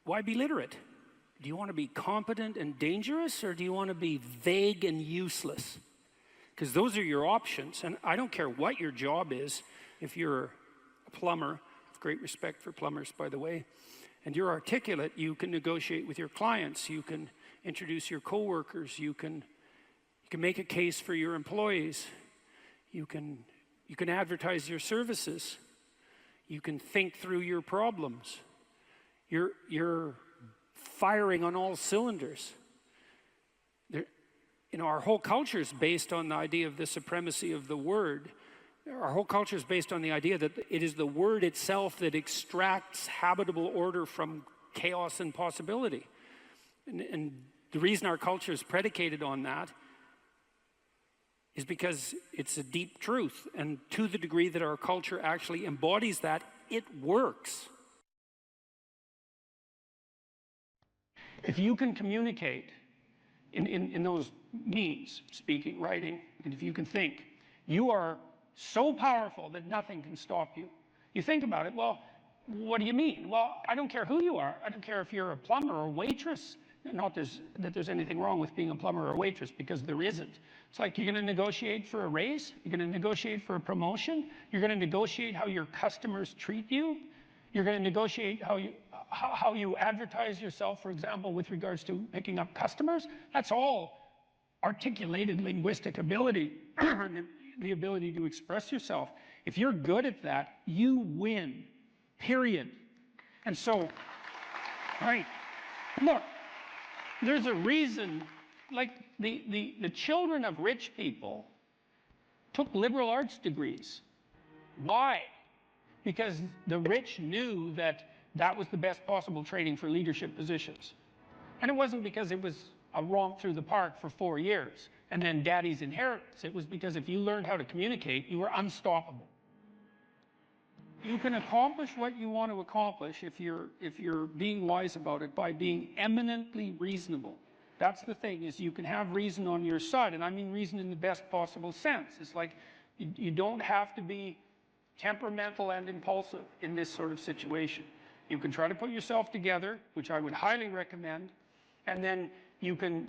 why be literate? Do you want to be competent and dangerous, or do you want to be vague and useless? Because those are your options, and I don't care what your job is. If you're a plumber, I have great respect for plumbers, by the way, and you're articulate, you can negotiate with your clients, you can introduce your coworkers, you can make a case for your employees, you can advertise your services, you can think through your problems. You're firing on all cylinders. Our whole culture is based on the idea of the supremacy of the word. Our whole culture is based on the idea that it is the word itself that extracts habitable order from chaos and possibility. And the reason our culture is predicated on that is because it's a deep truth. And to the degree that our culture actually embodies that, it works. If you can communicate in those means, speaking, writing, and if you can think, you are so powerful that nothing can stop you. You think about it, well, what do you mean? Well, I don't care who you are. I don't care if you're a plumber or a waitress. Not that there's anything wrong with being a plumber or a waitress, because there isn't. It's like you're going to negotiate for a raise, you're going to negotiate for a promotion, you're going to negotiate how your customers treat you, you're going to negotiate how you advertise yourself, for example, with regards to picking up customers. That's all articulated linguistic ability, the ability to express yourself. If you're good at that, you win, period. And so, right, look, there's a reason, like the children of rich people took liberal arts degrees. Why? Because the rich knew that that was the best possible training for leadership positions. And it wasn't because it was a romp through the park for 4 years and then daddy's inheritance. It was because if you learned how to communicate, you were unstoppable. You can accomplish what you want to accomplish if you're being wise about it by being eminently reasonable. That's the thing, is you can have reason on your side, and I mean reason in the best possible sense. It's like you don't have to be temperamental and impulsive in this sort of situation. You can try to put yourself together, which I would highly recommend, and then you can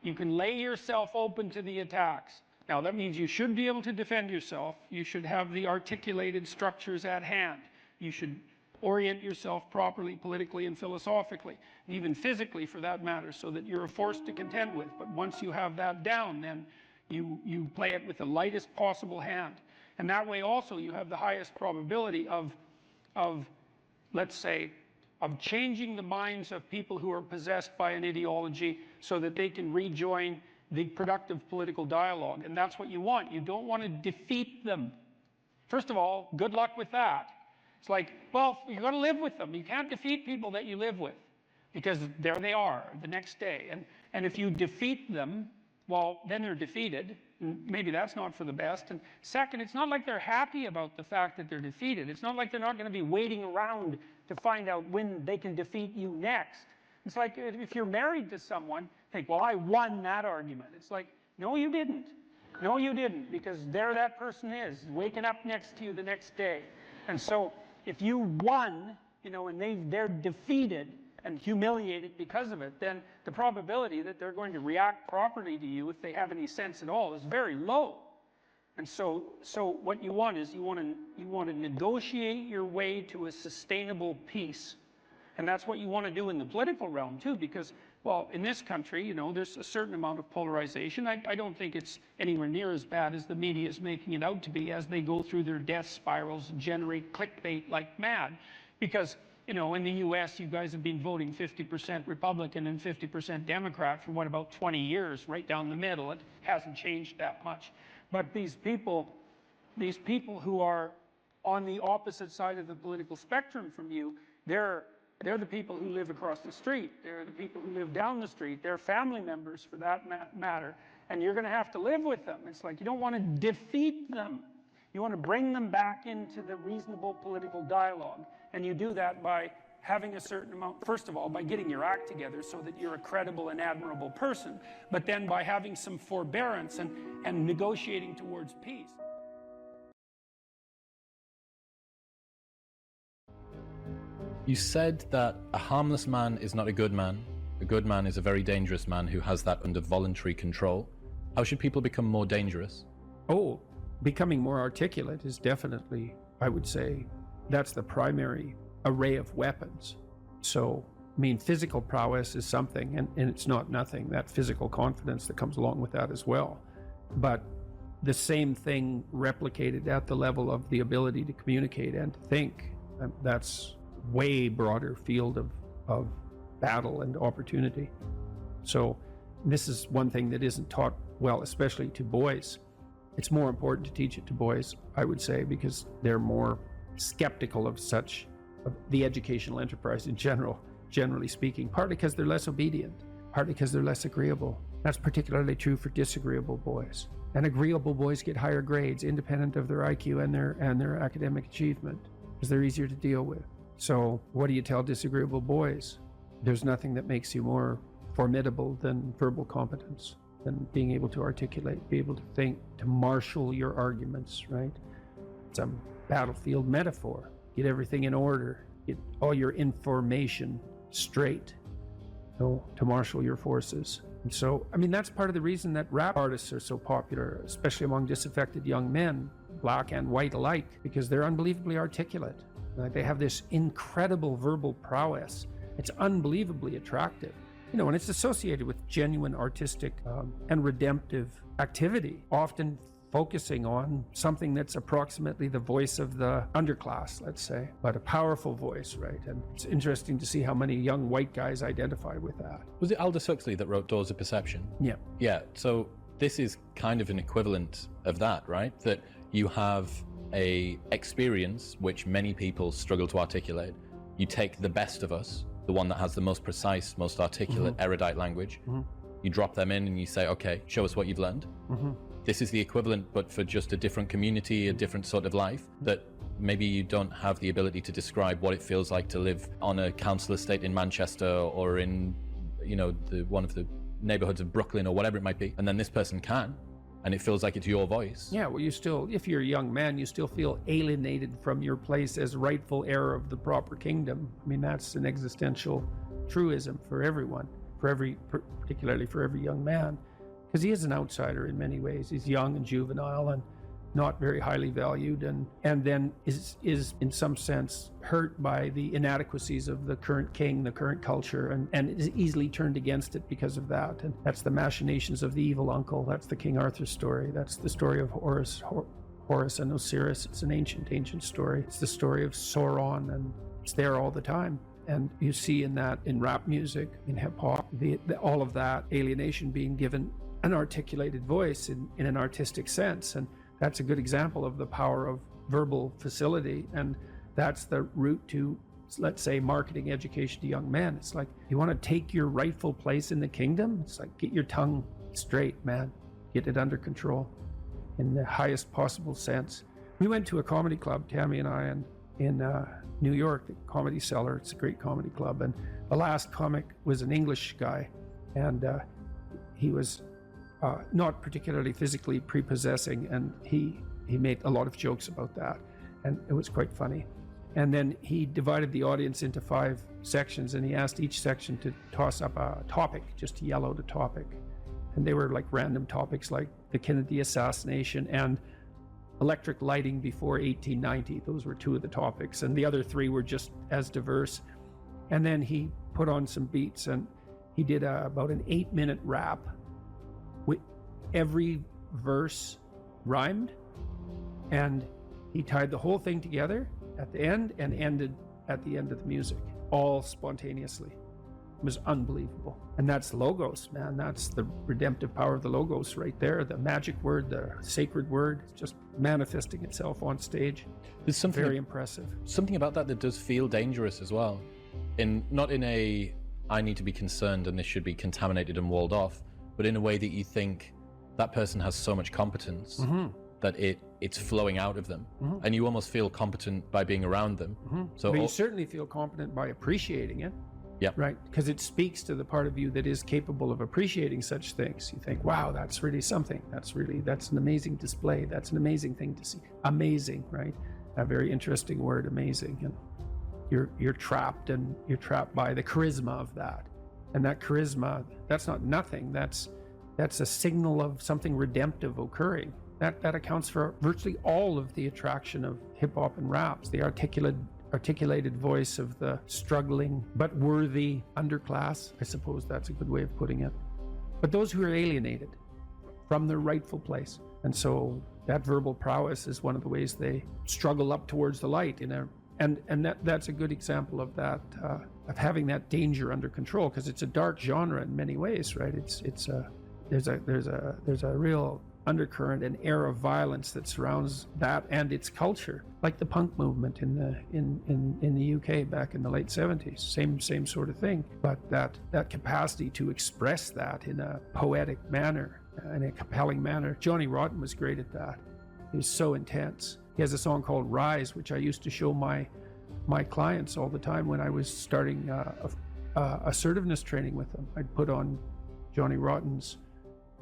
lay yourself open to the attacks. Now, that means you should be able to defend yourself. You should have the articulated structures at hand. You should orient yourself properly, politically and philosophically, and even physically for that matter, so that you're a force to contend with. But once you have that down, then you play it with the lightest possible hand. And that way also you have the highest probability of let's say, of changing the minds of people who are possessed by an ideology so that they can rejoin the productive political dialogue. And that's what you want. You don't want to defeat them. First of all, good luck with that. It's like, well, you're going to live with them. You can't defeat people that you live with, because there they are the next day. And if you defeat them, well, then they're defeated. And maybe that's not for the best. And second, it's not like they're happy about the fact that they're defeated. It's not like they're not going to be waiting around to find out when they can defeat you next. It's like if you're married to someone, think, well, I won that argument. It's like, no, you didn't. No, you didn't, because there that person is, waking up next to you the next day. And so if you won, and they're defeated and humiliated because of it, then the probability that they're going to react properly to you, if they have any sense at all, is very low. And so what you want is you want to negotiate your way to a sustainable peace. And that's what you want to do in the political realm too, because, well, in this country, there's a certain amount of polarization. I don't think it's anywhere near as bad as the media is making it out to be, as they go through their death spirals and generate clickbait like mad. Because, in the US, you guys have been voting 50% Republican and 50% Democrat for what, about 20 years, right down the middle. It hasn't changed that much. But these people who are on the opposite side of the political spectrum from you, they're the people who live across the street. They're the people who live down the street. They're family members, for that matter. And you're going to have to live with them. It's like you don't want to defeat them. You want to bring them back into the reasonable political dialogue. And you do that by having a certain amount, first of all, by getting your act together so that you're a credible and admirable person, but then by having some forbearance and negotiating towards peace. You said that a harmless man is not a good man. A good man is a very dangerous man who has that under voluntary control. How should people become more dangerous? Oh, becoming more articulate is definitely, I would say, that's the primary array of weapons. So, I mean, physical prowess is something, and it's not nothing, that physical confidence that comes along with that as well. But the same thing replicated at the level of the ability to communicate and to think, that's way broader field of battle and opportunity. So this is one thing that isn't taught well, especially to boys. It's more important to teach it to boys, I would say, because they're more skeptical of the educational enterprise in general, generally speaking, partly because they're less obedient, partly because they're less agreeable. That's particularly true for disagreeable boys. And agreeable boys get higher grades independent of their IQ and their academic achievement, because they're easier to deal with. So what do you tell disagreeable boys? There's nothing that makes you more formidable than verbal competence, than being able to articulate, be able to think, to marshal your arguments, right? It's a battlefield metaphor. Get everything in order, get all your information straight, to marshal your forces. And so, I mean, that's part of the reason that rap artists are so popular, especially among disaffected young men, black and white alike, because they're unbelievably articulate. They have this incredible verbal prowess. It's unbelievably attractive. And it's associated with genuine artistic and redemptive activity, often focusing on something that's approximately the voice of the underclass, let's say, but a powerful voice, right? And it's interesting to see how many young white guys identify with that. Was it Aldous Huxley that wrote Doors of Perception? Yeah. Yeah, so this is kind of an equivalent of that, right? That you have a experience which many people struggle to articulate. You take the best of us, the one that has the most precise, most articulate, erudite language. You drop them in and you say, okay, show us what you've learned. This is the equivalent, but for just a different community, a different sort of life, that maybe you don't have the ability to describe what it feels like to live on a council estate in Manchester or in, one of the neighborhoods of Brooklyn or whatever it might be. And then this person can, and it feels like it's your voice. Yeah, well, if you're a young man, you still feel alienated from your place as rightful heir of the proper kingdom. I mean, that's an existential truism for everyone, particularly for every young man. Because he is an outsider in many ways. He's young and juvenile and not very highly valued, and then is in some sense hurt by the inadequacies of the current king, the current culture, and is easily turned against it because of that. And that's the machinations of the evil uncle. That's the King Arthur story. That's the story of Horus and Osiris. It's an ancient story. It's the story of Sauron, and it's there all the time. And you see in rap music, in hip hop, all of that alienation being given an articulated voice in an artistic sense. And that's a good example of the power of verbal facility. And that's the route to, let's say, marketing education to young men. It's like, you want to take your rightful place in the kingdom? It's like, get your tongue straight, man. Get it under control in the highest possible sense. We went to a comedy club, Tammy and I, in New York, the Comedy Cellar. It's a great comedy club. And the last comic was an English guy. And he was not particularly physically prepossessing, and he made a lot of jokes about that, and it was quite funny. And then he divided the audience into 5 sections, and he asked each section to toss up a topic, just to yell out a topic. And they were like random topics like the Kennedy assassination and electric lighting before 1890. Those were 2 of the topics, and the other 3 were just as diverse. And then he put on some beats, and he did about an 8-minute rap. Every verse rhymed, and he tied the whole thing together at the end and ended at the end of the music, all spontaneously. It was unbelievable. And that's logos, man. That's the redemptive power of the logos right there. The magic word, the sacred word, just manifesting itself on stage. There's something very impressive. Something about that does feel dangerous as well. Not in a, I need to be concerned and this should be contaminated and walled off, but in a way that you think that person has so much competence that it's flowing out of them, and you almost feel competent by being around them. So but you certainly feel competent by appreciating it. Yeah. Right. Because it speaks to the part of you that is capable of appreciating such things. You think, wow, that's really something. That's an amazing display. That's an amazing thing to see. Amazing, right? A very interesting word, amazing. And you're trapped, and you're trapped by the charisma of that. And that charisma, that's not nothing. That's a signal of something redemptive occurring. That accounts for virtually all of the attraction of hip hop and raps. The articulated voice of the struggling but worthy underclass. I suppose that's a good way of putting it. But those who are alienated from their rightful place. And so that verbal prowess is one of the ways they struggle up towards the light and that's a good example of that, of having that danger under control, because it's a dark genre in many ways, right? There's a real undercurrent and air of violence that surrounds that and its culture, like the punk movement in the UK back in the late 70s. Same sort of thing, but that capacity to express that in a poetic manner, in a compelling manner. Johnny Rotten was great at that. He was so intense. He has a song called Rise, which I used to show my clients all the time when I was starting assertiveness training with them. I'd put on Johnny Rotten's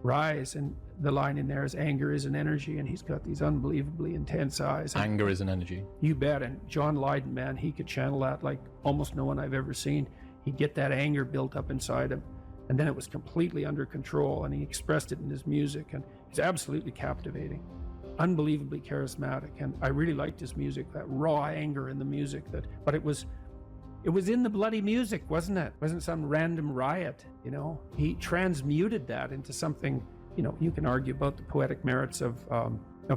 Rise, and the line in there is anger is an energy, and he's got these unbelievably intense eyes. Anger is an energy. You bet. And John Lydon, man, he could channel that like almost no one I've ever seen. He'd get that anger built up inside him, and then it was completely under control, and he expressed it in his music, and he's absolutely captivating, unbelievably charismatic. And I really liked his music, that raw anger in the music. But it was in the bloody music, wasn't it? It wasn't some random riot, you know? He transmuted that into something, you know. You can argue about the poetic merits of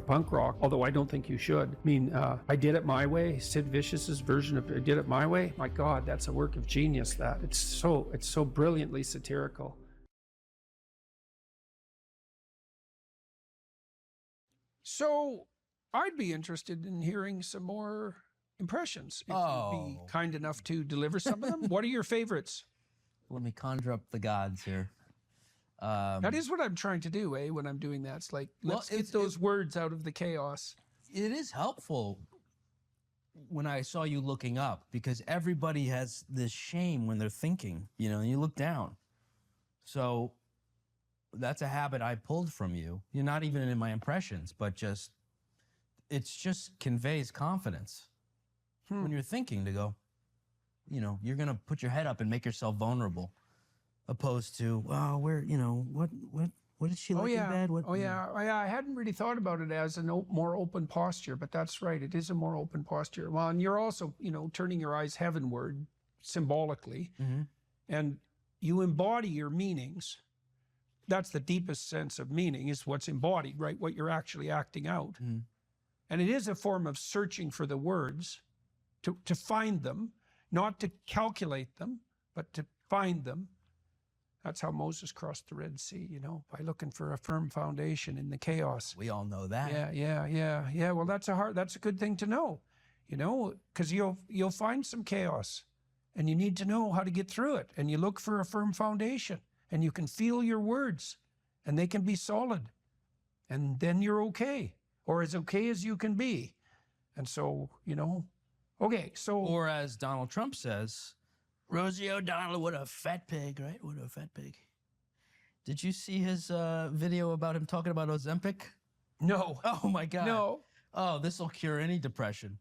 punk rock, although I don't think you should. I mean, I Did It My Way, Sid Vicious's version of I Did It My Way. My God, that's a work of genius. That it's so brilliantly satirical. So I'd be interested in hearing some more impressions, if you'd be kind enough to deliver some of them. What are your favorites? Let me conjure up the gods here. That is what I'm trying to do, when I'm doing that. It's like, let's get those words out of the chaos. It is helpful when I saw you looking up, because everybody has this shame when they're thinking, you know, and you look down. So that's a habit I pulled from you. You're not even in my impressions, but it just conveys confidence. When you're thinking, to go, you know, you're going to put your head up and make yourself vulnerable, opposed to, well, where, you know, what did she like in bed? I hadn't really thought about it as a more open posture, but that's right. It is a more open posture. Well, and you're also, you know, turning your eyes heavenward symbolically, and you embody your meanings. That's the deepest sense of meaning, is what's embodied, right? What you're actually acting out. And it is a form of searching for the words, to find them, not to calculate them, but to find them. That's how Moses crossed the Red Sea, you know, by looking for a firm foundation in the chaos. We all know that. Yeah. Well, that's a good thing to know, you know, because you'll find some chaos, and you need to know how to get through it. And you look for a firm foundation, and you can feel your words, and they can be solid, and then you're okay, or as okay as you can be. And so, you know, okay, so... Or as Donald Trump says, Rosie O'Donnell, what a fat pig, right? What a fat pig. Did you see his video about him talking about Ozempic? No. Oh, my God. No. Oh, this will cure any depression.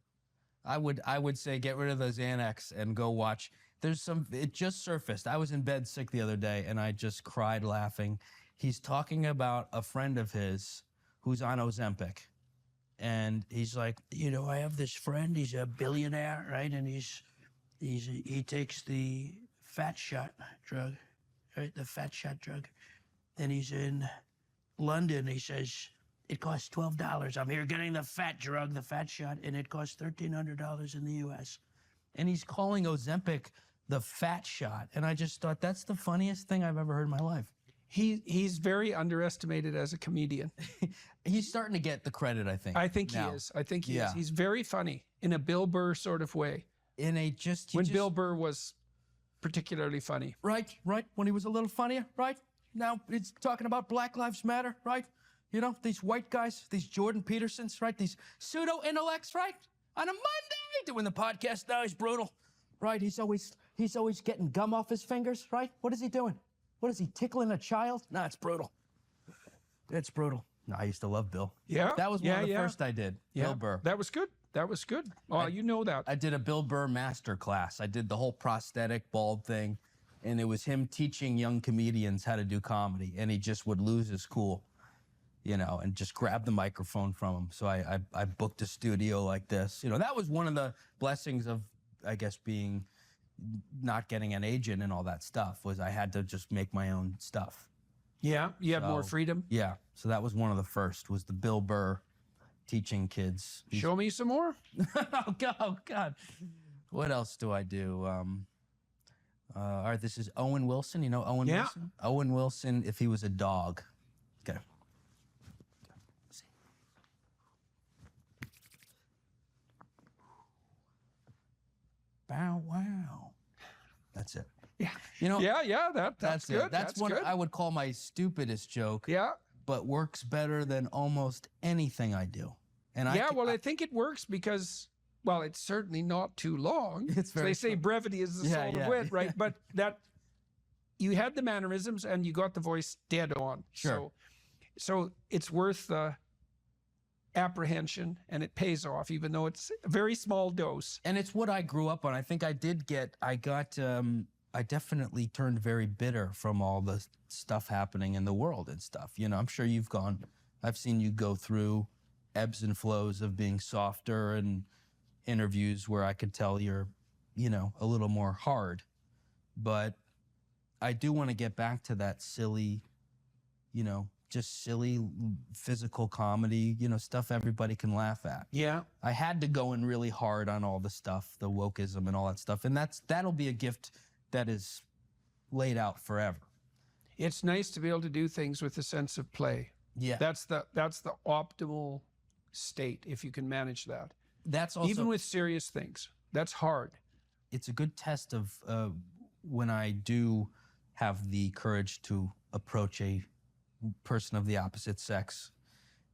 I would say get rid of those Xanax and go watch. It just surfaced. I was in bed sick the other day, and I just cried laughing. He's talking about a friend of his who's on Ozempic. And he's like, you know, I have this friend, he's a billionaire, right? And he takes the fat shot drug, right? The fat shot drug. And he's in London. He says, it costs $12. I'm here getting the fat drug, the fat shot, and it costs $1,300 in the US. And he's calling Ozempic the fat shot. And I just thought, that's the funniest thing I've ever heard in my life. He's very underestimated as a comedian. He's starting to get the credit, I think. I think he is. He's very funny in a Bill Burr sort of way. Bill Burr was particularly funny. Right. When he was a little funnier, right? Now he's talking about Black Lives Matter, right? You know, these white guys, these Jordan Petersons, right? These pseudo-intellects, right? On a Monday doing the podcast. Now he's brutal, right? He's always getting gum off his fingers, right? What is he doing? What is he, tickling a child? No, it's brutal. It's brutal. No, I used to love Bill. Yeah. That was one of the first I did. Bill Burr. That was good. That was good. Well, you know that. I did a Bill Burr master class. I did the whole prosthetic bald thing, and it was him teaching young comedians how to do comedy, and he just would lose his cool, you know, and just grab the microphone from him. So I booked a studio like this. You know, that was one of the blessings of, I guess, not getting an agent and all that stuff, was I had to just make my own stuff. Yeah, you had more freedom. Yeah, so that was one of the first, was the Bill Burr teaching kids. Show me some more. Oh God. What else do I do? All right, this is Owen Wilson. You know Owen Wilson? Owen Wilson, if he was a dog. Okay. Bow wow. That's it. Yeah. You know. Yeah. That's good. It. That's what good. I would call my stupidest joke. Yeah. But works better than almost anything I do. And I think it works because, well, it's certainly not too long. It's very they say brevity is the soul of wit, right? But that you had the mannerisms and you got the voice dead on. Sure. So it's worth the apprehension, and it pays off, even though it's a very small dose. And it's what I grew up on. I think I definitely turned very bitter from all the stuff happening in the world and stuff. You know, I'm sure I've seen you go through ebbs and flows of being softer, and interviews where I could tell you're, you know, a little more hard. But I do want to get back to that silly, you know, just silly physical comedy, you know, stuff everybody can laugh at. Yeah. I had to go in really hard on all the stuff, the wokeism and all that stuff. And that'll be a gift that is laid out forever. It's nice to be able to do things with a sense of play. Yeah. That's the optimal state, if you can manage that. That's also, even with serious things. That's hard. It's a good test of when I do have the courage to approach a person of the opposite sex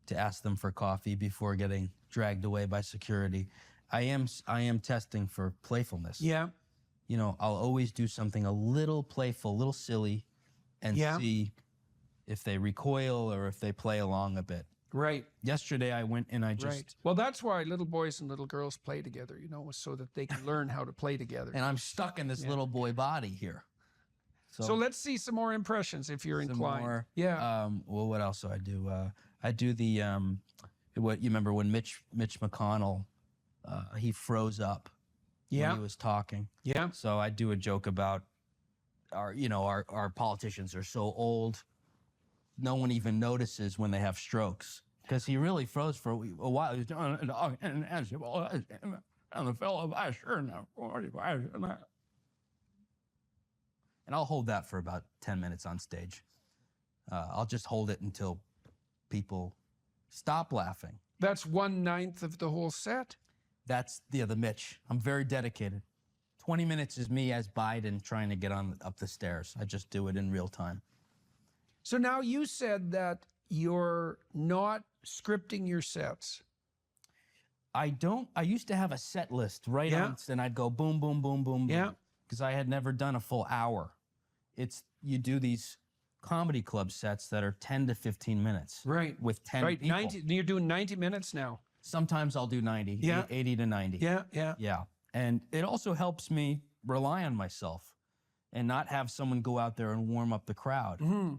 to ask them for coffee before getting dragged away by security. I am testing for playfulness. Yeah. You know, I'll always do something a little playful, a little silly, and see if they recoil or if they play along a bit. Right. Yesterday I went and I just... Right. Well, that's why little boys and little girls play together, you know, so that they can learn how to play together. And I'm stuck in this little boy body here. So let's see some more impressions if you're inclined. More, yeah. Well, what else do I do? I do the, what you remember when Mitch McConnell, he froze up when he was talking. Yeah. So I do a joke about our politicians are so old, no one even notices when they have strokes, because he really froze for a while. He was and the fellow vice and I'll hold that for about 10 minutes on stage. I'll just hold it until people stop laughing. That's 1/9 of the whole set. That's the Mitch. I'm very dedicated. 20 minutes is me as Biden trying to get up the stairs. I just do it in real time. So now you said that you're not scripting your sets. I don't. I used to have a set list right on, and I'd go boom, boom, boom, boom, boom. Because I had never done a full hour. You do these comedy club sets that are 10 to 15 minutes. Right. With 10 people. 90, you're doing 90 minutes now. Sometimes I'll do 90, 80 to 90. Yeah. And it also helps me rely on myself and not have someone go out there and warm up the crowd. Mm-hmm.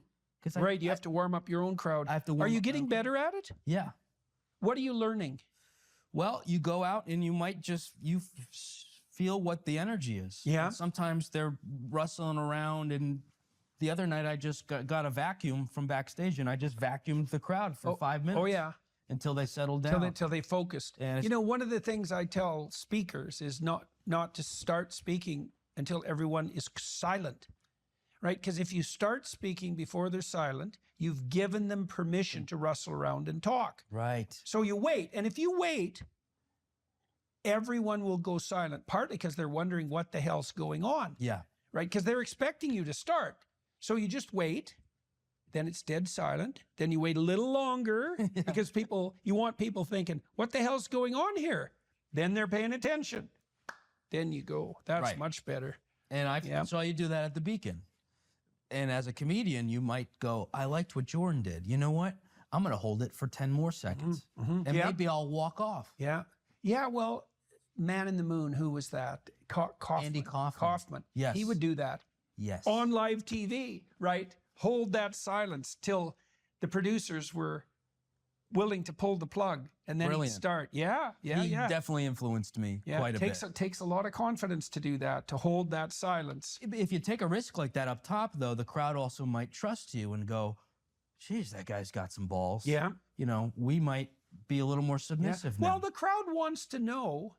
Right, you have to warm up your own crowd. I have to warm Are you up getting better at it? Yeah. What are you learning? Well, you go out and you might just, feel what the energy is. Yeah. And sometimes they're rustling around, and the other night I just got a vacuum from backstage, and I just vacuumed the crowd for 5 minutes. Oh, yeah. Until they settled down. Until they focused. And you know, one of the things I tell speakers is not to start speaking until everyone is silent, right? Because if you start speaking before they're silent, you've given them permission to rustle around and talk. Right. So you wait. And if you wait, everyone will go silent, partly because they're wondering what the hell's going on. Yeah. Right? Because they're expecting you to start. So you just wait. Then it's dead silent. Then you wait a little longer because you want people thinking, what the hell's going on here? Then they're paying attention. Then you go. That's much better. And I saw you do that at the Beacon. And as a comedian, you might go, I liked what Jordan did. You know what? I'm going to hold it for 10 more seconds. And maybe I'll walk off. Yeah. Yeah, well, Man in the Moon, who was that? Kaufman. Andy Kaufman. Kaufman. Yes. He would do that Yes. on live TV, right? Hold that silence till the producers were willing to pull the plug, and then he'd Brilliant. start. Yeah. He Yeah. definitely influenced me quite a bit. It takes a lot of confidence to do that, to hold that silence. If you take a risk like that up top, though, the crowd also might trust you and go, geez, that guy's got some balls. Yeah. You know, we might be a little more submissive now. Well, the crowd wants to know.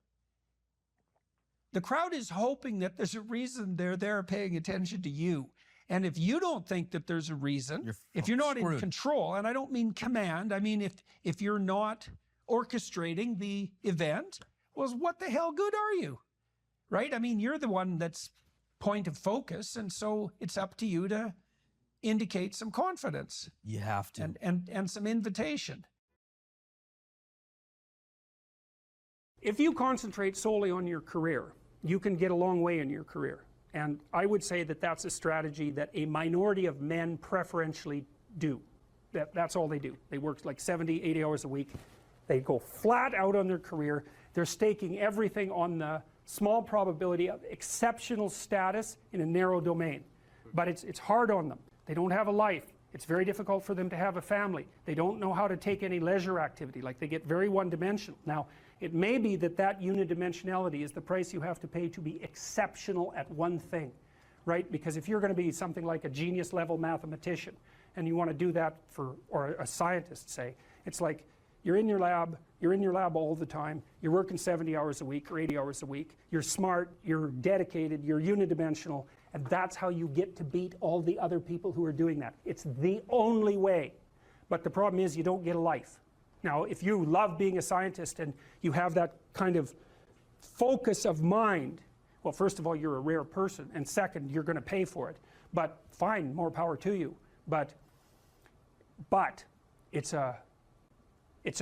The crowd is hoping that there's a reason they're there paying attention to you. And if you don't think that there's a reason, if you're not in screwed. control, and I don't mean command, I mean if you're not orchestrating the event, well, what the hell good are you? Right? I mean, you're the one that's point of focus, and so it's up to you to indicate some confidence You have to. and some invitation. If you concentrate solely on your career, you can get a long way in your career. And I would say that that's a strategy that a minority of men preferentially do. That's all they do. They work like 70, 80 hours a week. They go flat out on their career. They're staking everything on the small probability of exceptional status in a narrow domain. But it's hard on them. They don't have a life. It's very difficult for them to have a family. They don't know how to take any leisure activity. Like, they get very one-dimensional. Now, it may be that that unidimensionality is the price you have to pay to be exceptional at one thing, right? Because if you're going to be something like a genius-level mathematician, and you want to do that for, or a scientist, say, it's like you're in your lab all the time, you're working 70 hours a week or 80 hours a week, you're smart, you're dedicated, you're unidimensional, and that's how you get to beat all the other people who are doing that. It's the only way. But the problem is you don't get a life. Now, if you love being a scientist and you have that kind of focus of mind, well, first of all, you're a rare person, and second, you're going to pay for it. But fine, more power to you. But it's a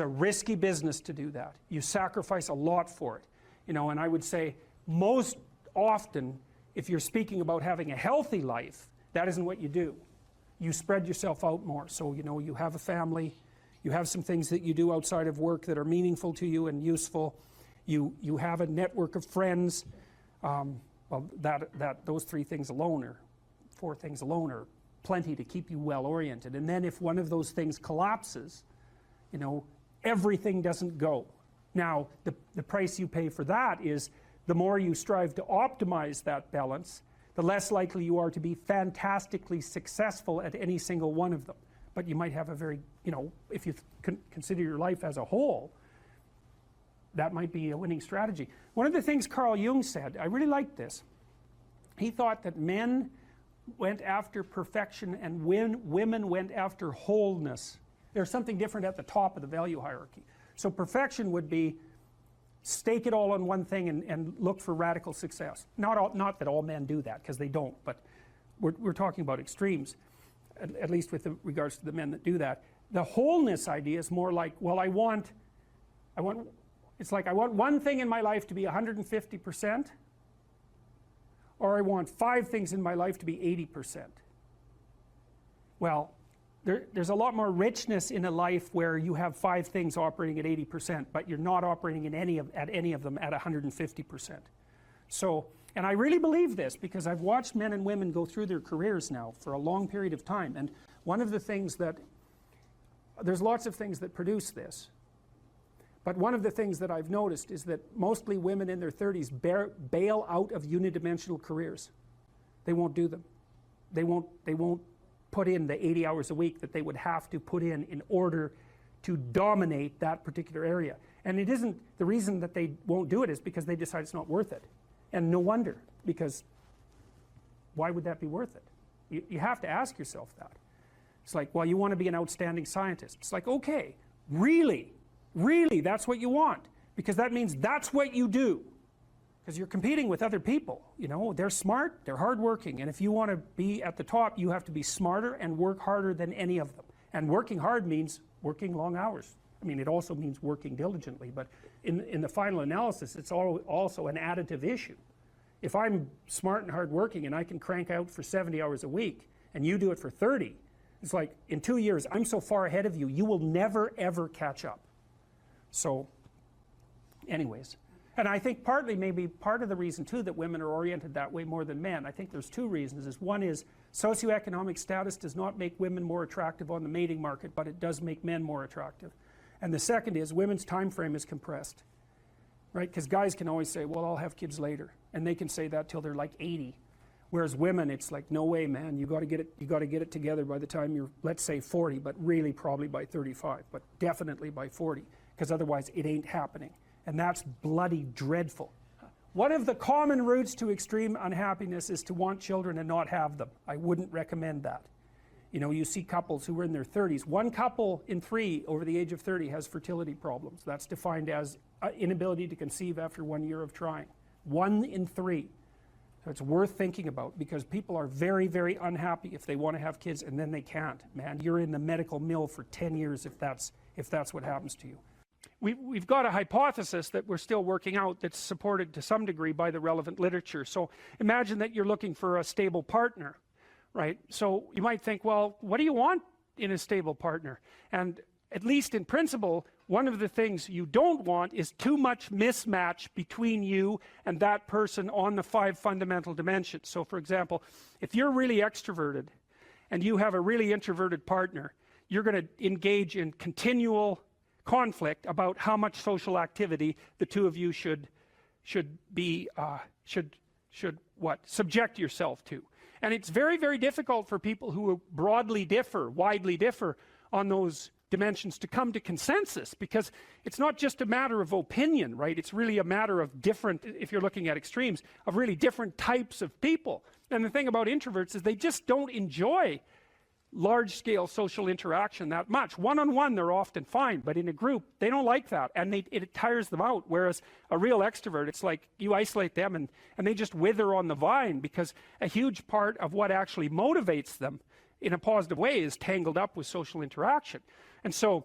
risky business to do that. You sacrifice a lot for it, you know. And I would say most often, if you're speaking about having a healthy life, that isn't what you do. You spread yourself out more. So, you know, you have a family. You have some things that you do outside of work that are meaningful to you and useful. You have a network of friends. Well, those 3 things alone, or 4 things alone, are plenty to keep you well oriented. And then if one of those things collapses, you know, everything doesn't go. Now, the price you pay for that is the more you strive to optimize that balance, the less likely you are to be fantastically successful at any single one of them. But you might have a very, you know, if you consider your life as a whole, that might be a winning strategy. One of the things Carl Jung said, I really liked this. He thought that men went after perfection and women went after wholeness. There's something different at the top of the value hierarchy. So perfection would be stake it all on one thing and look for radical success. Not that all men do that, because they don't, but we're talking about extremes. At least with regards to the men that do that. The wholeness idea is more like, well, it's like I want one thing in my life to be 150%, or I want 5 things in my life to be 80%. Well, there's a lot more richness in a life where you have 5 things operating at 80%, but you're not operating at any of them at 150%. So, and I really believe this because I've watched men and women go through their careers now for a long period of time. And one of the things that, there's lots of things that produce this. But one of the things that I've noticed is that mostly women in their 30s bail out of unidimensional careers. They won't do them. They won't put in the 80 hours a week that they would have to put in order to dominate that particular area. And it isn't, the reason that they won't do it is because they decide it's not worth it. And no wonder, because why would that be worth it? You have to ask yourself that. It's like, well, you want to be an outstanding scientist. It's like, okay, really, that's what you want. Because that means that's what you do. Because you're competing with other people. You know, they're smart, they're hardworking. And if you want to be at the top, you have to be smarter and work harder than any of them. And working hard means working long hours. I mean, it also means working diligently, but in the final analysis, it's also an additive issue. If I'm smart and hardworking and I can crank out for 70 hours a week, and you do it for 30, it's like, in 2 years, I'm so far ahead of you, you will never, ever catch up. So, anyways. And I think partly, maybe part of the reason too that women are oriented that way more than men, I think there's two reasons. One is socioeconomic status does not make women more attractive on the mating market, but it does make men more attractive. And the second is women's time frame is compressed, right? Because guys can always say, well, I'll have kids later, and they can say that till they're like 80. Whereas women, it's like, no way, man, you got to get it together by the time you're, let's say 40, but really probably by 35, but definitely by 40, because otherwise it ain't happening. And that's bloody dreadful. One of the common routes to extreme unhappiness is to want children and not have them. I wouldn't recommend that. You know, you see couples who are in their 30s. 1 couple in 3 over the age of 30 has fertility problems. That's defined as inability to conceive after 1 year of trying. 1 in 3. So it's worth thinking about, because people are very, very unhappy if they want to have kids and then they can't. Man, you're in the medical mill for 10 years if that's what happens to you. We've got a hypothesis that we're still working out that's supported to some degree by the relevant literature. So imagine that you're looking for a stable partner, right? So you might think, well, what do you want in a stable partner? And at least in principle, one of the things you don't want is too much mismatch between you and that person on the 5 fundamental dimensions. So for example, if you're really extroverted and you have a really introverted partner, you're going to engage in continual conflict about how much social activity the two of you should subject yourself to. And it's very, very difficult for people who widely differ on those dimensions to come to consensus, because it's not just a matter of opinion, right? It's really a matter of different, if you're looking at extremes, of really different types of people. And the thing about introverts is they just don't enjoy large-scale social interaction that much. One-on-one they're often fine, but in a group they don't like that, and it tires them out. Whereas a real extrovert, it's like you isolate them and they just wither on the vine, because a huge part of what actually motivates them in a positive way is tangled up with social interaction. And so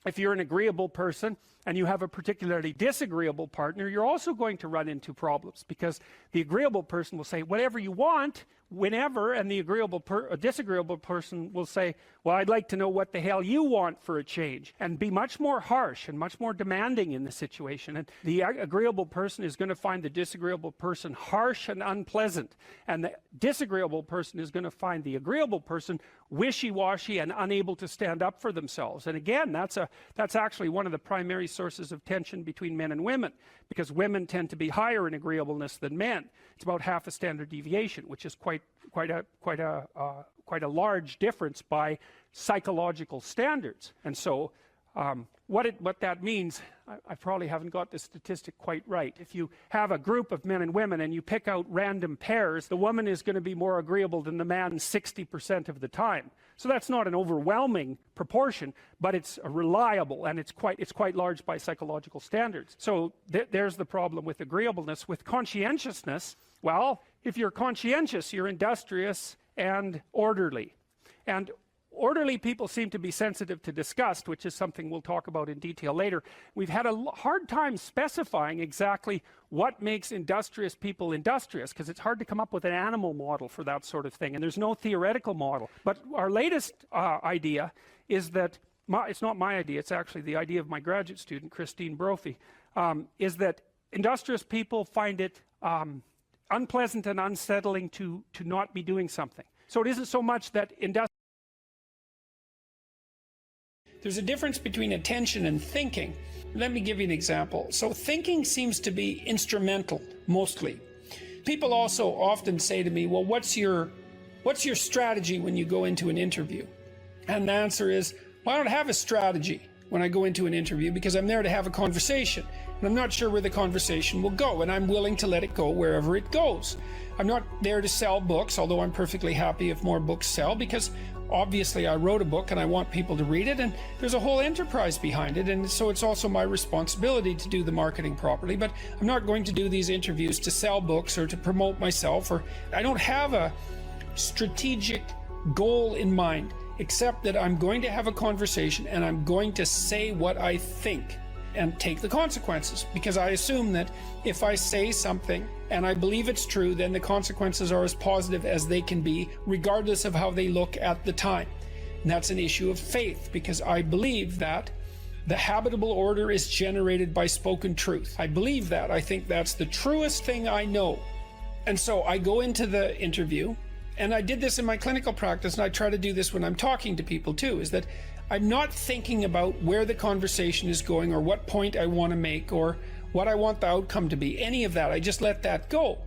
if you're an agreeable person and you have a particularly disagreeable partner, you're also going to run into problems, because the agreeable person will say whatever you want whenever, and the disagreeable person will say, well, I'd like to know what the hell you want for a change, and be much more harsh and much more demanding in the situation. And the agreeable person is going to find the disagreeable person harsh and unpleasant, and the disagreeable person is going to find the agreeable person wishy-washy and unable to stand up for themselves. And again, that's actually one of the primary sources of tension between men and women, because women tend to be higher in agreeableness than men. It's about half a standard deviation, which is quite a large difference by psychological standards. And so what that means, I probably haven't got the statistic quite right. If you have a group of men and women and you pick out random pairs, the woman is going to be more agreeable than the man 60% of the time. So that's not an overwhelming proportion, but it's reliable, and it's quite large by psychological standards. So there's the problem with agreeableness. With conscientiousness, well, if you're conscientious, you're industrious and orderly. And orderly people seem to be sensitive to disgust, which is something we'll talk about in detail later. We've had a hard time specifying exactly what makes industrious people industrious, because it's hard to come up with an animal model for that sort of thing, and there's no theoretical model. But our latest idea is that, it's not my idea, it's actually the idea of my graduate student, Christine Brophy, is that industrious people find it unpleasant and unsettling to not be doing something. So it isn't so much that there's a difference between attention and thinking. Let me give you an example. So thinking seems to be instrumental, mostly. People also often say to me, well, what's your strategy when you go into an interview? And the answer is, well, I don't have a strategy when I go into an interview, because I'm there to have a conversation. And I'm not sure where the conversation will go, and I'm willing to let it go wherever it goes. I'm not there to sell books, although I'm perfectly happy if more books sell, because obviously I wrote a book and I want people to read it, and there's a whole enterprise behind it, and so it's also my responsibility to do the marketing properly. But I'm not going to do these interviews to sell books or to promote myself, or I don't have a strategic goal in mind, except that I'm going to have a conversation and I'm going to say what I think and take the consequences, because I assume that if I say something and I believe it's true, then the consequences are as positive as they can be, regardless of how they look at the time. And that's an issue of faith, because I believe that the habitable order is generated by spoken truth. I believe that. I think that's the truest thing I know. And so I go into the interview, and I did this in my clinical practice, and I try to do this when I'm talking to people too, is that I'm not thinking about where the conversation is going or what point I want to make or what I want the outcome to be. Any of that, I just let that go.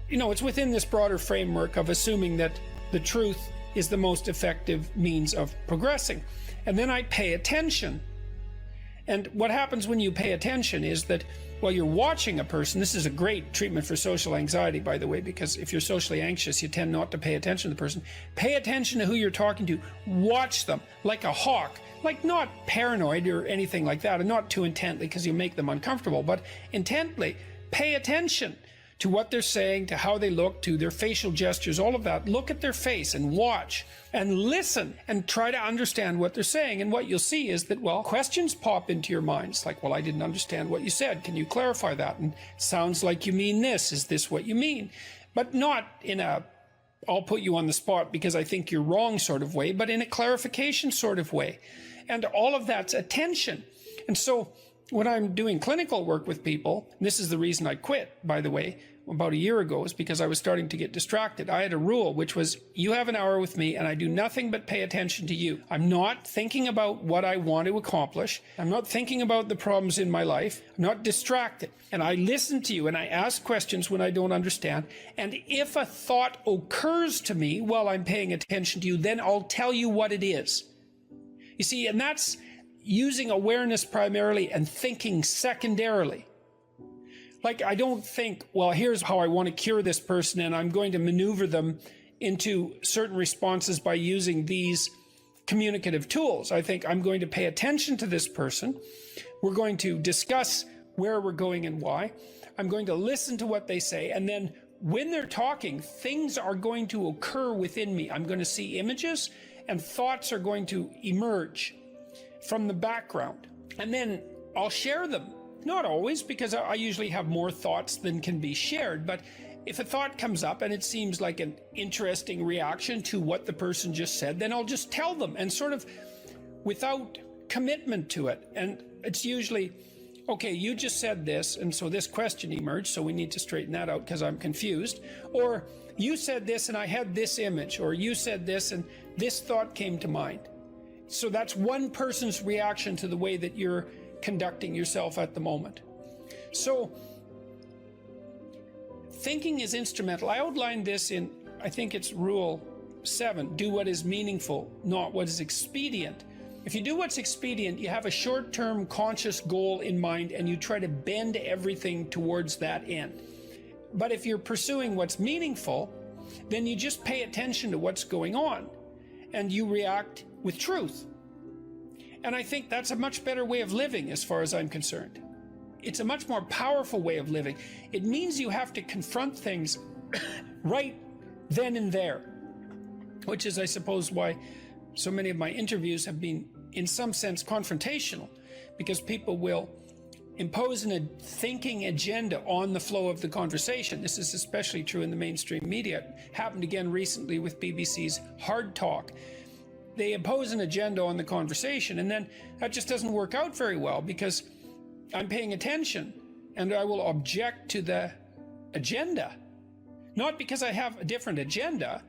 You know, it's within this broader framework of assuming that the truth is the most effective means of progressing. And then I pay attention. And what happens when you pay attention is that while you're watching a person, this is a great treatment for social anxiety, by the way, because if you're socially anxious, you tend not to pay attention to the person. Pay attention to who you're talking to. Watch them like a hawk, like not paranoid or anything like that, and not too intently because you make them uncomfortable, but intently. Pay attention to what they're saying, to how they look, to their facial gestures, all of that. Look at their face and watch and listen and try to understand what they're saying. And what you'll see is that, well, questions pop into your minds like, well, I didn't understand what you said. Can you clarify that? And sounds like you mean this. Is this what you mean? But not in a, I'll put you on the spot because I think you're wrong sort of way, but in a clarification sort of way. And all of that's attention. And so when I'm doing clinical work with people, and this is the reason I quit, by the way, about a year ago, is because I was starting to get distracted. I had a rule, which was, you have an hour with me and I do nothing but pay attention to you. I'm not thinking about what I want to accomplish. I'm not thinking about the problems in my life. I'm not distracted. And I listen to you and I ask questions when I don't understand. And if a thought occurs to me while I'm paying attention to you, then I'll tell you what it is. You see, and that's using awareness primarily and thinking secondarily. Like, I don't think, well, here's how I want to cure this person and I'm going to maneuver them into certain responses by using these communicative tools. I think I'm going to pay attention to this person. We're going to discuss where we're going and why. I'm going to listen to what they say. And then when they're talking, things are going to occur within me. I'm going to see images and thoughts are going to emerge from the background, and then I'll share them. Not always, because I usually have more thoughts than can be shared, but if a thought comes up and it seems like an interesting reaction to what the person just said, then I'll just tell them, and sort of without commitment to it. And it's usually, okay, you just said this, and so this question emerged, so we need to straighten that out because I'm confused. Or you said this and I had this image, or you said this and this thought came to mind. So that's one person's reaction to the way that you're conducting yourself at the moment. So thinking is instrumental. I outlined this in, I think it's rule 7, do what is meaningful, not what is expedient. If you do what's expedient, you have a short-term conscious goal in mind and you try to bend everything towards that end. But if you're pursuing what's meaningful, then you just pay attention to what's going on and you react with truth. And I think that's a much better way of living as far as I'm concerned. It's a much more powerful way of living. It means you have to confront things right then and there, which is, I suppose, why so many of my interviews have been, in some sense, confrontational, because people will impose a thinking agenda on the flow of the conversation. This is especially true in the mainstream media. It happened again recently with BBC's Hard Talk. They impose an agenda on the conversation, and then that just doesn't work out very well because I'm paying attention and I will object to the agenda. Not because I have a different agenda,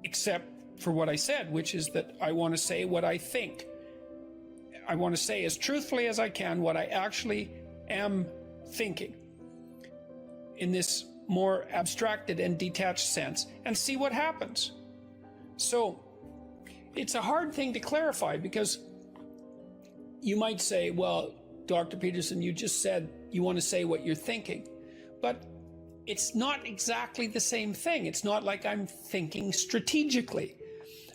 except for what I said, which is that I want to say what I think. I want to say as truthfully as I can what I actually am thinking in this more abstracted and detached sense, and see what happens. So it's a hard thing to clarify because you might say, well, Dr. Peterson, you just said you want to say what you're thinking, but it's not exactly the same thing. It's not like I'm thinking strategically.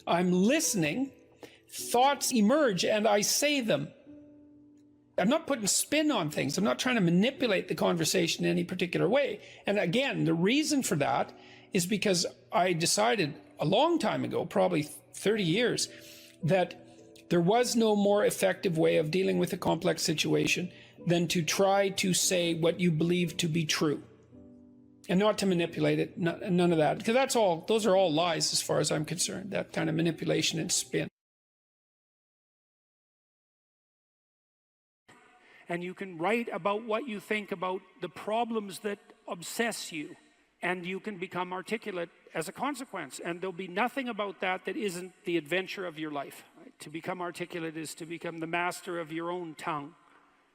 I'm listening, thoughts emerge, and I say them. I'm not putting spin on things. I'm not trying to manipulate the conversation in any particular way. And again, the reason for that is because I decided a long time ago, probably 30 years, that there was no more effective way of dealing with a complex situation than to try to say what you believe to be true and not to manipulate it, none of that. Because those are all lies as far as I'm concerned, that kind of manipulation and spin. and you can write about what you think about the problems that obsess you, and you can become articulate as a consequence. And there'll be nothing about that that isn't the adventure of your life. Right? To become articulate is to become the master of your own tongue.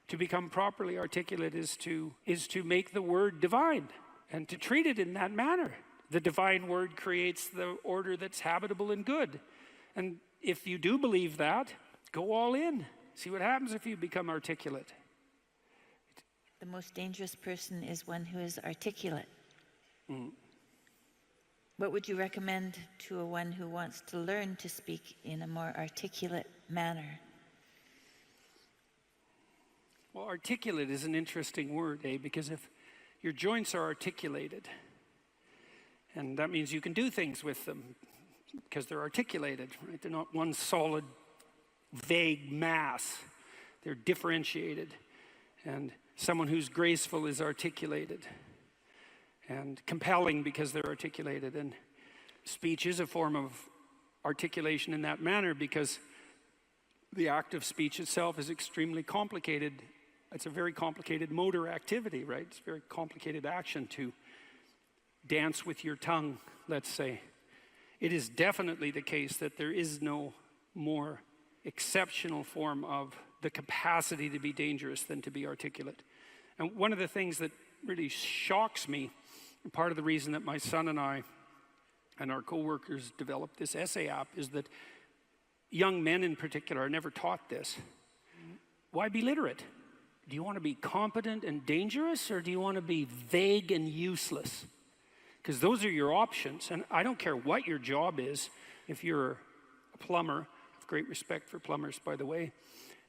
To become properly articulate is to make the word divine and to treat it in that manner. The divine word creates the order that's habitable and good. And if you do believe that, go all in. See what happens if you become articulate. The most dangerous person is one who is articulate. What would you recommend to a one who wants to learn to speak in a more articulate manner? Well, articulate is an interesting word, because if your joints are articulated, and that means you can do things with them because they're articulated, right? They're not one solid, vague mass. They're differentiated. And someone who's graceful is articulated and compelling because they're articulated. And speech is a form of articulation in that manner because the act of speech itself is extremely complicated. It's a very complicated motor activity, right? It's a very complicated action to dance with your tongue, let's say. It is definitely the case that there is no more exceptional form of the capacity to be dangerous than to be articulate. And one of the things that really shocks me, and part of the reason that my son and I and our co-workers developed this essay app, is that young men in particular are never taught this. Why be literate? Do you want to be competent and dangerous, or do you want to be vague and useless? Because those are your options, and I don't care what your job is. If you're a plumber, I have great respect for plumbers, by the way,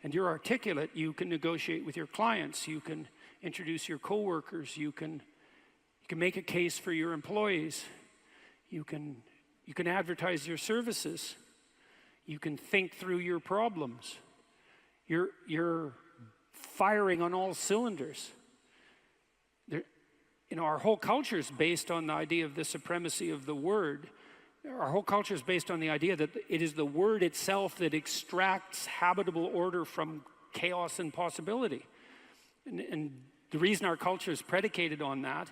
and you're articulate, you can negotiate with your clients, you can introduce your coworkers, you can make a case for your employees, you can advertise your services, you can think through your problems. You're firing on all cylinders. Our whole culture is based on the idea of the supremacy of the word. Our whole culture is based on the idea that it is the word itself that extracts habitable order from chaos and possibility. And the reason our culture is predicated on that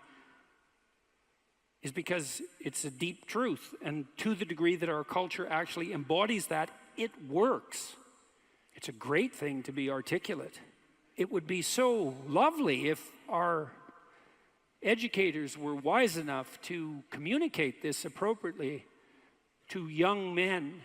is because it's a deep truth. And to the degree that our culture actually embodies that, it works. It's a great thing to be articulate. It would be so lovely if our educators were wise enough to communicate this appropriately to young men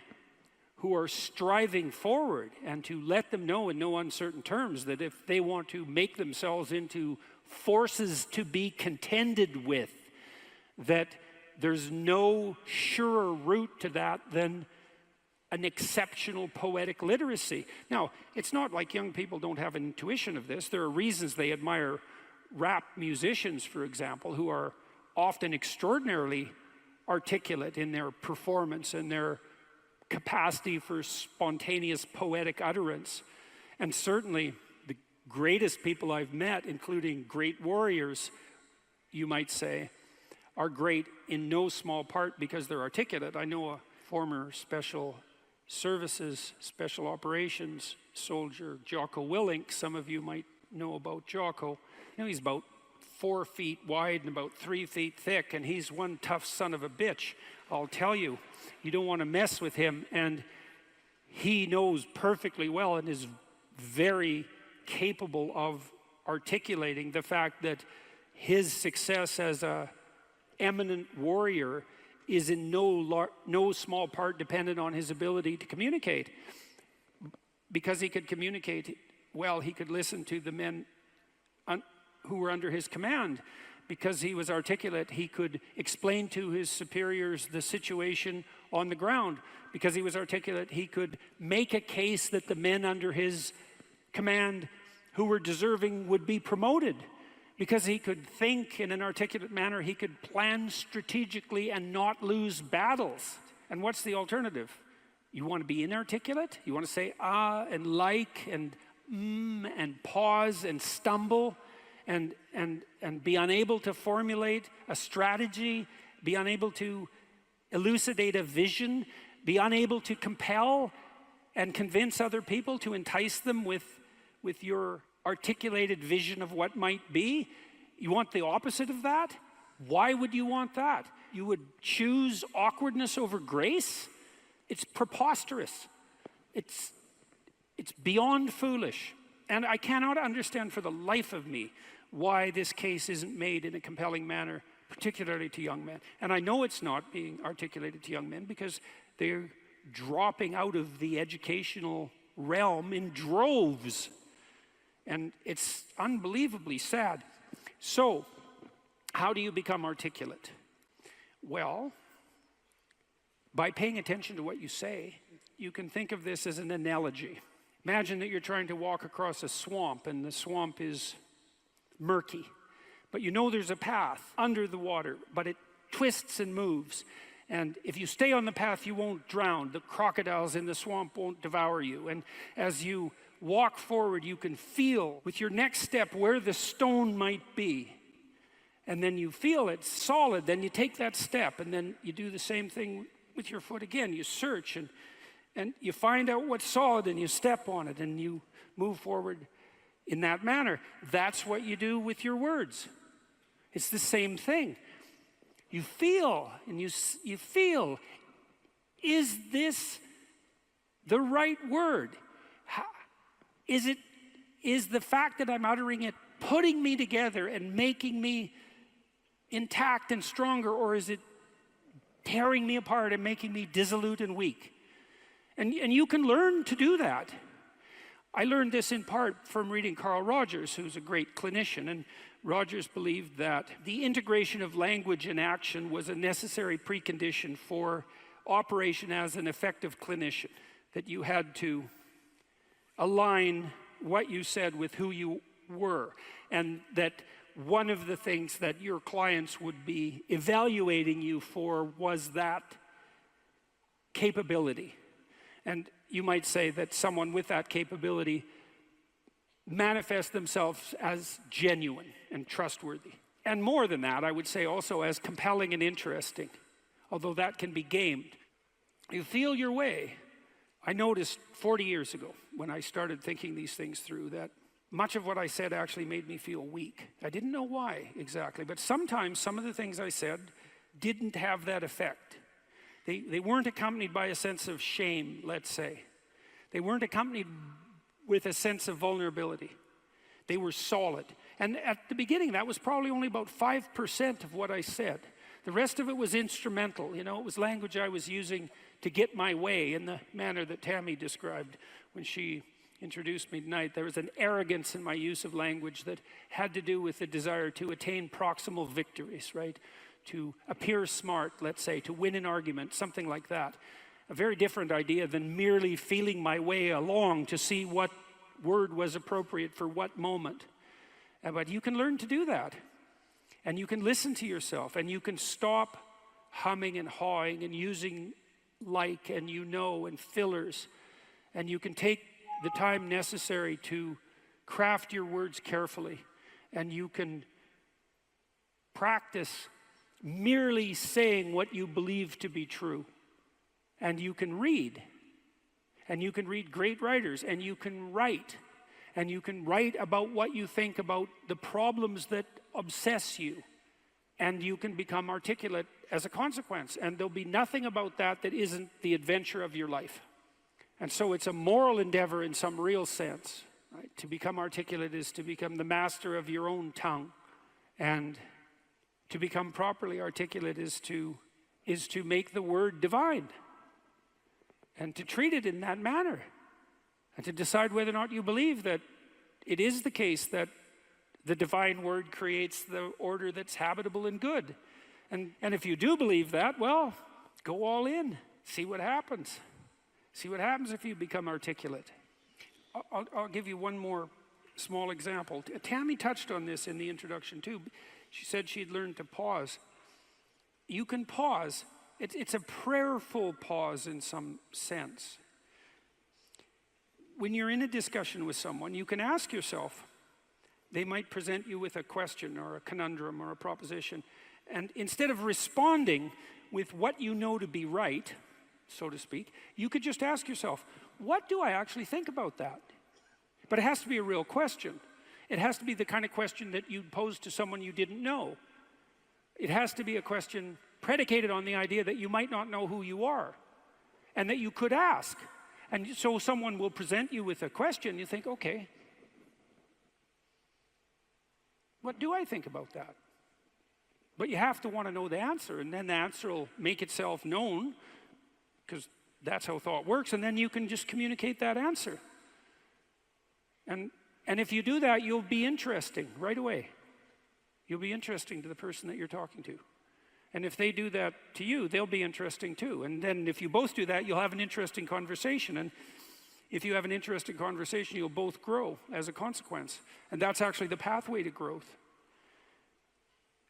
who are striving forward, and to let them know in no uncertain terms that if they want to make themselves into forces to be contended with, that there's no surer route to that than an exceptional poetic literacy. Now, it's not like young people don't have an intuition of this. There are reasons they admire rap musicians, for example, who are often extraordinarily articulate in their performance and their capacity for spontaneous poetic utterance. And certainly the greatest people I've met, including great warriors, you might say, are great in no small part because they're articulate. I know a former special services, special operations soldier, Jocko Willink. Some of you might know about Jocko. He's about 4 feet wide and about 3 feet thick, and he's one tough son of a bitch. I'll tell you, you don't want to mess with him, and he knows perfectly well and is very capable of articulating the fact that his success as a eminent warrior is in no small part dependent on his ability to communicate. Because he could communicate well, he could listen to the men who were under his command. Because he was articulate, he could explain to his superiors the situation on the ground. Because he was articulate, he could make a case that the men under his command who were deserving would be promoted. Because he could think in an articulate manner, he could plan strategically and not lose battles. And what's the alternative? You want to be inarticulate? You want to say and like and and pause and stumble and be unable to formulate a strategy, be unable to elucidate a vision, be unable to compel and convince other people, to entice them with your articulated vision of what might be. You want the opposite of that? Why would you want that? You would choose awkwardness over grace? It's preposterous. It's beyond foolish. And I cannot understand for the life of me why this case isn't made in a compelling manner, particularly to young men. And I know it's not being articulated to young men because they're dropping out of the educational realm in droves. And it's unbelievably sad. So, how do you become articulate? Well, by paying attention to what you say, you can think of this as an analogy. Imagine that you're trying to walk across a swamp, and the swamp is murky. But you know there's a path under the water, but it twists and moves. And if you stay on the path, you won't drown. The crocodiles in the swamp won't devour you. And as you walk forward, you can feel with your next step where the stone might be. And then you feel it's solid, then you take that step, and then you do the same thing with your foot again. You search, and you find out what's solid, and you step on it, and you move forward in that manner. That's what you do with your words. It's the same thing. You feel, and you feel, is this the right word? Is the fact that I'm uttering it putting me together and making me intact and stronger, or is it tearing me apart and making me dissolute and weak? And you can learn to do that. I learned this in part from reading Carl Rogers, who's a great clinician, and Rogers believed that the integration of language and action was a necessary precondition for operation as an effective clinician, that you had to align what you said with who you were, and that one of the things that your clients would be evaluating you for was that capability. And you might say that someone with that capability manifests themselves as genuine and trustworthy. And more than that, I would say also as compelling and interesting, although that can be gamed. You feel your way. I noticed 40 years ago when I started thinking these things through that much of what I said actually made me feel weak. I didn't know why exactly, but sometimes some of the things I said didn't have that effect. They weren't accompanied by a sense of shame, let's say. They weren't accompanied with a sense of vulnerability. They were solid. And at the beginning, that was probably only about 5% of what I said. The rest of it was instrumental. You know, it was language I was using to get my way in the manner that Tammy described when she introduced me tonight. There was an arrogance in my use of language that had to do with the desire to attain proximal victories, right? To appear smart, let's say, to win an argument, something like that. A very different idea than merely feeling my way along to see what word was appropriate for what moment. But you can learn to do that. And you can listen to yourself, and you can stop humming and hawing and using like and you know and fillers. And you can take the time necessary to craft your words carefully. And you can practice merely saying what you believe to be true. And you can read. And you can read great writers. And you can write. And you can write about what you think about the problems that obsess you. And you can become articulate as a consequence. And there'll be nothing about that that isn't the adventure of your life. And so it's a moral endeavor in some real sense. Right? To become articulate is to become the master of your own tongue. And to become properly articulate is to make the word divine. And to treat it in that manner. And to decide whether or not you believe that it is the case that the divine word creates the order that's habitable and good. And if you do believe that, well, go all in. See what happens. See what happens if you become articulate. I'll give you one more small example. Tammy touched on this in the introduction too. She said she'd learned to pause. You can pause. It's a prayerful pause in some sense. When you're in a discussion with someone, you can ask yourself, they might present you with a question or a conundrum or a proposition, and instead of responding with what you know to be right, so to speak, you could just ask yourself, what do I actually think about that? But it has to be a real question. It has to be the kind of question that you'd pose to someone you didn't know. It has to be a question predicated on the idea that you might not know who you are and that you could ask. And so someone will present you with a question, you think, okay, what do I think about that? But you have to want to know the answer, and then the answer will make itself known, because that's how thought works, and then you can just communicate that answer. And if you do that, you'll be interesting right away. You'll be interesting to the person that you're talking to. And if they do that to you, they'll be interesting too. And then if you both do that, you'll have an interesting conversation. And if you have an interesting conversation, you'll both grow as a consequence. And that's actually the pathway to growth.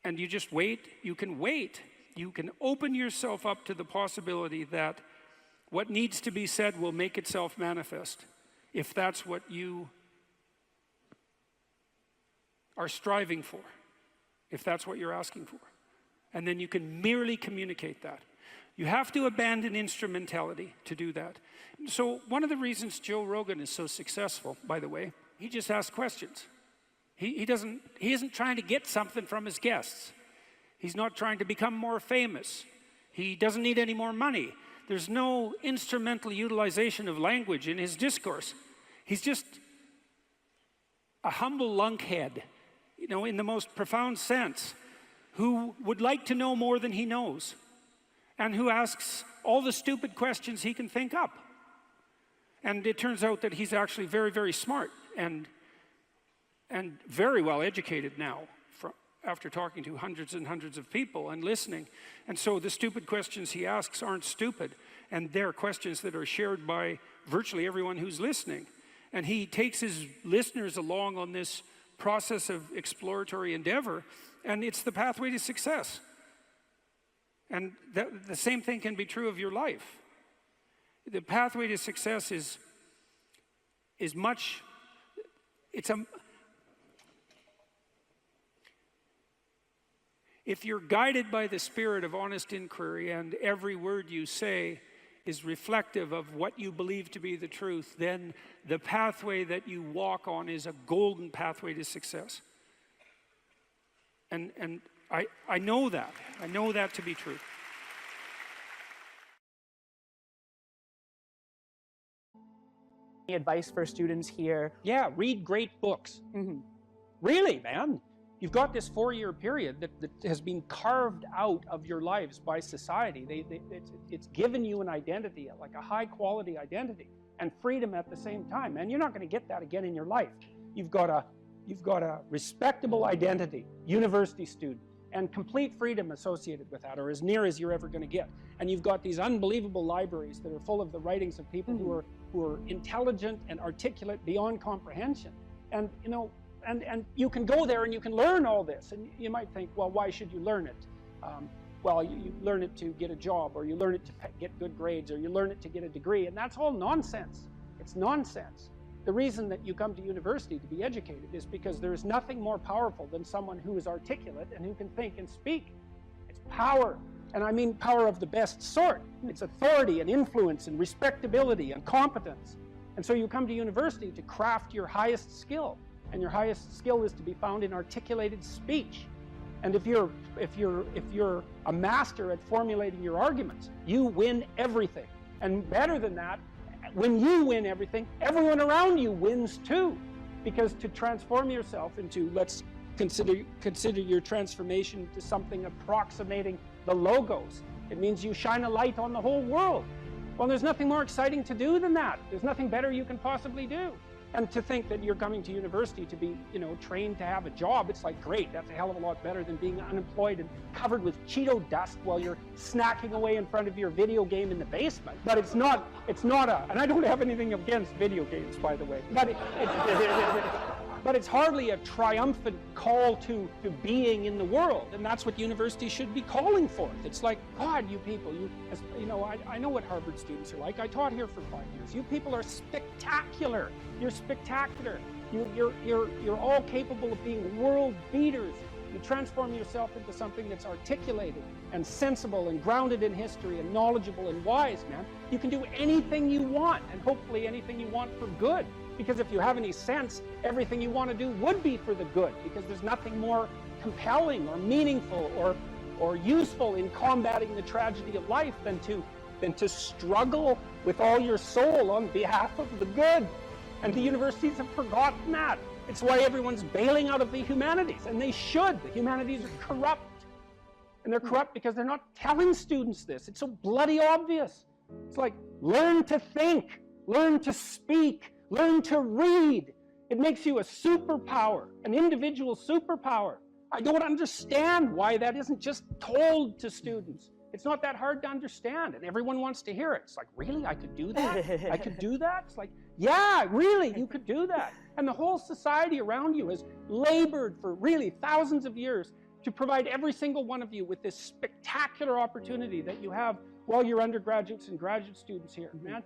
And you just wait. You can wait. You can open yourself up to the possibility that what needs to be said will make itself manifest, if that's what you are striving for, if that's what you're asking for. And then you can merely communicate that. You have to abandon instrumentality to do that. So one of the reasons Joe Rogan is so successful, by the way, he just asks questions. He isn't trying to get something from his guests. He's not trying to become more famous. He doesn't need any more money. There's no instrumental utilization of language in his discourse. He's just a humble lunkhead, you know, in the most profound sense, who would like to know more than he knows, and who asks all the stupid questions he can think up. And it turns out that he's actually very, very smart and very well educated now, after talking to hundreds and hundreds of people and listening. And so the stupid questions he asks aren't stupid, and they're questions that are shared by virtually everyone who's listening. And he takes his listeners along on this process of exploratory endeavor, and it's the pathway to success. And the same thing can be true of your life. The pathway to success is much, if you're guided by the spirit of honest inquiry and every word you say is reflective of what you believe to be the truth, then the pathway that you walk on is a golden pathway to success. And I know that. I know that to be true. Any advice for students here? Yeah, read great books. Really, man. You've got this 4-year period that has been carved out of your lives by society. It's given you an identity, like a high-quality identity, and freedom at the same time. And you're not going to get that again in your life. You've got a respectable identity, university student, and complete freedom associated with that, or as near as you're ever going to get. And you've got these unbelievable libraries that are full of the writings of people who are intelligent and articulate beyond comprehension. And you know. And you can go there and you can learn all this. And you might think, well, why should you learn it? Well, you learn it to get a job, or you learn it to get good grades, or you learn it to get a degree. And that's all nonsense. It's nonsense. The reason that you come to university to be educated is because there is nothing more powerful than someone who is articulate and who can think and speak. It's power. And I mean power of the best sort. It's authority and influence and respectability and competence. And so you come to university to craft your highest skill. And your highest skill is to be found in articulated speech. And if you're a master at formulating your arguments, you win everything. And better than that, when you win everything, everyone around you wins too. Because to transform yourself into, let's consider your transformation to something approximating the logos. It means you shine a light on the whole world. Well, there's nothing more exciting to do than that. There's nothing better you can possibly do. And to think that you're coming to university to be, you know, trained to have a job, it's like, great, that's a hell of a lot better than being unemployed and covered with Cheeto dust while you're snacking away in front of your video game in the basement. But it's not and I don't have anything against video games, by the way, but it's hardly a triumphant call to being in the world, and that's what university should be calling forth. It's like, God, you people, you know, I know what Harvard students are like. I taught here for 5 years. You people are spectacular. You're spectacular. You're all capable of being world beaters. You transform yourself into something that's articulated and sensible and grounded in history and knowledgeable and wise, man. You can do anything you want, and hopefully anything you want for good. Because if you have any sense, everything you want to do would be for the good, because there's nothing more compelling or meaningful or useful in combating the tragedy of life than to struggle with all your soul on behalf of the good. And the universities have forgotten that. It's why everyone's bailing out of the humanities, and they should. The humanities are corrupt. And they're corrupt because they're not telling students this. It's so bloody obvious. It's like, learn to think, learn to speak, learn to read. It makes you a superpower, an individual superpower. I don't understand why that isn't just told to students. It's not that hard to understand, and everyone wants to hear it. It's like, really? I could do that? I could do that? It's like, yeah, really, you could do that. And the whole society around you has labored for really thousands of years to provide every single one of you with this spectacular opportunity that you have while you're undergraduates and graduate students here, man.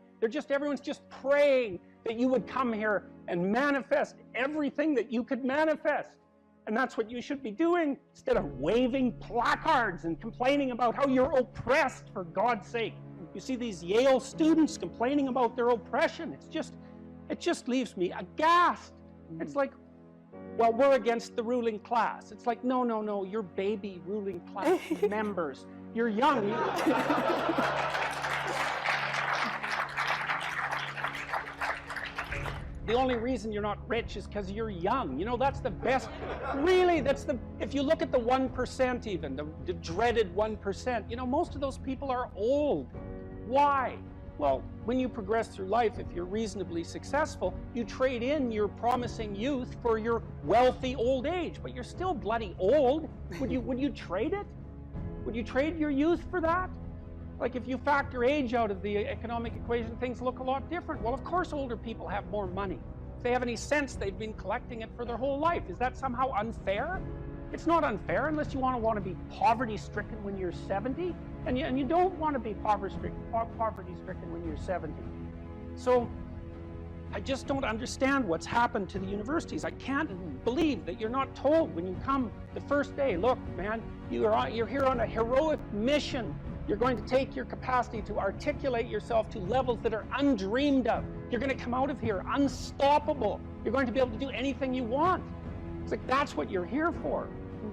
Everyone's just praying that you would come here and manifest everything that you could manifest. And that's what you should be doing, instead of waving placards and complaining about how you're oppressed, for God's sake. You see these Yale students complaining about their oppression. It just leaves me aghast. It's like, well, we're against the ruling class. It's like, no, you're baby ruling class members. You're young. The only reason you're not rich is because you're young. You know, that's the best. Really, if you look at the 1% even, the dreaded 1%, you know, most of those people are old. Why? Well, when you progress through life, if you're reasonably successful, you trade in your promising youth for your wealthy old age, but you're still bloody old. Would you trade it? Would you trade your youth for that? Like, if you factor age out of the economic equation, things look a lot different. Well, of course older people have more money. If they have any sense, they've been collecting it for their whole life. Is that somehow unfair? It's not unfair unless you want to be poverty-stricken when you're 70, and you don't want to be poverty-stricken when you're 70. So I just don't understand what's happened to the universities. I can't believe that you're not told when you come the first day, look, man, you're here on a heroic mission. You're going to take your capacity to articulate yourself to levels that are undreamed of. You're going to come out of here unstoppable. You're going to be able to do anything you want. It's like, that's what you're here for.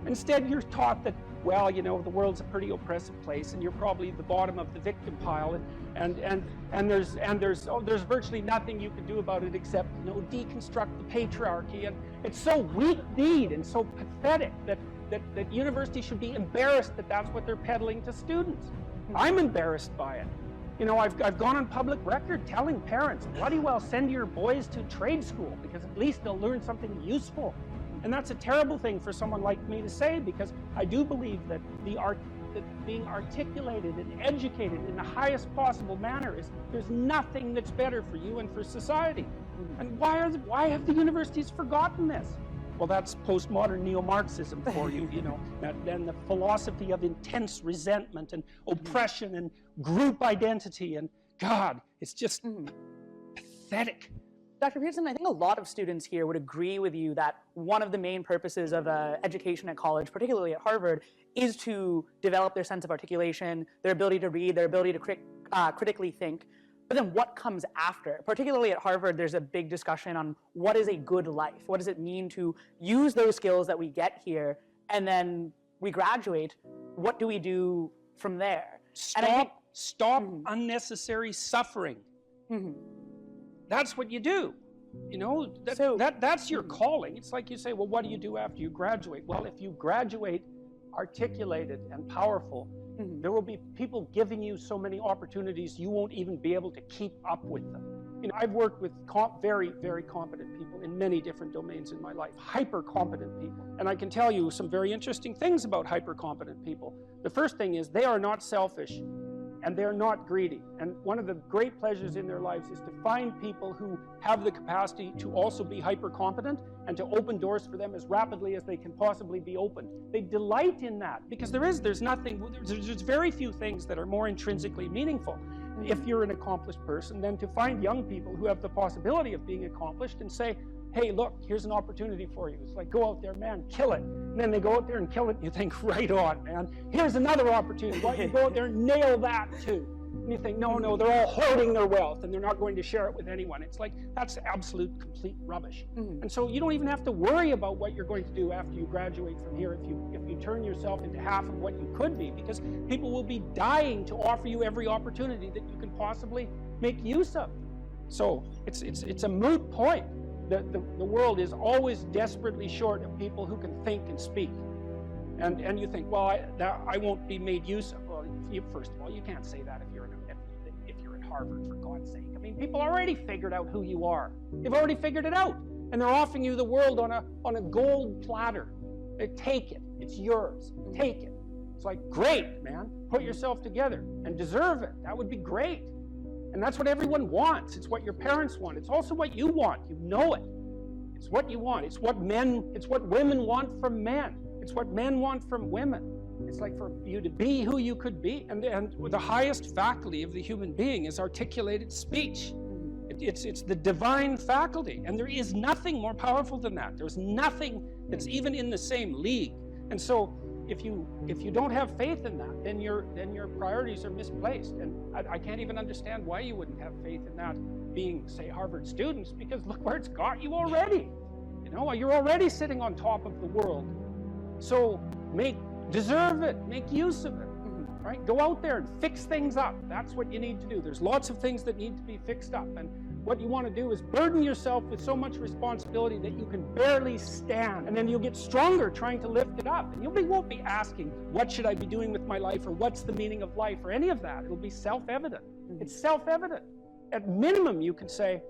Instead, you're taught that, well, you know, the world's a pretty oppressive place, and you're probably the bottom of the victim pile, and there's virtually nothing you can do about it except, you know, deconstruct the patriarchy. And it's so weak-kneed and so pathetic that universities should be embarrassed that that's what they're peddling to students. I'm embarrassed by it. You know, I've gone on public record telling parents, bloody well send your boys to trade school, because at least they'll learn something useful. And that's a terrible thing for someone like me to say, because I do believe that being articulated and educated in the highest possible manner there's nothing that's better for you and for society. And why have the universities forgotten this? Well, that's postmodern neo-Marxism for you, you know, and the philosophy of intense resentment and oppression and group identity, and God, it's just pathetic. Dr. Peterson, I think a lot of students here would agree with you that one of the main purposes of education at college, particularly at Harvard, is to develop their sense of articulation, their ability to read, their ability to critically think. But then what comes after? Particularly at Harvard, there's a big discussion on what is a good life? What does it mean to use those skills that we get here, and then we graduate? What do we do from there? Stop unnecessary suffering. That's what you do. You know, that's your calling. It's like you say, well, what do you do after you graduate? Well, if you graduate articulated and powerful, there will be people giving you so many opportunities you won't even be able to keep up with them. You know, I've worked with very, very competent people in many different domains in my life, hyper-competent people. And I can tell you some very interesting things about hyper-competent people. The first thing is they are not selfish, and they're not greedy. And one of the great pleasures in their lives is to find people who have the capacity to also be hyper-competent and to open doors for them as rapidly as they can possibly be opened. They delight in that, because there's very few things that are more intrinsically meaningful if you're an accomplished person than to find young people who have the possibility of being accomplished and say, hey, look, here's an opportunity for you. It's like, go out there, man, kill it. And then they go out there and kill it, and you think, right on, man. Here's another opportunity. Why don't you go out there and nail that too? And you think, no, they're all hoarding their wealth and they're not going to share it with anyone. It's like, that's absolute, complete rubbish. And so you don't even have to worry about what you're going to do after you graduate from here if you turn yourself into half of what you could be, because people will be dying to offer you every opportunity that you can possibly make use of. So it's a moot point. The world is always desperately short of people who can think and speak. And you think, well, I won't be made use of. Well, first of all, you can't say that if you're at Harvard, for God's sake. I mean, people already figured out who you are. They've already figured it out, and they're offering you the world on a gold platter. They take it. It's yours. Take it. It's like, great, man. Put yourself together and deserve it. That would be great. And that's what everyone wants. It's what your parents want. It's also what you want. You know it. It's what you want. It's what women want from men. It's what men want from women. It's like for you to be who you could be. And the highest faculty of the human being is articulated speech. It's the divine faculty. And there is nothing more powerful than that. There's nothing that's even in the same league. And so if you don't have faith in that, then your priorities are misplaced. And I can't even understand why you wouldn't have faith in that being, say, Harvard students, because look where it's got you already. You know, you're already sitting on top of the world. So deserve it, make use of it, right? Go out there and fix things up. That's what you need to do. There's lots of things that need to be fixed up. And what you want to do is burden yourself with so much responsibility that you can barely stand. And then you'll get stronger trying to lift it up. And you won't be asking, what should I be doing with my life? Or what's the meaning of life? Or any of that. It'll be self-evident. It's self-evident. At minimum, you can say,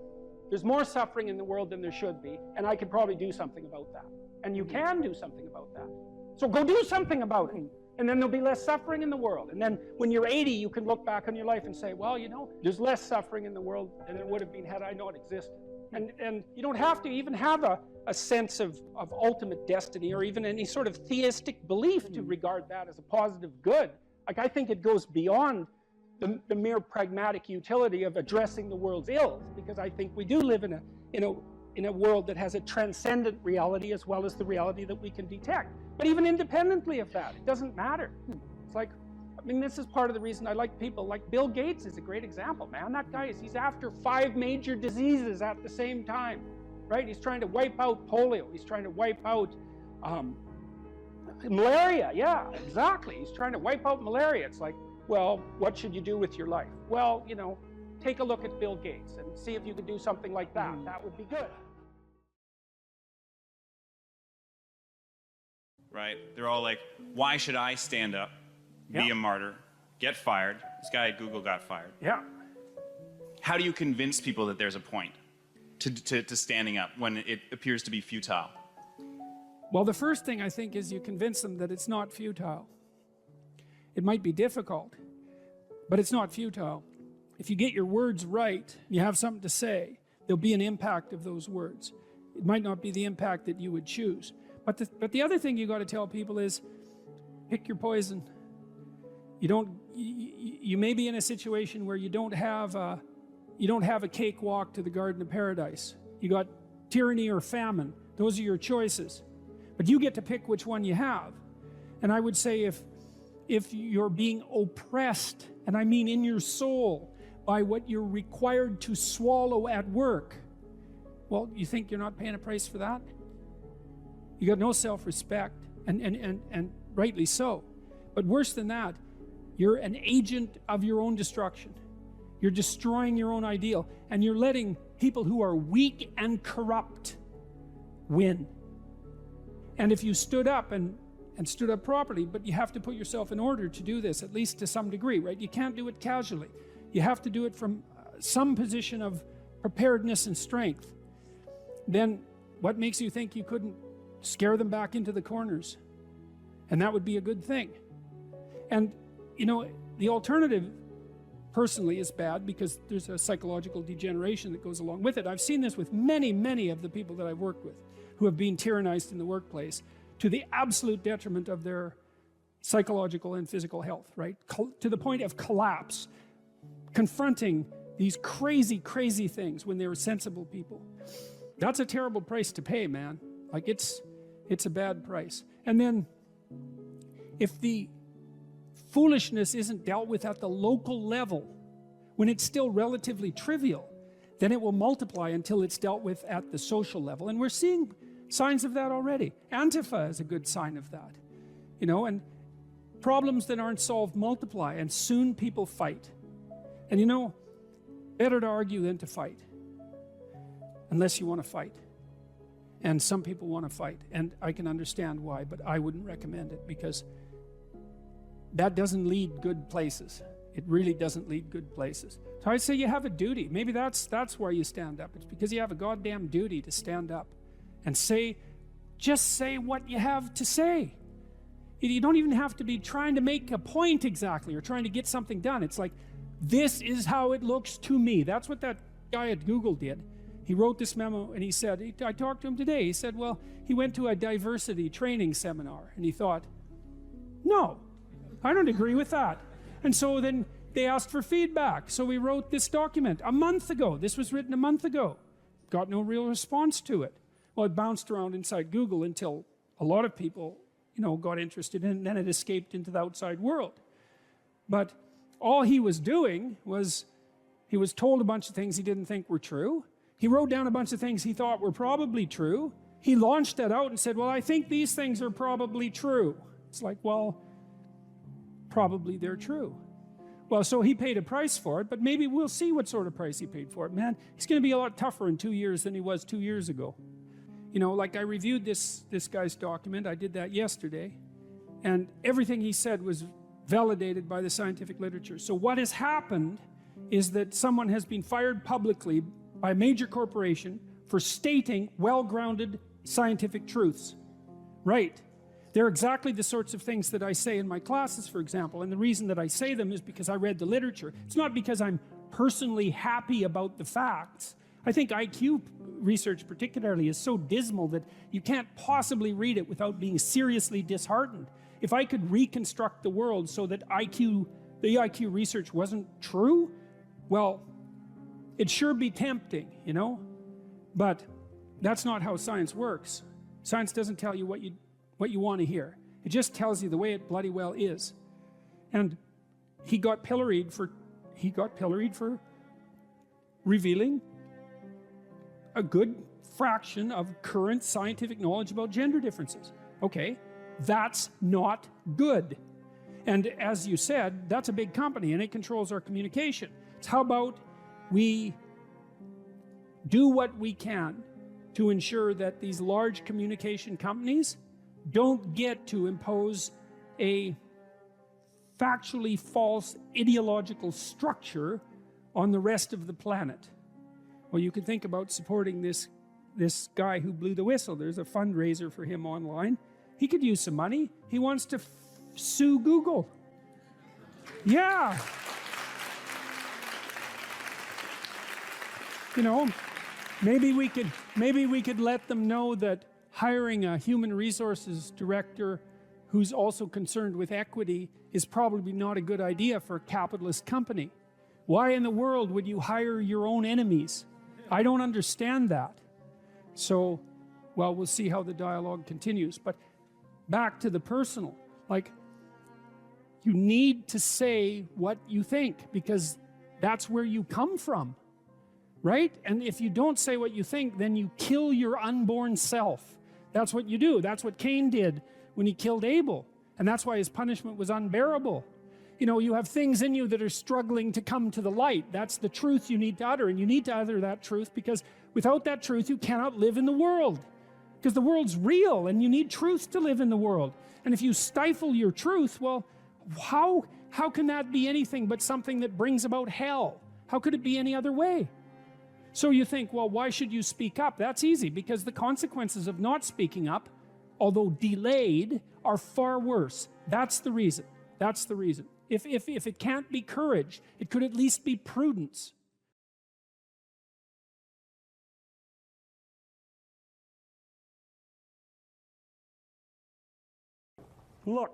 there's more suffering in the world than there should be. And I could probably do something about that. And you can do something about that. So go do something about it. And then there'll be less suffering in the world. And then when you're 80, you can look back on your life and say, well, you know, there's less suffering in the world than there would have been had I not existed. And you don't have to even have a sense of ultimate destiny or even any sort of theistic belief to regard that as a positive good. Like, I think it goes beyond the mere pragmatic utility of addressing the world's ills, because I think we do live in a world that has a transcendent reality as well as the reality that we can detect. But even independently of that, it doesn't matter. It's like, I mean, this is part of the reason I like people like Bill Gates is a great example, man. That guy he's after 5 major diseases at the same time, right? He's trying to wipe out polio. He's trying to wipe out malaria. Yeah, exactly. He's trying to wipe out malaria. It's like, well, what should you do with your life? Well, you know, take a look at Bill Gates and see if you could do something like that. That would be good. Right? They're all like, why should I stand up, be a martyr, get fired? This guy at Google got fired. Yeah. How do you convince people that there's a point to standing up when it appears to be futile? Well, the first thing I think is you convince them that it's not futile. It might be difficult, but it's not futile. If you get your words right, you have something to say, there'll be an impact of those words. It might not be the impact that you would choose. But the other thing you got to tell people is, pick your poison. You may be in a situation where you don't have a cakewalk to the Garden of Paradise. You got tyranny or famine. Those are your choices. But you get to pick which one you have. And I would say if you're being oppressed, and I mean in your soul, by what you're required to swallow at work, well, you think you're not paying a price for that? You got no self-respect, and rightly so. But worse than that, you're an agent of your own destruction. You're destroying your own ideal, and you're letting people who are weak and corrupt win. And if you stood up and stood up properly, but you have to put yourself in order to do this, at least to some degree, right? You can't do it casually. You have to do it from some position of preparedness and strength. Then what makes you think you couldn't scare them back into the corners? And that would be a good thing. And, you know, the alternative, personally, is bad because there's a psychological degeneration that goes along with it. I've seen this with many, many of the people that I've worked with who have been tyrannized in the workplace to the absolute detriment of their psychological and physical health, right? To the point of collapse, confronting these crazy, crazy things when they were sensible people. That's a terrible price to pay, man. Like, it's a bad price. And then if the foolishness isn't dealt with at the local level, when it's still relatively trivial, then it will multiply until it's dealt with at the social level. And we're seeing signs of that already. Antifa is a good sign of that. You know, and problems that aren't solved multiply, and soon people fight. And you know, better to argue than to fight. Unless you want to fight. And some people want to fight, and I can understand why, but I wouldn't recommend it, because that doesn't lead good places. It really doesn't lead good places. So I'd say you have a duty. Maybe that's why you stand up. It's because you have a goddamn duty to stand up and say, just say what you have to say. You don't even have to be trying to make a point exactly or trying to get something done. It's like, this is how it looks to me. That's what that guy at Google did. He wrote this memo and he said, I talked to him today, he said, well, he went to a diversity training seminar and he thought, no, I don't agree with that. And so then they asked for feedback. So we wrote this document a month ago. This was written a month ago. Got no real response to it. Well, it bounced around inside Google until a lot of people, you know, got interested in it, and then it escaped into the outside world. But all he was doing was, he was told a bunch of things he didn't think were true. He wrote down a bunch of things he thought were probably true. He launched that out and said, well, I think these things are probably true. It's like, well, probably they're true. Well, so he paid a price for it, but maybe we'll see what sort of price he paid for it. Man, he's going to be a lot tougher in 2 years than he was 2 years ago. You know, like I reviewed this guy's document. I did that yesterday. And everything he said was validated by the scientific literature. So what has happened is that someone has been fired publicly by a major corporation for stating well-grounded scientific truths. Right. They're exactly the sorts of things that I say in my classes, for example, and the reason that I say them is because I read the literature. It's not because I'm personally happy about the facts. I think IQ research particularly is so dismal that you can't possibly read it without being seriously disheartened. If I could reconstruct the world so that the IQ research wasn't true, well, it'd sure be tempting, you know? But that's not how science works. Science doesn't tell you what you want to hear. It just tells you the way it bloody well is. And he got pilloried for revealing a good fraction of current scientific knowledge about gender differences. Okay, that's not good. And as you said, that's a big company and it controls our communication. So how about we do what we can to ensure that these large communication companies don't get to impose a factually false ideological structure on the rest of the planet. Well, you can think about supporting this guy who blew the whistle. There's a fundraiser for him online. He could use some money. He wants to sue Google. Yeah. You know, maybe we could let them know that hiring a human resources director who's also concerned with equity is probably not a good idea for a capitalist company. Why in the world would you hire your own enemies? I don't understand that. So, well, we'll see how the dialogue continues. But back to the personal, like, you need to say what you think because that's where you come from, right? And if you don't say what you think, then you kill your unborn self. That's what you do. That's what Cain did when he killed Abel. And that's why his punishment was unbearable. You know, you have things in you that are struggling to come to the light. That's the truth you need to utter, and you need to utter that truth because without that truth, you cannot live in the world. Because the world's real, and you need truth to live in the world. And if you stifle your truth, well, how can that be anything but something that brings about hell? How could it be any other way? So you think, well, why should you speak up? That's easy, because the consequences of not speaking up, although delayed, are far worse. That's the reason. That's the reason. If it can't be courage, it could at least be prudence. Look,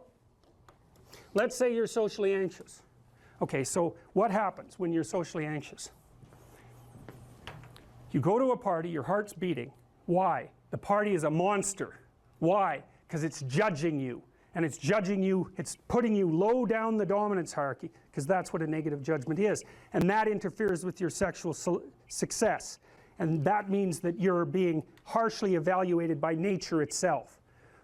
let's say you're socially anxious. Okay, so what happens when you're socially anxious? You go to a party, your heart's beating. Why? The party is a monster. Why? Because it's judging you. and it's judging you, it's putting you low down the dominance hierarchy, because that's what a negative judgment is, and that interferes with your sexual success, and that means that you're being harshly evaluated by nature itself,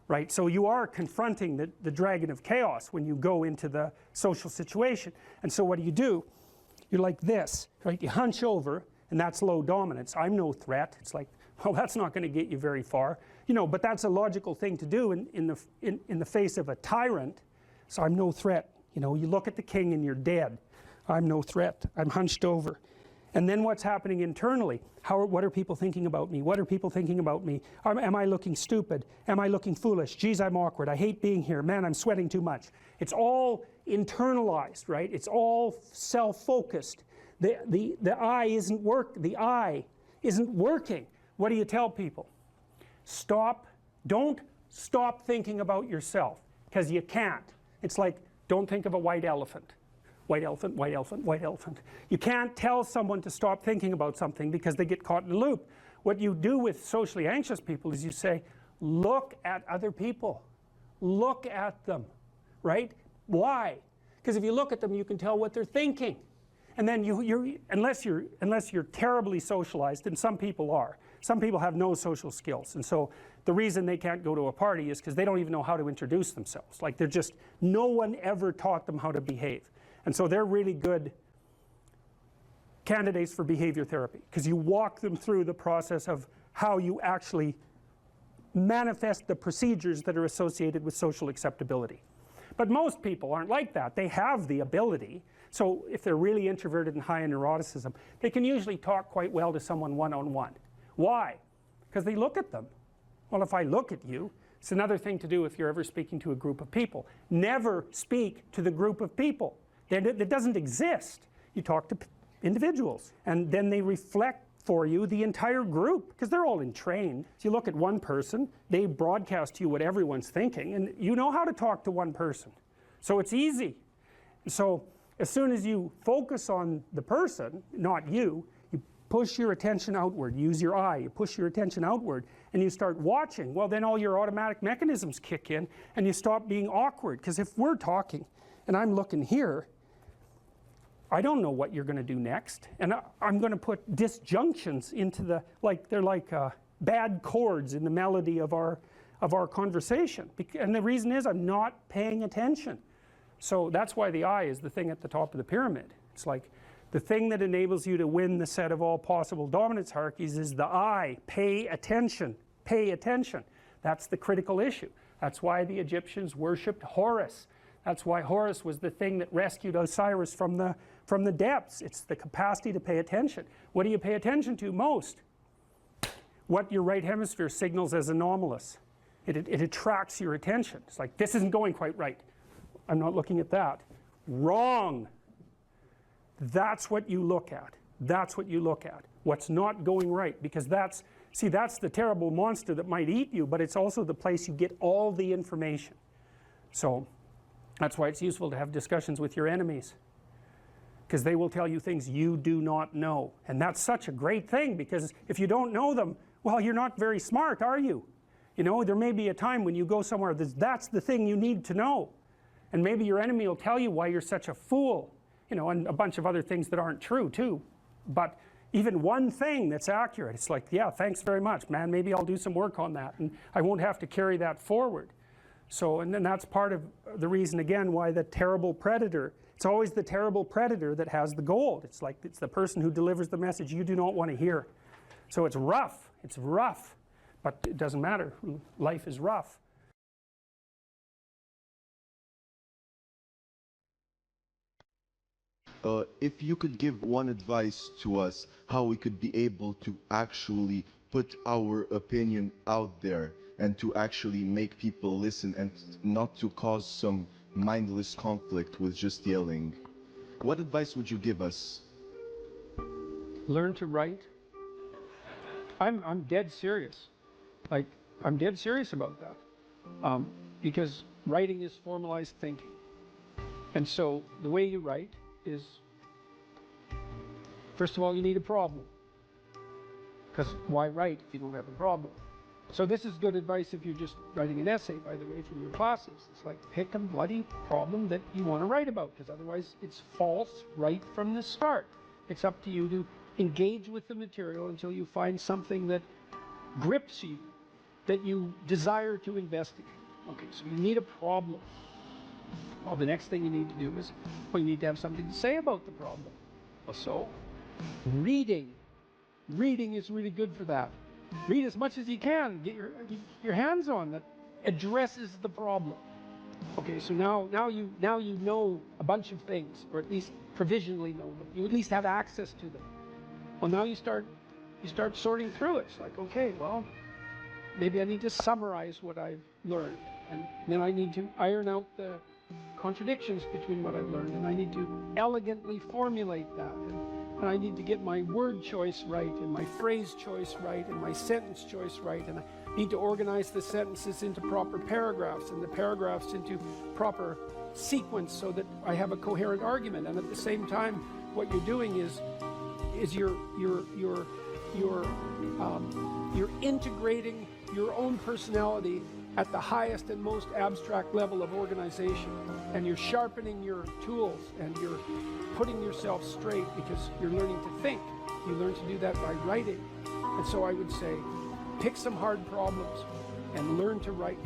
right? So you are confronting the dragon of chaos when you go into the social situation. And so what do? You're like this, right? You hunch over, and that's low dominance. I'm no threat. It's like, well, that's not going to get you very far, you know, but that's a logical thing to do in the face of a tyrant. So I'm no threat. You know, you look at the king and you're dead. I'm no threat. I'm hunched over. And then what's happening internally? What are people thinking about me? What are people thinking about me? Am I looking stupid? Am I looking foolish? Geez, I'm awkward. I hate being here. Man, I'm sweating too much. It's all internalized, right? It's all self-focused. The eye isn't working. What do you tell people? Don't stop thinking about yourself, because you can't. It's like, don't think of a white elephant. White elephant, white elephant, white elephant. You can't tell someone to stop thinking about something because they get caught in a loop. What you do with socially anxious people is you say, look at other people. Look at them, right? Why? Because if you look at them, you can tell what they're thinking. And then unless you're terribly socialized, and some people are. Some people have no social skills, and so the reason they can't go to a party is because they don't even know how to introduce themselves. Like no one ever taught them how to behave. And so they're really good candidates for behavior therapy, because you walk them through the process of how you actually manifest the procedures that are associated with social acceptability. But most people aren't like that. They have the ability. So if they're really introverted and high in neuroticism, they can usually talk quite well to someone one-on-one. Why? Because they look at them. Well, if I look at you, it's another thing to do if you're ever speaking to a group of people. Never speak to the group of people. It doesn't exist. You talk to individuals, and then they reflect for you the entire group, because they're all entrained. So you look at one person, they broadcast to you what everyone's thinking, and you know how to talk to one person. So it's easy. So as soon as you focus on the person, not you, you push your attention outward, use your eye, you push your attention outward, and you start watching. Well, then all your automatic mechanisms kick in, and you stop being awkward. Because if we're talking, and I'm looking here, I don't know what you're going to do next, and I'm going to put disjunctions into they're like bad chords in the melody of our conversation, and the reason is I'm not paying attention. So that's why the eye is the thing at the top of the pyramid. It's like the thing that enables you to win the set of all possible dominance hierarchies is the eye. Pay attention. Pay attention. That's the critical issue. That's why the Egyptians worshipped Horus. That's why Horus was the thing that rescued Osiris from the depths. It's the capacity to pay attention. What do you pay attention to most? What your right hemisphere signals as anomalous. It attracts your attention. It's like, this isn't going quite right. I'm not looking at that. Wrong. That's what you look at. That's what you look at. What's not going right, because that's the terrible monster that might eat you, but it's also the place you get all the information. So that's why it's useful to have discussions with your enemies, because they will tell you things you do not know. And that's such a great thing, because if you don't know them, well, you're not very smart, are you? You know, there may be a time when you go somewhere that's the thing you need to know. And maybe your enemy will tell you why you're such a fool, you know, and a bunch of other things that aren't true too. But even one thing that's accurate, it's like, yeah, thanks very much, man. Maybe I'll do some work on that, and I won't have to carry that forward. So, and then that's part of the reason, again, why the terrible predator, it's always the terrible predator that has the gold. It's like, it's the person who delivers the message you do not want to hear. So it's rough, but it doesn't matter. Life is rough. If you could give one advice to us, how we could be able to actually put our opinion out there and to actually make people listen and not to cause some mindless conflict with just yelling, what advice would you give us? Learn to write. I'm dead serious. Like, I'm dead serious about that. Because writing is formalized thinking. And so the way you write is, first of all, you need a problem. Because why write if you don't have a problem? So this is good advice if you're just writing an essay, by the way, from your classes. It's like, pick a bloody problem that you want to write about, because otherwise it's false right from the start. It's up to you to engage with the material until you find something that grips you, that you desire to investigate. Okay, so you need a problem. Well, the next thing you need to do is, well, you need to have something to say about the problem. Well, so reading is really good for that. Read as much as you can. Get your hands on that addresses the problem. Okay, so now you know a bunch of things, or at least provisionally know them. You at least have access to them. Well, now you start sorting through it. It's like, okay, well, maybe I need to summarize what I've learned, and then I need to iron out the contradictions between what I've learned, and I need to elegantly formulate that, and I need to get my word choice right, and my phrase choice right, and my sentence choice right, and I need to organize the sentences into proper paragraphs, and the paragraphs into proper sequence, so that I have a coherent argument. And at the same time, what you're doing is you're integrating your own personality at the highest and most abstract level of organization, and you're sharpening your tools, and you're putting yourself straight, because you're learning to think. You learn to do that by writing. And so I would say, pick some hard problems and learn to write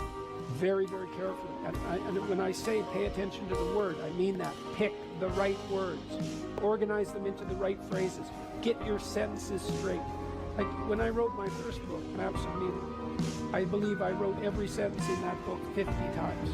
very, very carefully. And when I say pay attention to the word, I mean that. Pick the right words, organize them into the right phrases, get your sentences straight. Like when I wrote my first book, Maps of Meaning, I believe I wrote every sentence in that book 50 times.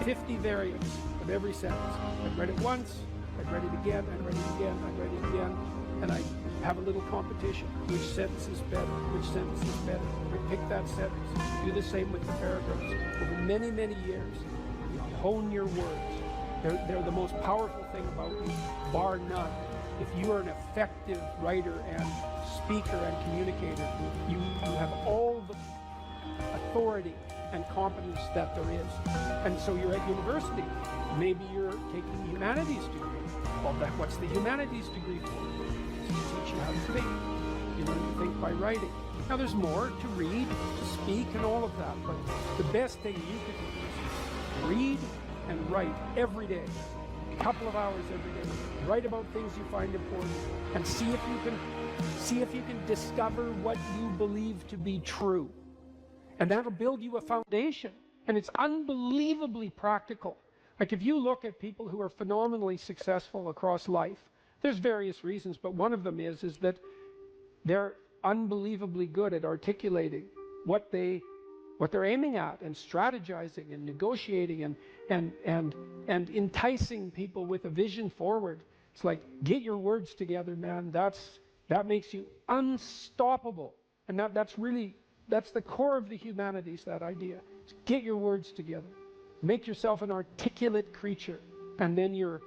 50 variants of every sentence. I'd read it once, I'd read it again, I'd read it again, I'd read it again, and I have a little competition. Which sentence is better? Which sentence is better? I pick that sentence. Do the same with the paragraphs. Over many, many years, you hone your words. They're the most powerful thing about you, bar none. If you are an effective writer and speaker and communicator, you have all the authority and competence that there is. And so you're at university. Maybe you're taking a humanities degree. Well, what's the humanities degree for? It's to teach you how to think. You learn to think by writing. Now there's more to read, to speak, and all of that. But the best thing you can do is read and write every day. A couple of hours every day. Write about things you find important, and see if you can discover what you believe to be true. And that'll build you a foundation. And it's unbelievably practical. Like if you look at people who are phenomenally successful across life, there's various reasons, but one of them is that they're unbelievably good at articulating what they're aiming at, and strategizing and negotiating and enticing people with a vision forward. It's like, get your words together, man. That makes you unstoppable. And that's the core of the humanities, that idea. Get your words together. Make yourself an articulate creature, and then you're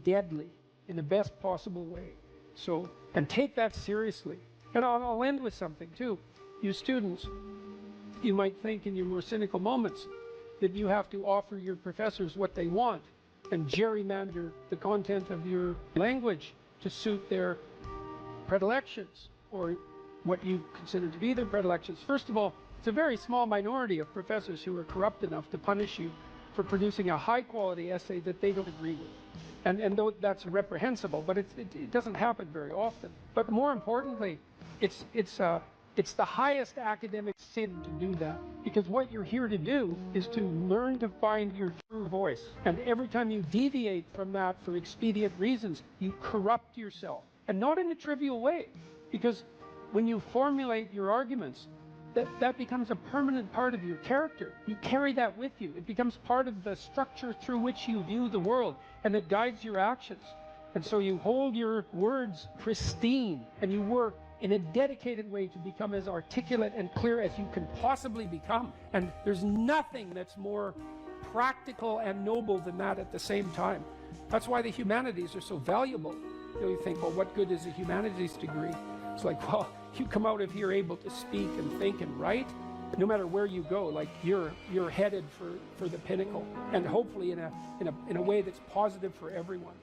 deadly in the best possible way. So, and take that seriously. And I'll end with something too. You students, you might think in your more cynical moments that you have to offer your professors what they want and gerrymander the content of your language to suit their predilections, or what you consider to be their predilections. First of all, it's a very small minority of professors who are corrupt enough to punish you for producing a high-quality essay that they don't agree with. And though that's reprehensible, but it doesn't happen very often. But more importantly, it's the highest academic sin to do that, because what you're here to do is to learn to find your true voice. And every time you deviate from that for expedient reasons, you corrupt yourself. And not in a trivial way, because when you formulate your arguments, that becomes a permanent part of your character. You carry that with you. It becomes part of the structure through which you view the world, and it guides your actions. And so you hold your words pristine, and you work in a dedicated way to become as articulate and clear as you can possibly become. And there's nothing that's more practical and noble than that at the same time. That's why the humanities are so valuable. You think, well, what good is a humanities degree? It's like, well, you come out of here able to speak and think and write, no matter where you go, like you're headed for the pinnacle, and hopefully in a way that's positive for everyone.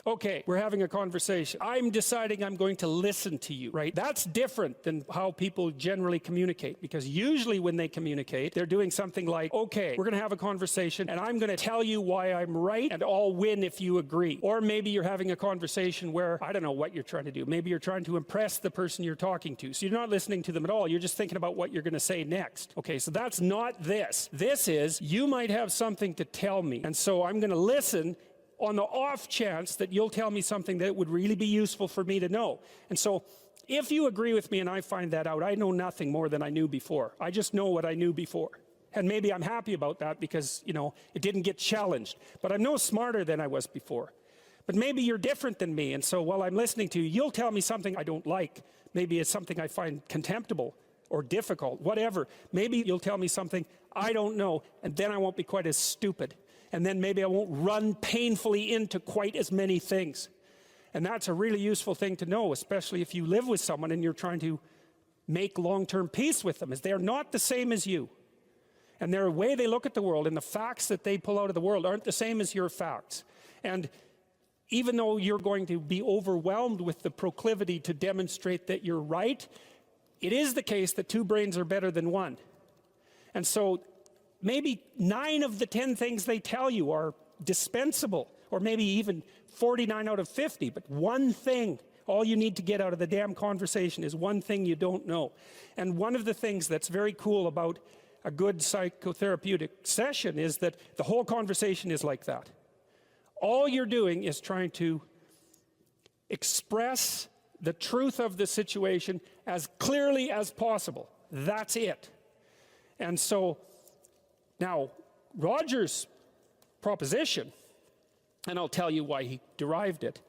Okay, we're having a conversation. I'm deciding I'm going to listen to you, right? That's different than how people generally communicate, because usually when they communicate, they're doing something like, okay, we're going to have a conversation and I'm going to tell you why I'm right and I'll win if you agree. Or maybe you're having a conversation where, I don't know what you're trying to do. Maybe you're trying to impress the person you're talking to. So you're not listening to them at all. You're just thinking about what you're going to say next. Okay, so that's not this. This is, you might have something to tell me. And so I'm going to listen on the off chance that you'll tell me something that would really be useful for me to know. And so if you agree with me and I find that out, I know nothing more than I knew before. I just know what I knew before. And maybe I'm happy about that because, you know, it didn't get challenged. But I'm no smarter than I was before. But maybe you're different than me. And so while I'm listening to you, you'll tell me something I don't like. Maybe it's something I find contemptible or difficult, whatever. Maybe you'll tell me something I don't know, and then I won't be quite as stupid. And then maybe I won't run painfully into quite as many things. And that's a really useful thing to know, especially if you live with someone and you're trying to make long-term peace with them, is they're not the same as you. And their way they look at the world and the facts that they pull out of the world aren't the same as your facts. And even though you're going to be overwhelmed with the proclivity to demonstrate that you're right, it is the case that two brains are better than one. And so maybe 9 of the 10 things they tell you are dispensable, or maybe even 49 out of 50, but one thing, all you need to get out of the damn conversation is one thing you don't know. And one of the things that's very cool about a good psychotherapeutic session is that the whole conversation is like that. All you're doing is trying to express the truth of the situation as clearly as possible. That's it. And so now, Roger's proposition, and I'll tell you why he derived it,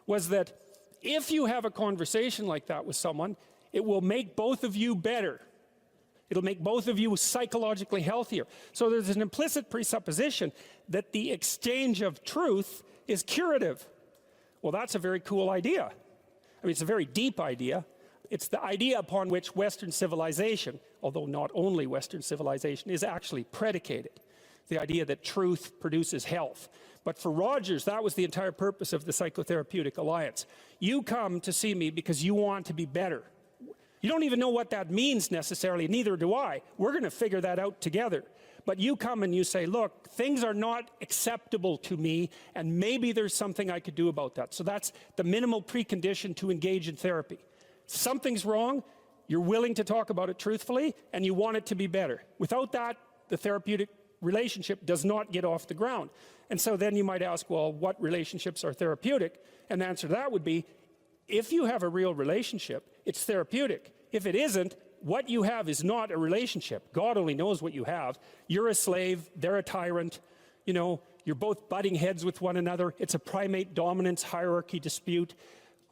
was that if you have a conversation like that with someone, it will make both of you better. It'll make both of you psychologically healthier. So there's an implicit presupposition that the exchange of truth is curative. Well, that's a very cool idea. I mean, it's a very deep idea. It's the idea upon which Western civilization, although not only Western civilization, is actually predicated. The idea that truth produces health. But for Rogers, that was the entire purpose of the Psychotherapeutic Alliance. You come to see me because you want to be better. You don't even know what that means necessarily, neither do I. We're going to figure that out together. But you come and you say, look, things are not acceptable to me, and maybe there's something I could do about that. So that's the minimal precondition to engage in therapy. Something's wrong, you're willing to talk about it truthfully, and you want it to be better. Without that, the therapeutic relationship does not get off the ground. And so then you might ask, well, what relationships are therapeutic? And the answer to that would be, if you have a real relationship, it's therapeutic. If it isn't, what you have is not a relationship. God only knows what you have. You're a slave, they're a tyrant, you know, you're both butting heads with one another. It's a primate dominance hierarchy dispute.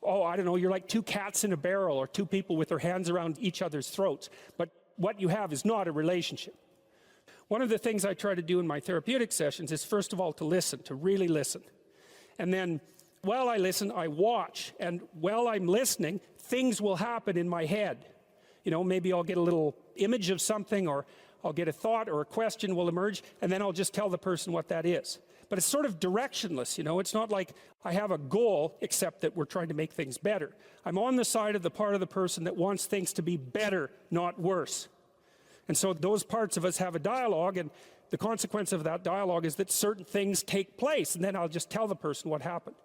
Oh, I don't know, you're like 2 cats in a barrel or 2 people with their hands around each other's throats. But what you have is not a relationship. One of the things I try to do in my therapeutic sessions is, first of all, to listen, to really listen. And then, while I listen, I watch. And while I'm listening, things will happen in my head. You know, maybe I'll get a little image of something, or I'll get a thought or a question will emerge, and then I'll just tell the person what that is. But it's sort of directionless, you know. It's not like I have a goal, except that we're trying to make things better. I'm on the side of the part of the person that wants things to be better, not worse. And so those parts of us have a dialogue, and the consequence of that dialogue is that certain things take place, and then I'll just tell the person what happened.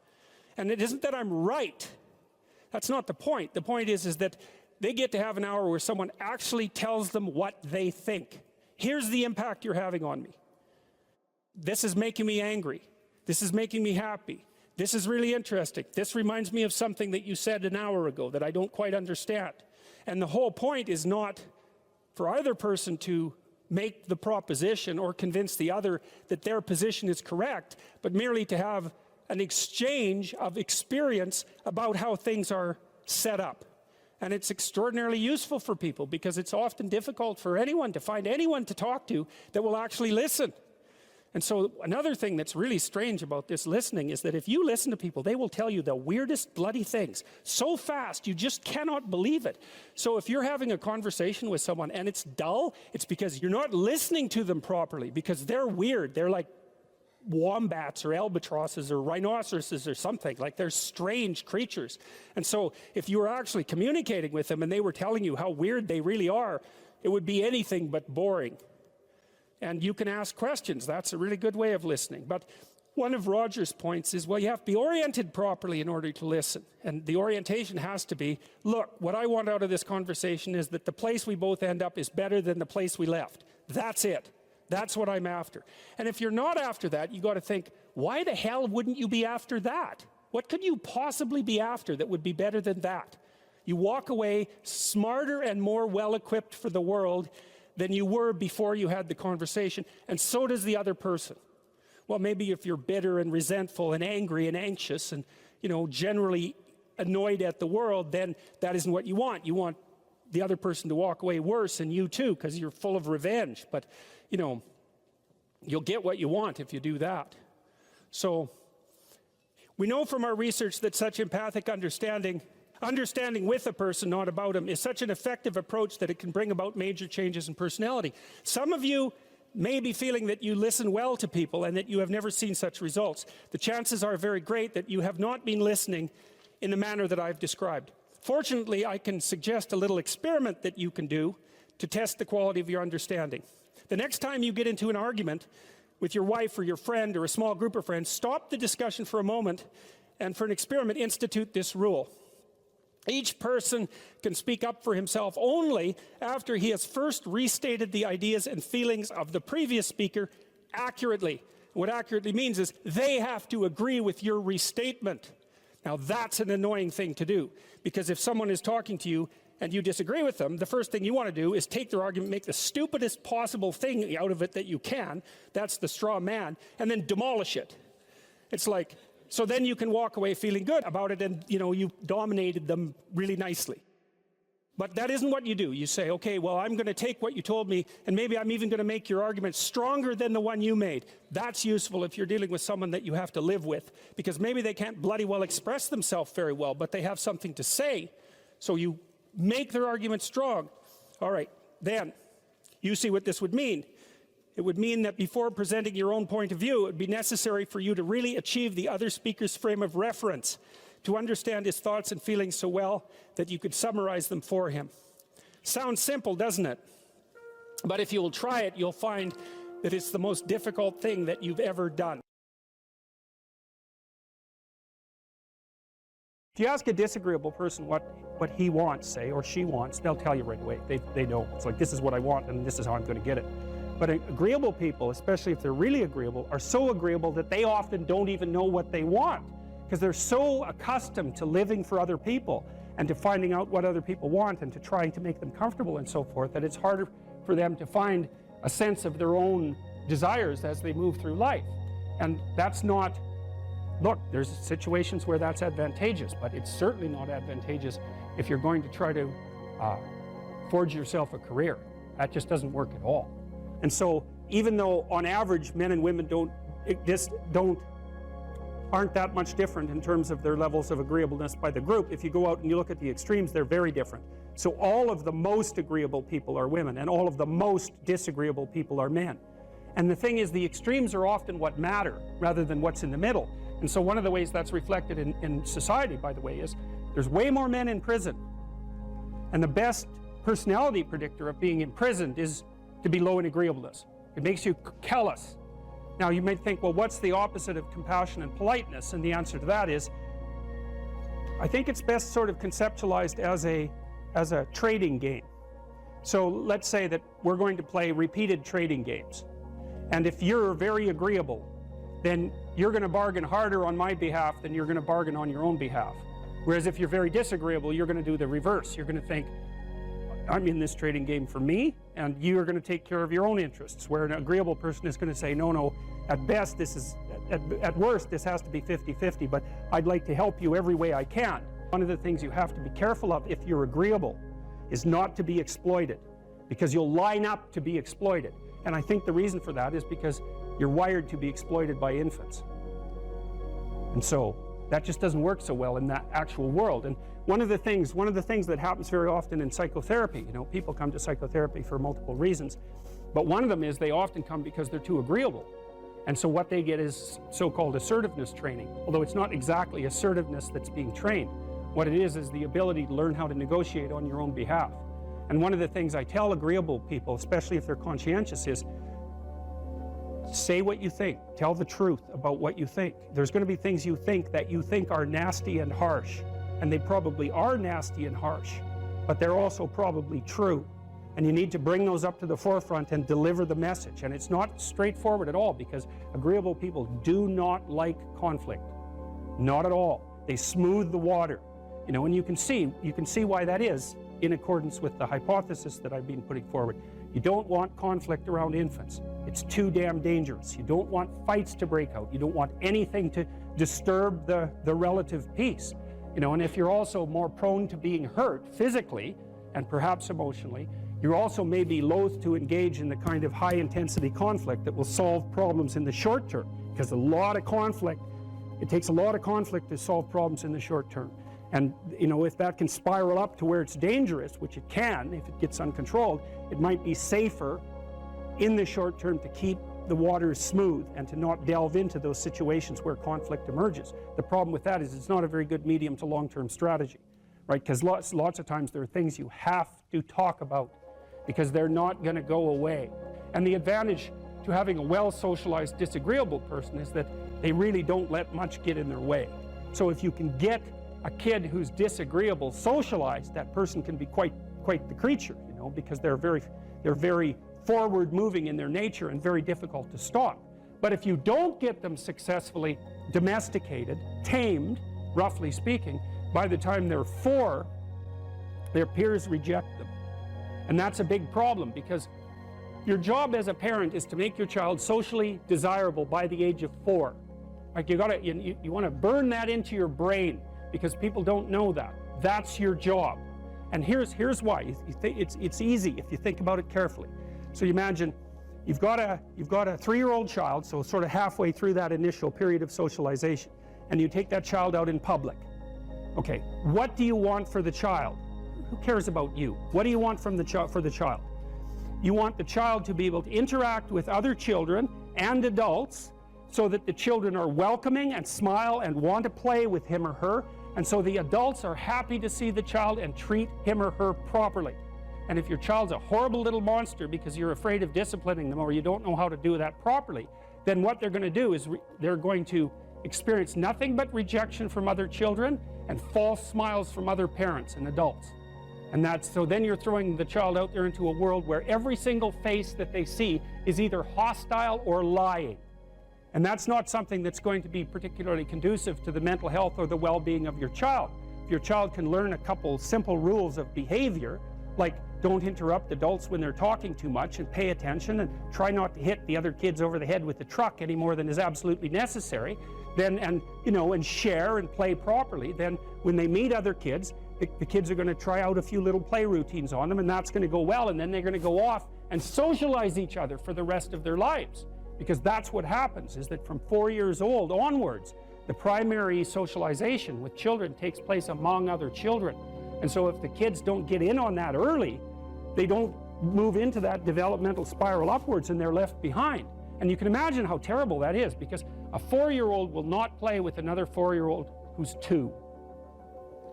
And it isn't that I'm right. That's not the point. The point is that they get to have an hour where someone actually tells them what they think. Here's the impact you're having on me. This is making me angry. This is making me happy. This is really interesting. This reminds me of something that you said an hour ago that I don't quite understand. And the whole point is not for either person to make the proposition or convince the other that their position is correct, but merely to have an exchange of experience about how things are set up. And it's extraordinarily useful for people because it's often difficult for anyone to find anyone to talk to that will actually listen. And so another thing that's really strange about this listening is that if you listen to people, they will tell you the weirdest bloody things so fast you just cannot believe it. So if you're having a conversation with someone and it's dull, it's because you're not listening to them properly, because they're weird. They're like wombats or albatrosses or rhinoceroses or something. Like, they're strange creatures. And so if you were actually communicating with them and they were telling you how weird they really are, it would be anything but boring. And you can ask questions. That's a really good way of listening. But one of Roger's points is, well, you have to be oriented properly in order to listen. And the orientation has to be, look, what I want out of this conversation is that the place we both end up is better than the place we left. That's it. That's what I'm after. And if you're not after that, you got to think, why the hell wouldn't you be after that? What could you possibly be after that would be better than that? You walk away smarter and more well-equipped for the world than you were before you had the conversation, and so does the other person. Well, maybe if you're bitter and resentful and angry and anxious and, you know, generally annoyed at the world, then that isn't what you want. You want the other person to walk away worse, and you too, because you're full of revenge. But, you know, you'll get what you want if you do that. So we know from our research that such empathic understanding with a person, not about him, is such an effective approach that it can bring about major changes in personality. Some of you may be feeling that you listen well to people and that you have never seen such results. The chances are very great that you have not been listening in the manner that I've described. Fortunately, I can suggest a little experiment that you can do to test the quality of your understanding. The next time you get into an argument with your wife or your friend or a small group of friends, stop the discussion for a moment and, for an experiment, institute this rule. Each person can speak up for himself only after he has first restated the ideas and feelings of the previous speaker accurately. What accurately means is they have to agree with your restatement. Now, that's an annoying thing to do, because if someone is talking to you and you disagree with them, the first thing you want to do is take their argument, make the stupidest possible thing out of it that you can. That's the straw man, and then demolish it. It's like, so then you can walk away feeling good about it, and, you know, you dominated them really nicely. But that isn't what you do. You say, okay, well, I'm going to take what you told me, and maybe I'm even going to make your argument stronger than the one you made. That's useful if you're dealing with someone that you have to live with, because maybe they can't bloody well express themselves very well, but they have something to say. So you make their argument strong. All right, then you see what this would mean. It would mean that before presenting your own point of view, it would be necessary for you to really achieve the other speaker's frame of reference, to understand his thoughts and feelings so well that you could summarize them for him. Sounds simple, doesn't it? But if you'll try it, you'll find that it's the most difficult thing that you've ever done. If you ask a disagreeable person what he wants, say, or she wants, they'll tell you right away. They know. It's like, this is what I want, and this is how I'm going to get it. But agreeable people, especially if they're really agreeable, are so agreeable that they often don't even know what they want, because they're so accustomed to living for other people and to finding out what other people want and to trying to make them comfortable and so forth, that it's harder for them to find a sense of their own desires as they move through life. And that's not, look, there's situations where that's advantageous, but it's certainly not advantageous if you're going to try to forge yourself a career. That just doesn't work at all. And so, even though on average men and women aren't that much different in terms of their levels of agreeableness by the group, if you go out and you look at the extremes, they're very different. So all of the most agreeable people are women, and all of the most disagreeable people are men. And the thing is, the extremes are often what matter rather than what's in the middle. And so one of the ways that's reflected in society, by the way, is there's way more men in prison. And the best personality predictor of being imprisoned is to be low in agreeableness. It makes you callous. Now, you might think, well, what's the opposite of compassion and politeness? And the answer to that is, I think it's best sort of conceptualized as a trading game. So let's say that we're going to play repeated trading games. And if you're very agreeable, then you're going to bargain harder on my behalf than you're going to bargain on your own behalf. Whereas if you're very disagreeable, you're going to do the reverse. You're going to think, I'm in this trading game for me, and you're going to take care of your own interests. Where an agreeable person is going to say, no, at best, at worst, this has to be 50-50, but I'd like to help you every way I can. One of the things you have to be careful of if you're agreeable is not to be exploited, because you'll line up to be exploited. And I think the reason for that is because you're wired to be exploited by infants. And so that just doesn't work so well in that actual world. And one of the things that happens very often in psychotherapy, people come to psychotherapy for multiple reasons, but one of them is they often come because they're too agreeable. And so what they get is so-called assertiveness training, although it's not exactly assertiveness that's being trained. What it is the ability to learn how to negotiate on your own behalf. And one of the things I tell agreeable people, especially if they're conscientious, is say what you think. Tell the truth about what you think. There's going to be things you think that you think are nasty and harsh, and they probably are nasty and harsh, but they're also probably true. And you need to bring those up to the forefront and deliver the message. And it's not straightforward at all, because agreeable people do not like conflict. Not at all. They smooth the water. You know, and you can see why that is in accordance with the hypothesis that I've been putting forward. You don't want conflict around infants. It's too damn dangerous. You don't want fights to break out. You don't want anything to disturb the relative peace. You know, and if you're also more prone to being hurt physically and perhaps emotionally, you also may be loath to engage in the kind of high-intensity conflict that will solve problems in the short term, because it takes a lot of conflict to solve problems in the short term. And, you know, if that can spiral up to where it's dangerous, which it can if it gets uncontrolled, it might be safer in the short term to keep the waters smooth and to not delve into those situations where conflict emerges. The problem with that is it's not a very good medium to long-term strategy, right? Because lots of times there are things you have to talk about, because they're not going to go away. And the advantage to having a well-socialized disagreeable person is that they really don't let much get in their way. So if you can get a kid who's disagreeable socialized, that person can be quite the creature, you know, because they're very forward-moving in their nature and very difficult to stop. But if you don't get them successfully domesticated, tamed, roughly speaking, by the time they're 4, their peers reject them. And that's a big problem, because your job as a parent is to make your child socially desirable by the age of 4. Like you want to burn that into your brain, because people don't know that. That's your job. And here's why. It's easy if you think about it carefully. So you imagine you've got a 3-year-old child, so sort of halfway through that initial period of socialization, and you take that child out in public. Okay, what do you want for the child? Who cares about you? What do you want from for the child? You want the child to be able to interact with other children and adults so that the children are welcoming and smile and want to play with him or her, and so the adults are happy to see the child and treat him or her properly. And if your child's a horrible little monster because you're afraid of disciplining them or you don't know how to do that properly, then what they're going to do is they're going to experience nothing but rejection from other children and false smiles from other parents and adults. And so then you're throwing the child out there into a world where every single face that they see is either hostile or lying. And that's not something that's going to be particularly conducive to the mental health or the well-being of your child. If your child can learn a couple simple rules of behavior, like don't interrupt adults when they're talking too much and pay attention and try not to hit the other kids over the head with the truck any more than is absolutely necessary, and share and play properly, then when they meet other kids, the kids are going to try out a few little play routines on them, and that's going to go well, and then they're going to go off and socialize each other for the rest of their lives. Because that's what happens, is that from 4 years old onwards, the primary socialization with children takes place among other children. And so if the kids don't get in on that early, they don't move into that developmental spiral upwards and they're left behind. And you can imagine how terrible that is, because a 4-year-old will not play with another 4-year-old who's 2.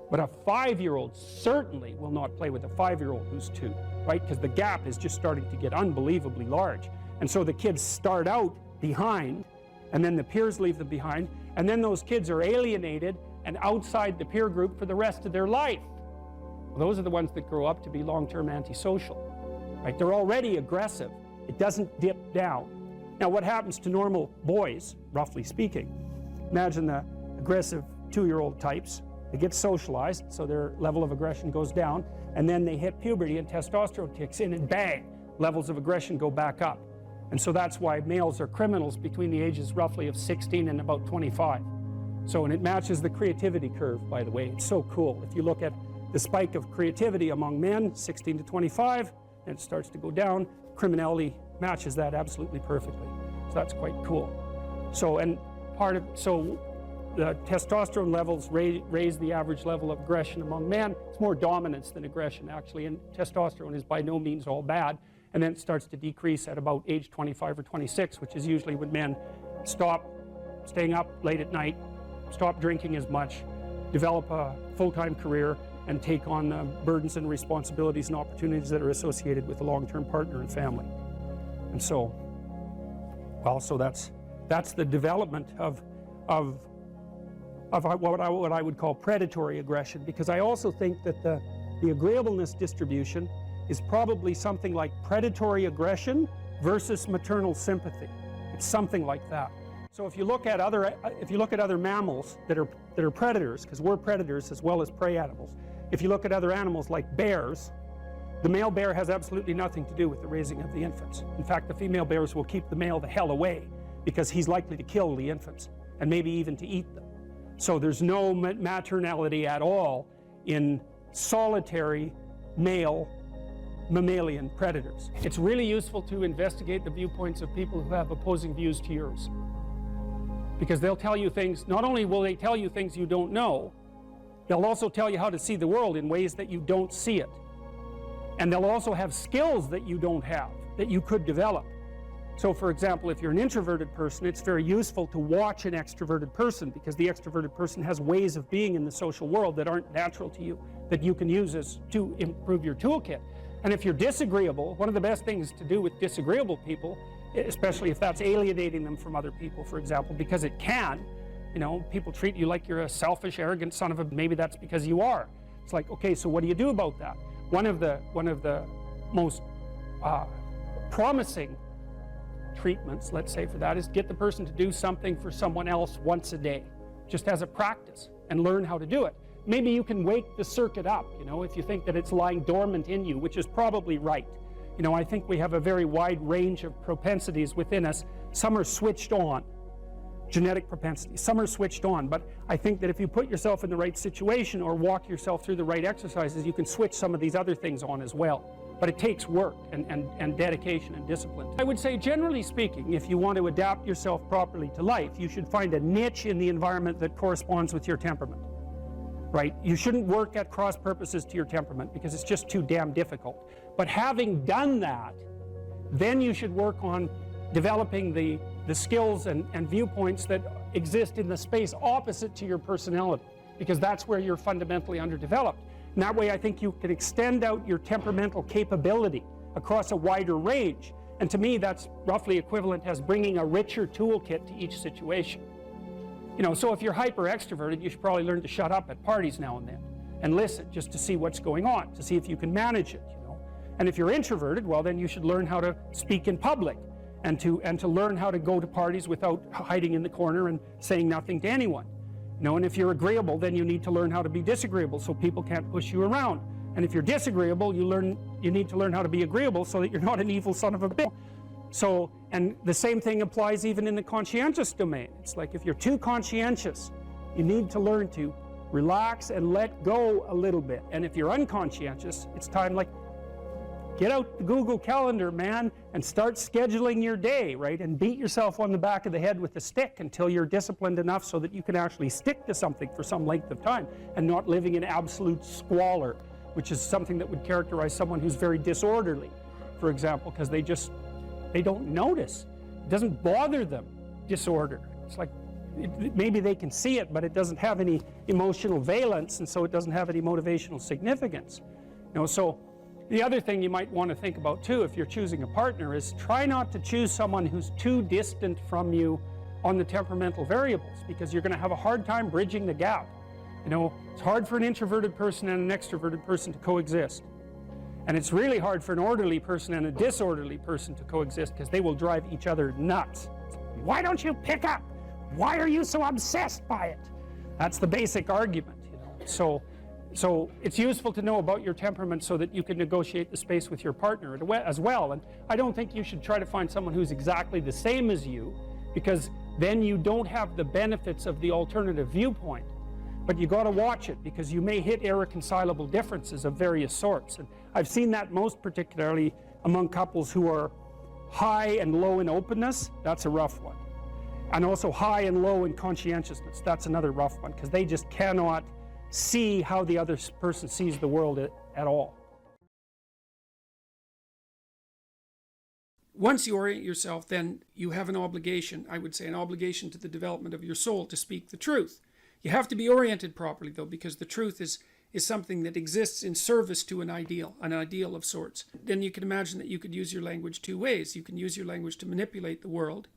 But a 5-year-old certainly will not play with a 5-year-old who's 2, right? Because the gap is just starting to get unbelievably large. And so the kids start out behind, and then the peers leave them behind, and then those kids are alienated and outside the peer group for the rest of their life. Well, those are the ones that grow up to be long-term antisocial, right? They're already aggressive. It doesn't dip down. Now, what happens to normal boys, roughly speaking? Imagine the aggressive 2-year-old types. They get socialized, so their level of aggression goes down, and then they hit puberty and testosterone kicks in, and bang, levels of aggression go back up. And so that's why males are criminals between the ages roughly of 16 and about 25. So, and it matches the creativity curve, by the way. It's so cool. If you look at the spike of creativity among men, 16 to 25, and it starts to go down, criminality matches that absolutely perfectly. So that's quite cool. So, and the testosterone levels raise the average level of aggression among men. It's more dominance than aggression, actually, and testosterone is by no means all bad. And then it starts to decrease at about age 25 or 26, which is usually when men stop staying up late at night, stop drinking as much, develop a full-time career, and take on the burdens and responsibilities and opportunities that are associated with a long-term partner and family. And so, well, so that's the development of what I would call predatory aggression, because I also think that the agreeableness distribution is probably something like predatory aggression versus maternal sympathy. It's something like that. So if you look at other mammals that are predators, because we're predators as well as prey animals, if you look at other animals like bears, the male bear has absolutely nothing to do with the raising of the infants. In fact, the female bears will keep the male the hell away because he's likely to kill the infants and maybe even to eat them. So there's no maternality at all in solitary male mammalian predators. It's really useful to investigate the viewpoints of people who have opposing views to yours, because they'll tell you things. Not only will they tell you things you don't know, they'll also tell you how to see the world in ways that you don't see it. And they'll also have skills that you don't have, that you could develop. So for example, if you're an introverted person, it's very useful to watch an extroverted person, because the extroverted person has ways of being in the social world that aren't natural to you, that you can use to improve your toolkit. And if you're disagreeable, one of the best things to do with disagreeable people, especially if that's alienating them from other people, for example, because it can, you know, people treat you like you're a selfish, arrogant son of a, maybe that's because you are. It's like, okay, so what do you do about that? One of the most promising treatments, let's say, for that is get the person to do something for someone else once a day, just as a practice, and learn how to do it. Maybe you can wake the circuit up, you know, if you think that it's lying dormant in you, which is probably right. You know, I think we have a very wide range of propensities within us. Some are switched on, genetic propensities. Some are switched on, but I think that if you put yourself in the right situation or walk yourself through the right exercises, you can switch some of these other things on as well. But it takes work and dedication and discipline. I would say, generally speaking, if you want to adapt yourself properly to life, you should find a niche in the environment that corresponds with your temperament. Right? You shouldn't work at cross purposes to your temperament because it's just too damn difficult. But having done that, then you should work on developing the skills and viewpoints that exist in the space opposite to your personality, because that's where you're fundamentally underdeveloped. And that way I think you can extend out your temperamental capability across a wider range. And to me, that's roughly equivalent as bringing a richer toolkit to each situation. You know, so if you're hyper extroverted, you should probably learn to shut up at parties now and then and listen just to see what's going on, to see if you can manage it, you know. And if you're introverted, well, then you should learn how to speak in public and to learn how to go to parties without hiding in the corner and saying nothing to anyone. You know, and if you're agreeable, then you need to learn how to be disagreeable so people can't push you around. And if you're disagreeable, you need to learn how to be agreeable so that you're not an evil son of a bitch. So, and the same thing applies even in the conscientious domain. It's like if you're too conscientious, you need to learn to relax and let go a little bit. And if you're unconscientious, it's time, like, get out the Google Calendar, man, and start scheduling your day, right? And beat yourself on the back of the head with a stick until you're disciplined enough so that you can actually stick to something for some length of time and not living in absolute squalor, which is something that would characterize someone who's very disorderly, for example, because they don't notice. It doesn't bother them, disorder. It's like, maybe they can see it, but it doesn't have any emotional valence, and so it doesn't have any motivational significance. You know, so the other thing you might want to think about too, if you're choosing a partner, is try not to choose someone who's too distant from you on the temperamental variables, because you're going to have a hard time bridging the gap. You know, it's hard for an introverted person and an extroverted person to coexist. And it's really hard for an orderly person and a disorderly person to coexist, because they will drive each other nuts. Why don't you pick up? Why are you so obsessed by it? That's the basic argument, you know. So it's useful to know about your temperament so that you can negotiate the space with your partner as well. And I don't think you should try to find someone who's exactly the same as you, because then you don't have the benefits of the alternative viewpoint. But you got to watch it, because you may hit irreconcilable differences of various sorts. And I've seen that most particularly among couples who are high and low in openness. That's a rough one. And also high and low in conscientiousness. That's another rough one, because they just cannot see how the other person sees the world at all. once you orient yourself, then you have an obligation, I would say an obligation to the development of your soul to speak the truth. You have to be oriented properly though, because the truth is something that exists in service to an ideal of sorts. Then you can imagine that you could use your language two ways. You can use your language to manipulate the world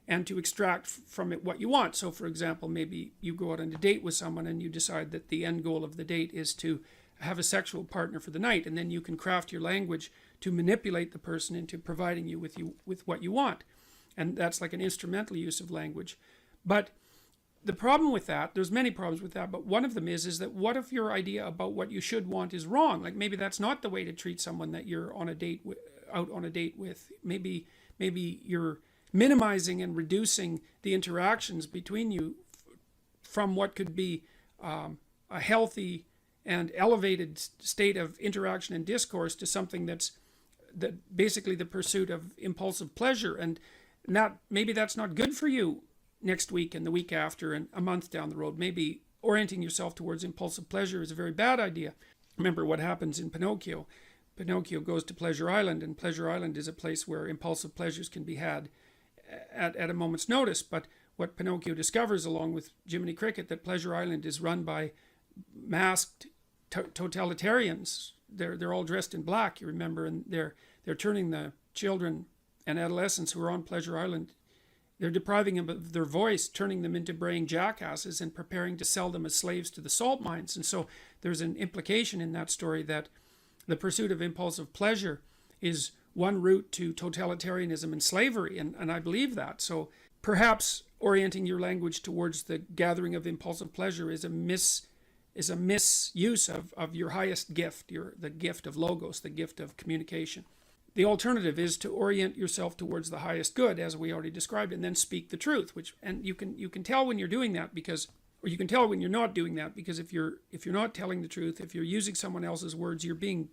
and to extract from it what you want. So for example, maybe you go out on a date with someone and you decide that the end goal of the date is to have a sexual partner for the night, and then you can craft your language to manipulate the person into providing you with what you want. And that's like an instrumental use of language. But the problem with that, there's many problems with that, but one of them is that what if your idea about what you should want is wrong? Like maybe that's not the way to treat someone that you're on a date with, out on a date with. Maybe you're minimizing and reducing the interactions between you from what could be a healthy and elevated state of interaction and discourse to something that basically the pursuit of impulsive pleasure, and maybe that's not good for you next week and the week after and a month down the road. Maybe orienting yourself towards impulsive pleasure is a very bad idea. Remember what happens in Pinocchio. Pinocchio goes to Pleasure Island, and Pleasure Island is a place where impulsive pleasures can be had at a moment's notice. But what Pinocchio discovers, along with Jiminy Cricket, that Pleasure Island is run by masked totalitarians. They're all dressed in black, you remember, and they're turning the children and adolescents who are on Pleasure Island, they're depriving them of their voice, turning them into braying jackasses, and preparing to sell them as slaves to the salt mines. And so there's an implication in that story that the pursuit of impulsive pleasure is one route to totalitarianism and slavery, and I believe that. So perhaps orienting your language towards the gathering of impulsive pleasure is a misuse of your highest gift, the gift of logos, the gift of communication. The alternative is to orient yourself towards the highest good, as we already described, and then speak the truth. And you can tell when you're doing that, or you can tell when you're not doing that, because if you're not telling the truth, if you're using someone else's words, you're being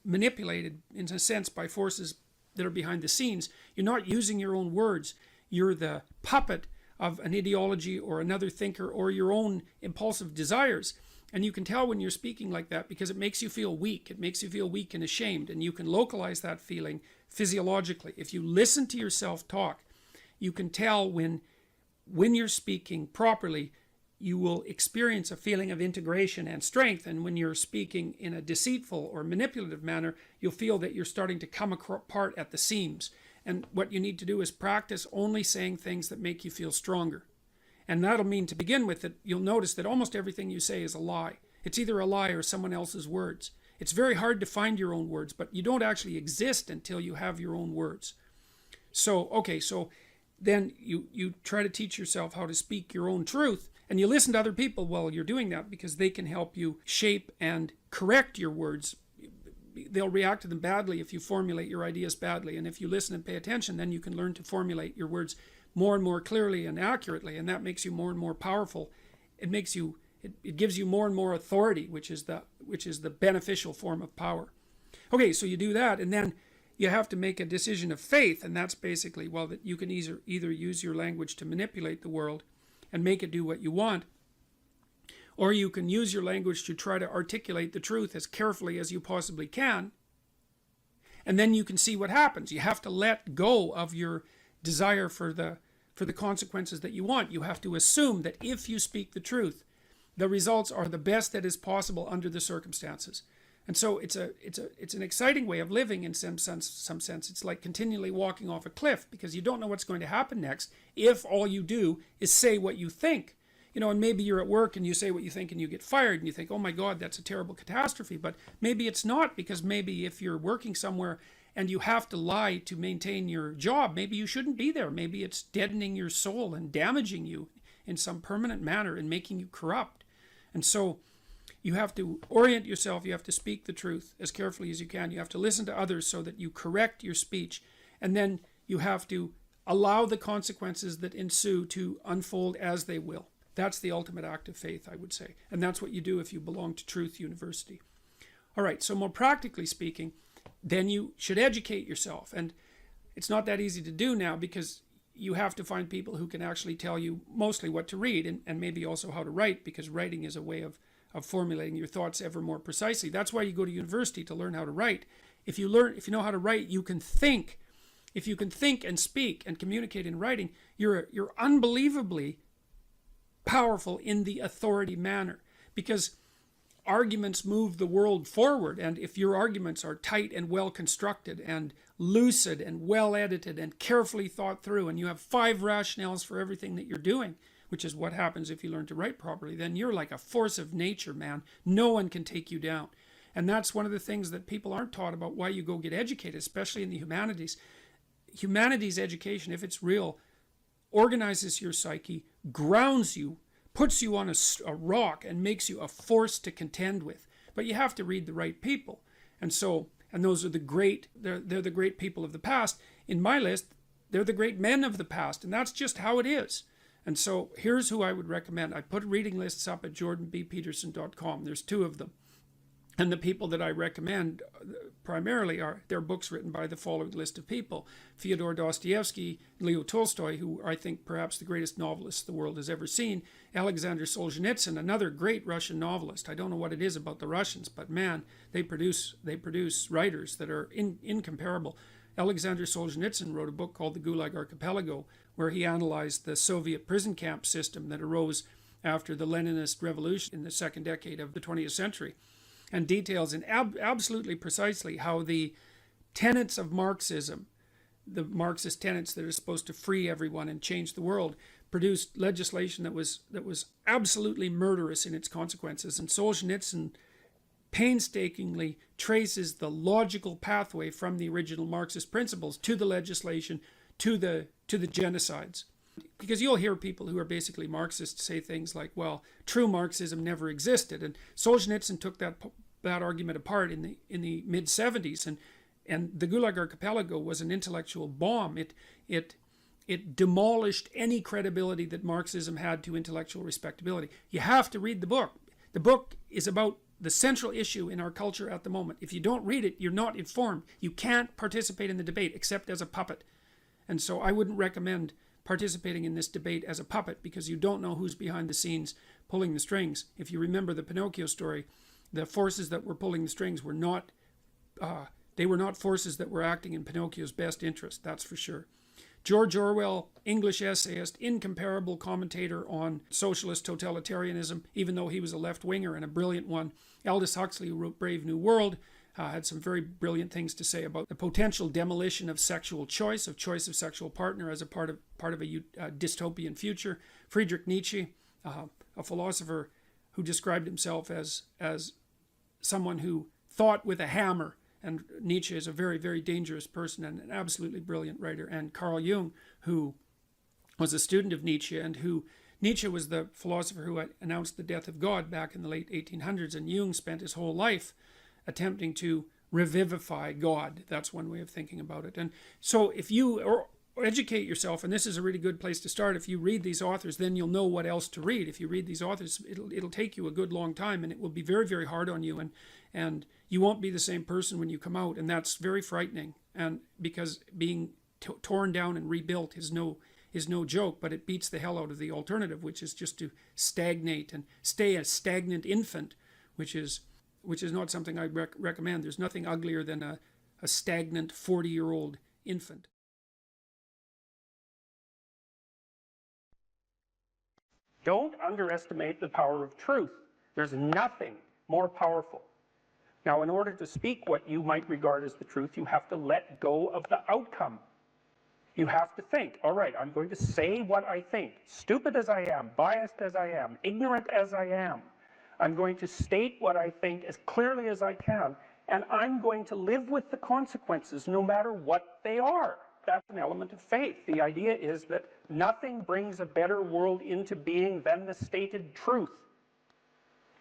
manipulated in a sense by forces that are behind the scenes. You're not using your own words. You're the puppet of an ideology or another thinker or your own impulsive desires. And you can tell when you're speaking like that because it makes you feel weak. It makes you feel weak and ashamed. And you can localize that feeling physiologically. If you listen to yourself talk, you can tell when you're speaking properly, you will experience a feeling of integration and strength. And when you're speaking in a deceitful or manipulative manner, you'll feel that you're starting to come apart at the seams. And what you need to do is practice only saying things that make you feel stronger. And that'll mean, to begin with, that you'll notice that almost everything you say is a lie. It's either a lie or someone else's words. It's very hard to find your own words, but you don't actually exist until you have your own words. So then you try to teach yourself how to speak your own truth, and you listen to other people while you're doing that, because they can help you shape and correct your words. They'll react to them badly if you formulate your ideas badly, and if you listen and pay attention, then you can learn to formulate your words more and more clearly and accurately, and that makes you more and more powerful. It gives you more and more authority, which is the beneficial form of power. Okay, so you do that, and then you have to make a decision of faith, and that's basically, well, that you can either use your language to manipulate the world and make it do what you want, or you can use your language to try to articulate the truth as carefully as you possibly can, and then you can see what happens. You have to let go of your desire for the consequences that you want. You have to assume that if you speak the truth, the results are the best that is possible under the circumstances. And so it's an exciting way of living in some sense. It's like continually walking off a cliff, because you don't know what's going to happen next if all you do is say what you think. And maybe you're at work and you say what you think and you get fired, and you think, oh my God, that's a terrible catastrophe. But maybe it's not, because maybe if you're working somewhere and you have to lie to maintain your job, maybe you shouldn't be there. Maybe it's deadening your soul and damaging you in some permanent manner and making you corrupt. And so you have to orient yourself. You have to speak the truth as carefully as you can. You have to listen to others so that you correct your speech. And then you have to allow the consequences that ensue to unfold as they will. That's the ultimate act of faith, I would say. And that's what you do if you belong to Truth University. All right, so more practically speaking, then you should educate yourself. And it's not that easy to do now, because you have to find people who can actually tell you mostly what to read and maybe also how to write, because writing is a way of formulating your thoughts ever more precisely. That's why you go to university, to learn how to write. If you know how to write, you can think if you can think and speak and communicate in writing, you're unbelievably powerful in the authority manner, because arguments move the world forward. And if your arguments are tight and well constructed and lucid and well edited and carefully thought through, and you have 5 rationales for everything that you're doing, which is what happens if you learn to write properly, then you're like a force of nature, man. No one can take you down. And that's one of the things that people aren't taught about why you go get educated, especially in the humanities. Humanities education, if it's real, organizes your psyche, grounds you, puts you on a rock, and makes you a force to contend with. But you have to read the right people. And those are the great, they're the great people of the past. In my list, they're the great men of the past, and that's just how it is. And so here's who I would recommend. I put reading lists up at jordanbpeterson.com. There's 2 of them. And the people that I recommend primarily are, they're books written by the following list of people: Fyodor Dostoevsky, Leo Tolstoy, who I think perhaps the greatest novelist the world has ever seen, Alexander Solzhenitsyn, another great Russian novelist. I don't know what it is about the Russians, but man, they produce writers that are incomparable. Alexander Solzhenitsyn wrote a book called The Gulag Archipelago, where he analyzed the Soviet prison camp system that arose after the Leninist revolution in the second decade of the 20th century, and details in absolutely precisely how the tenets of Marxism, the Marxist tenets that are supposed to free everyone and change the world, produced legislation that was absolutely murderous in its consequences. And Solzhenitsyn painstakingly traces the logical pathway from the original Marxist principles to the legislation, to the genocides. Because you'll hear people who are basically Marxists say things like, well, true Marxism never existed. And Solzhenitsyn took that argument apart in the mid-70s, and the Gulag Archipelago was an intellectual bomb. It demolished any credibility that Marxism had to intellectual respectability. You have to read the book. The book is about the central issue in our culture at the moment. If you don't read it, you're not informed. You can't participate in the debate except as a puppet. And so I wouldn't recommend participating in this debate as a puppet, because you don't know who's behind the scenes pulling the strings. If you remember the Pinocchio story, the forces that were pulling the strings were not forces that were acting in Pinocchio's best interest, that's for sure. George Orwell, English essayist, incomparable commentator on socialist totalitarianism, even though he was a left-winger and a brilliant one. Aldous Huxley, who wrote Brave New World, had some very brilliant things to say about the potential demolition of sexual choice of sexual partner as a part of a dystopian future. Friedrich Nietzsche, a philosopher who described himself as someone who thought with a hammer. And Nietzsche is a very, very dangerous person and an absolutely brilliant writer. And Carl Jung, who was a student of Nietzsche, and who Nietzsche was the philosopher who announced the death of God back in the late 1800s, and Jung spent his whole life attempting to revivify God. That's one way of thinking about it. And so if you educate yourself, and this is a really good place to start, if you read these authors, then you'll know what else to read. If you read these authors, it'll take you a good long time, and it will be very, very hard on you, and you won't be the same person when you come out, and that's very frightening. And because being torn down and rebuilt is no joke, but it beats the hell out of the alternative, which is just to stagnate and stay a stagnant infant, which is not something I recommend. There's nothing uglier than a stagnant 40-year-old infant. Don't underestimate the power of truth. There's nothing more powerful. Now, in order to speak what you might regard as the truth, you have to let go of the outcome. You have to think, all right, I'm going to say what I think, stupid as I am, biased as I am, ignorant as I am. I'm going to state what I think as clearly as I can, and I'm going to live with the consequences no matter what they are. That's an element of faith. The idea is that nothing brings a better world into being than the stated truth.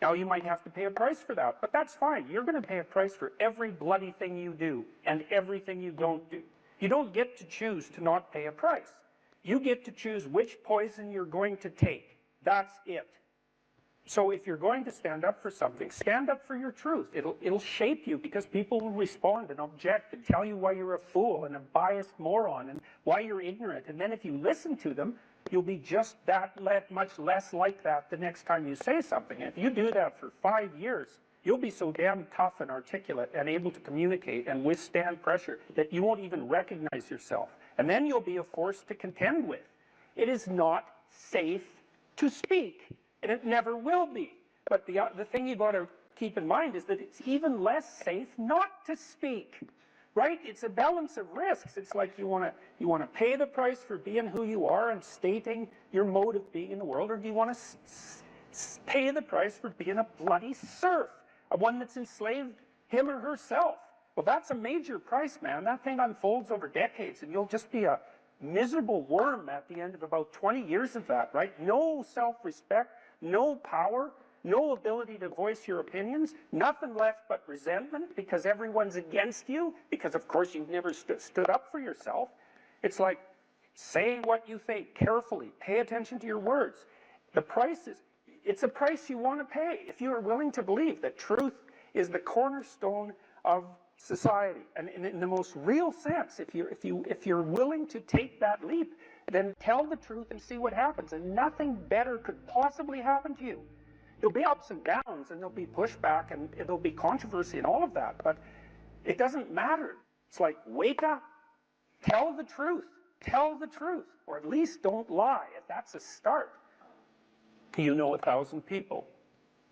Now, you might have to pay a price for that, but that's fine. You're going to pay a price for every bloody thing you do and everything you don't do. You don't get to choose to not pay a price. You get to choose which poison you're going to take. That's it. So if you're going to stand up for something, stand up for your truth. It'll shape you, because people will respond and object and tell you why you're a fool and a biased moron and why you're ignorant. And then if you listen to them, you'll be just that much less like that the next time you say something. And if you do that for 5 years, You'll be so damn tough and articulate and able to communicate and withstand pressure that you won't even recognize yourself. And then you'll be a force to contend with. It is not safe to speak, and it never will be. But the thing you've got to keep in mind is that it's even less safe not to speak, right? It's a balance of risks. It's like you want to pay the price for being who you are and stating your mode of being in the world, or do you want to pay the price for being a bloody serf, one that's enslaved him or herself? Well, that's a major price, man. That thing unfolds over decades, and you'll just be a miserable worm at the end of about 20 years of that, right? No self-respect, no power, no ability to voice your opinions, nothing left but resentment because everyone's against you, because of course you've never stood up for yourself. It's like, say what you think carefully, pay attention to your words. The price is, it's a price you want to pay if you are willing to believe that truth is the cornerstone of society. And in the most real sense, if you're willing to take that leap, then tell the truth and see what happens. And nothing better could possibly happen to you. There'll be ups and downs, and there'll be pushback, and there'll be controversy and all of that, but it doesn't matter. It's like, wake up, tell the truth, or at least don't lie. If that's a start, you know 1,000 people.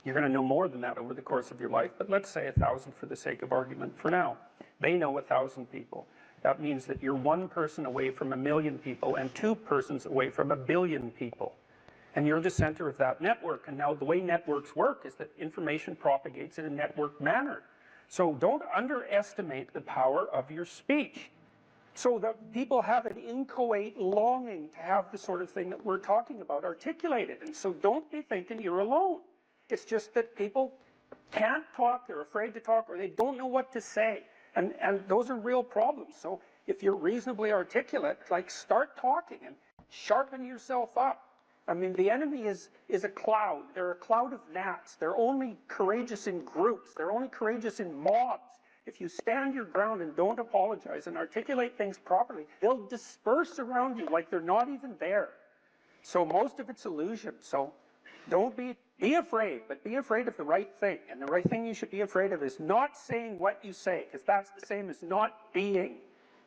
You're going to know more than that over the course of your life, but let's say 1,000 for the sake of argument for now. They know 1,000 people. That means that you're one person away from 1,000,000 people and 2 persons away from 1,000,000,000 people. And you're the center of that network. And now the way networks work is that information propagates in a network manner. So don't underestimate the power of your speech. So that people have an inchoate longing to have the sort of thing that we're talking about articulated. And so don't be thinking you're alone. It's just that people can't talk, they're afraid to talk, or they don't know what to say. And those are real problems. So if you're reasonably articulate, like, start talking and sharpen yourself up. I mean, the enemy is a cloud. They're a cloud of gnats. They're only courageous in groups. They're only courageous in mobs. If you stand your ground and don't apologize and articulate things properly, they'll disperse around you like they're not even there. So most of it's illusion. So don't be afraid, but be afraid of the right thing. And the right thing you should be afraid of is not saying what you say, because that's the same as not being.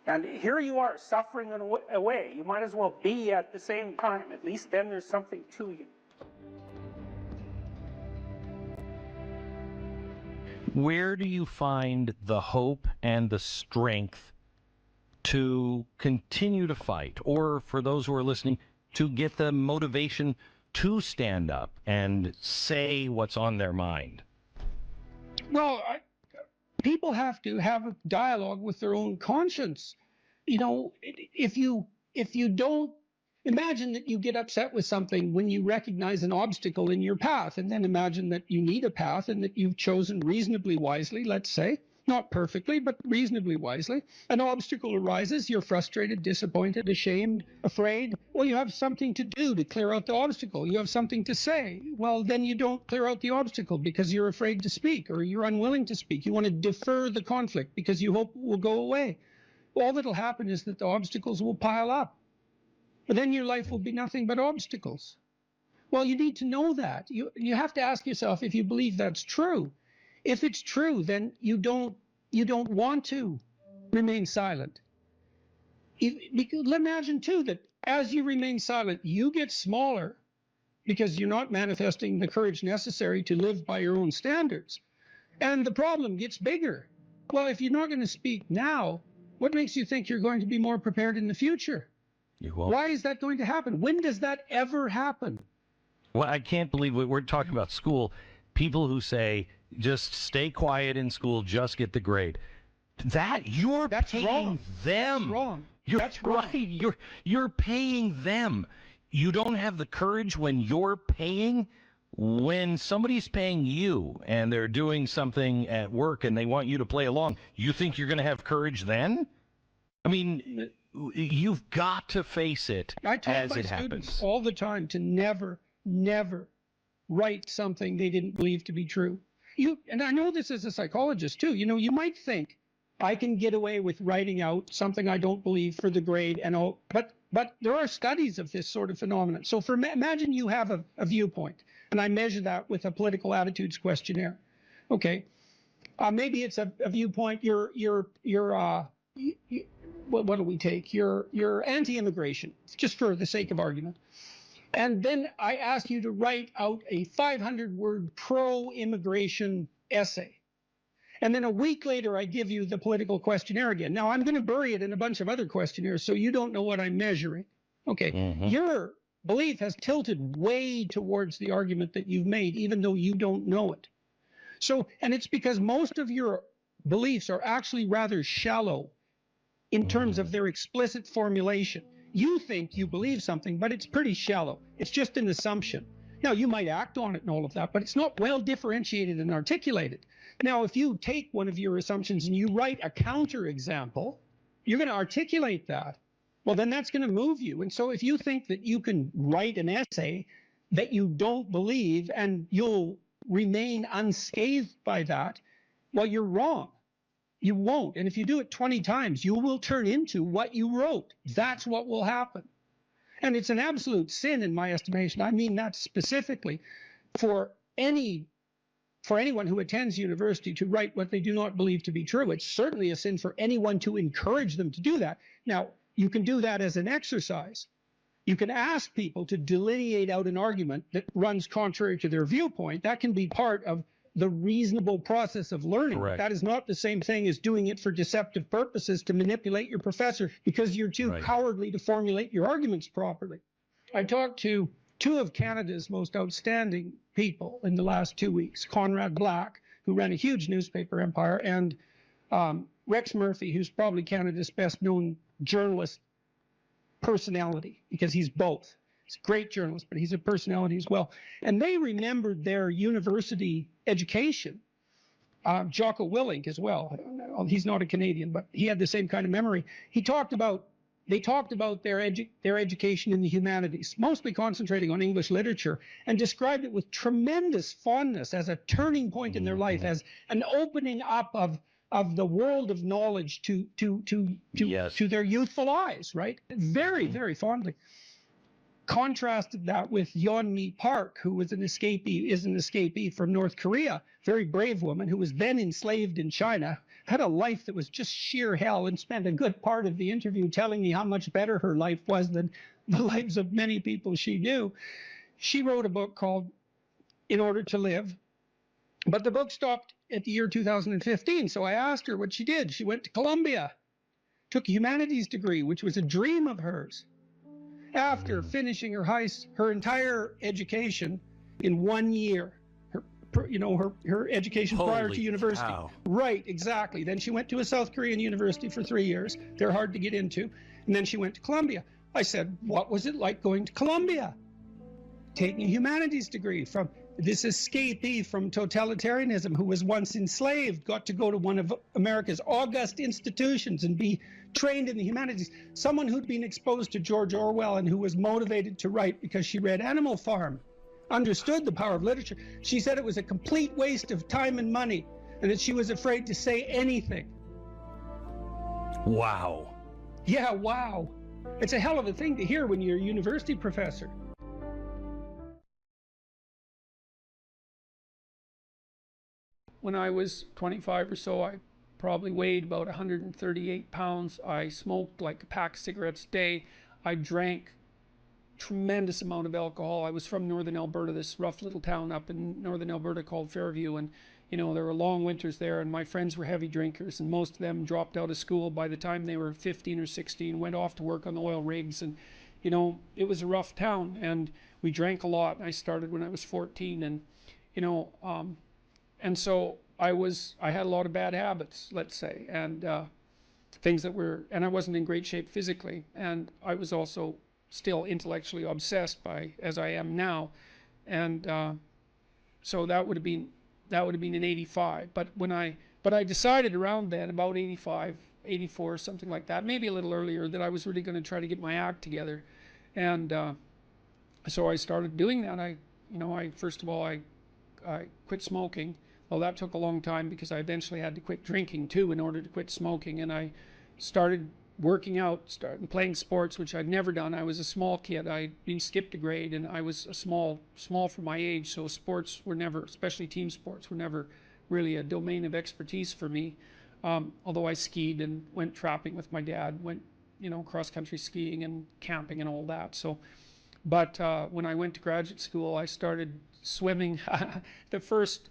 And here you are, suffering away. You might as well be at the same time. At least then there's something to you. Where do you find the hope and the strength to continue to fight? Or for those who are listening, to get the motivation to stand up and say what's on their mind? Well, people have to have a dialogue with their own conscience. You know, if you don't imagine that you get upset with something when you recognize an obstacle in your path, and then imagine that you need a path and that you've chosen reasonably wisely, let's say, not perfectly, but reasonably wisely. An obstacle arises, you're frustrated, disappointed, ashamed, afraid. Well, you have something to do to clear out the obstacle. You have something to say. Well, then you don't clear out the obstacle because you're afraid to speak or you're unwilling to speak. You want to defer the conflict because you hope it will go away. All that'll happen is that the obstacles will pile up. But then your life will be nothing but obstacles. Well, you need to know that. You have to ask yourself if you believe that's true. If it's true, then you don't want to remain silent. Because imagine too that as you remain silent, you get smaller because you're not manifesting the courage necessary to live by your own standards. And the problem gets bigger. Well, if you're not going to speak now, what makes you think you're going to be more prepared in the future? You won't. Why is that going to happen? When does that ever happen? Well, I can't believe we're talking about school. People who say, just stay quiet in school, just get the grade. That's paying wrong. them. That's wrong. That's right. You're paying them. You don't have the courage when you're paying. When somebody's paying you and they're doing something at work and they want you to play along, you think you're going to have courage then? I mean, you've got to face it I tell as my it students happens. all the time to never write something they didn't believe to be true. And I know this as a psychologist too. You know, you might think I can get away with writing out something I don't believe for the grade and all, but there are studies of this sort of phenomenon. So imagine you have a viewpoint, and I measure that with a political attitudes questionnaire. Okay. Maybe it's a viewpoint. What do we take? You're anti-immigration, just for the sake of argument. And then I ask you to write out a 500-word pro-immigration essay. And then a week later, I give you the political questionnaire again. Now, I'm going to bury it in a bunch of other questionnaires, so you don't know what I'm measuring. Okay. Your belief has tilted way towards the argument that you've made, even though you don't know it. So, and it's because most of your beliefs are actually rather shallow in terms of their explicit formulation. You think you believe something, but it's pretty shallow. It's just an assumption. Now, you might act on it and all of that, but it's not well differentiated and articulated. Now, if you take one of your assumptions and you write a counterexample, you're going to articulate that. Well, then that's going to move you. And so if you think that you can write an essay that you don't believe and you'll remain unscathed by that, well, you're wrong. You won't. And if you do it 20 times, you will turn into what you wrote. That's what will happen. And it's an absolute sin in my estimation. I mean that specifically for anyone who attends university to write what they do not believe to be true. It's certainly a sin for anyone to encourage them to do that. Now, you can do that as an exercise. You can ask people to delineate out an argument that runs contrary to their viewpoint. That can be part of the reasonable process of learning. Correct. That is not the same thing as doing it for deceptive purposes to manipulate your professor because you're too cowardly to formulate your arguments properly. I talked to two of Canada's most outstanding people in the last 2 weeks, Conrad Black, who ran a huge newspaper empire, and Rex Murphy, who's probably Canada's best known journalist personality, because he's both. He's a great journalist, but he's a personality as well. And they remembered their university education. Jocko Willink as well. He's not a Canadian, but he had the same kind of memory. They talked about their education in the humanities, mostly concentrating on English literature, and described it with tremendous fondness as a turning point in their life, as an opening up of the world of knowledge to their youthful eyes, right? Very, very fondly. Contrasted that with Yeonmi Park, who is an escapee from North Korea, very brave woman who was then enslaved in China, had a life that was just sheer hell, and spent a good part of the interview telling me how much better her life was than the lives of many people she knew. She wrote a book called In Order to Live, but the book stopped at the year 2015, so I asked her what she did. She went to Columbia, took a humanities degree, which was a dream of hers. After finishing her entire education in 1 year, her education prior to university. Cow. Right, exactly. Then she went to a South Korean university for 3 years. They're hard to get into. And then she went to Columbia. I said, what was it like going to Columbia? Taking a humanities degree from this escapee from totalitarianism who was once enslaved, got to go to one of America's august institutions and be trained in the humanities. Someone who'd been exposed to George Orwell and who was motivated to write because she read Animal Farm, understood the power of literature. She said it was a complete waste of time and money and that she was afraid to say anything. Wow. Yeah, wow. It's a hell of a thing to hear when you're a university professor. When I was 25 or so, I probably weighed about 138 pounds. I smoked like a pack of cigarettes a day. I drank tremendous amount of alcohol. I was from northern Alberta, this rough little town up in northern Alberta called Fairview, and there were long winters there, and my friends were heavy drinkers, and most of them dropped out of school by the time they were 15 or 16, went off to work on the oil rigs, and it was a rough town, and we drank a lot. I started when I was 14, and and so I had a lot of bad habits, let's say, and things that and I wasn't in great shape physically, and I was also still intellectually obsessed as I am now, and so that would have been in 85. But I decided around then, about 85, 84, something like that, maybe a little earlier, that I was really going to try to get my act together, and so I started doing that. First of all, I quit smoking. Well, that took a long time because I eventually had to quit drinking too in order to quit smoking, and I started working out, started playing sports, which I'd never done. I was a small kid. I'd been skipped a grade, and I was small for my age, so sports were never, especially team sports, were never really a domain of expertise for me. Although I skied and went trapping with my dad, went, you know, cross-country skiing and camping and all that. So, but when I went to graduate school, I started swimming. the first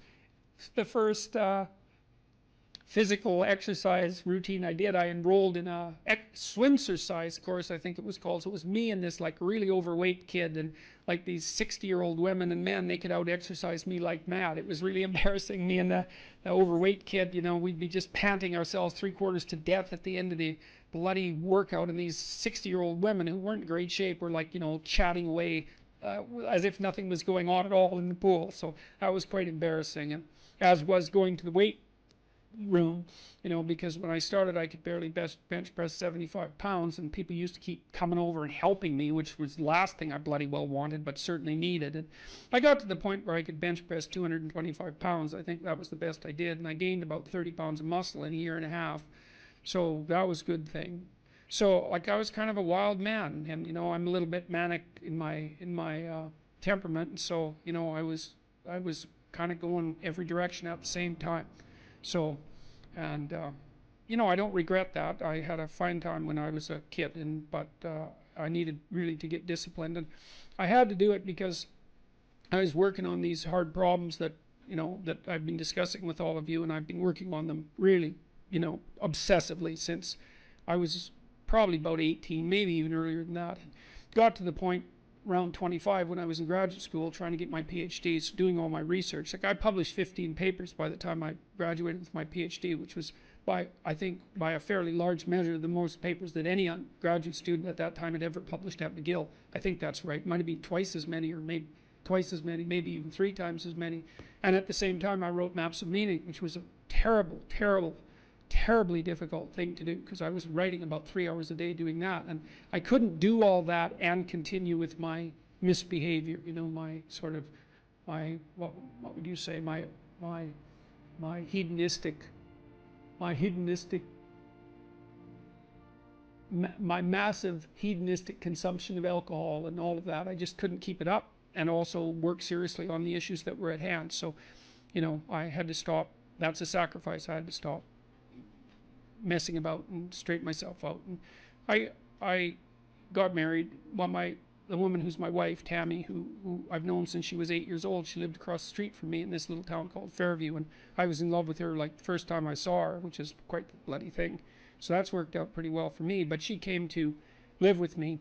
physical exercise routine I did, I enrolled in a swimsercise course, I think it was called. So it was me and this like really overweight kid, and like these 60-year-old women and men, they could out exercise me like mad. It was really embarrassing. Me and the overweight kid, you know, we'd be just panting ourselves 3/4 to death at the end of the bloody workout, and these 60-year-old women who weren't in great shape were like, you know, chatting away as if nothing was going on at all in the pool. So that was quite embarrassing, and as was going to the weight room, you know, because when I started I could barely bench press 75 pounds, and people used to keep coming over and helping me, which was the last thing I bloody well wanted, but certainly needed. And I got to the point where I could bench press 225 pounds. I think that was the best I did, and I gained about 30 pounds of muscle in a year and a half. So that was a good thing. So like I was kind of a wild man, and you know, I'm a little bit manic in my temperament, and so you know, I was kind of going every direction at the same time. So, and you know, I don't regret that. I had a fine time when I was a kid, but I needed really to get disciplined, and I had to do it because I was working on these hard problems that, you know, that I've been discussing with all of you, and I've been working on them really, you know, obsessively since I was probably about 18, maybe even earlier than that. Got to the point around 25 when I was in graduate school trying to get my PhDs, doing all my research. Like I published 15 papers by the time I graduated with my PhD, which was I think by a fairly large measure the most papers that any graduate student at that time had ever published at McGill. I think that's right. Might have been twice as many, or maybe twice as many, maybe even 3 times as many. And at the same time I wrote Maps of Meaning, which was a terribly difficult thing to do, because I was writing about 3 hours a day doing that, and I couldn't do all that and continue with my misbehavior, you know, my sort of, my, what would you say, my hedonistic, my massive hedonistic consumption of alcohol and all of that. I just couldn't keep it up, and also work seriously on the issues that were at hand. So, you know, I had to stop. That's a sacrifice. I had to stop messing about and straighten myself out. And I got married. Well, the woman who's my wife, Tammy, who I've known since she was 8 years old, she lived across the street from me in this little town called Fairview, and I was in love with her like the first time I saw her, which is quite the bloody thing. So that's worked out pretty well for me. But she came to live with me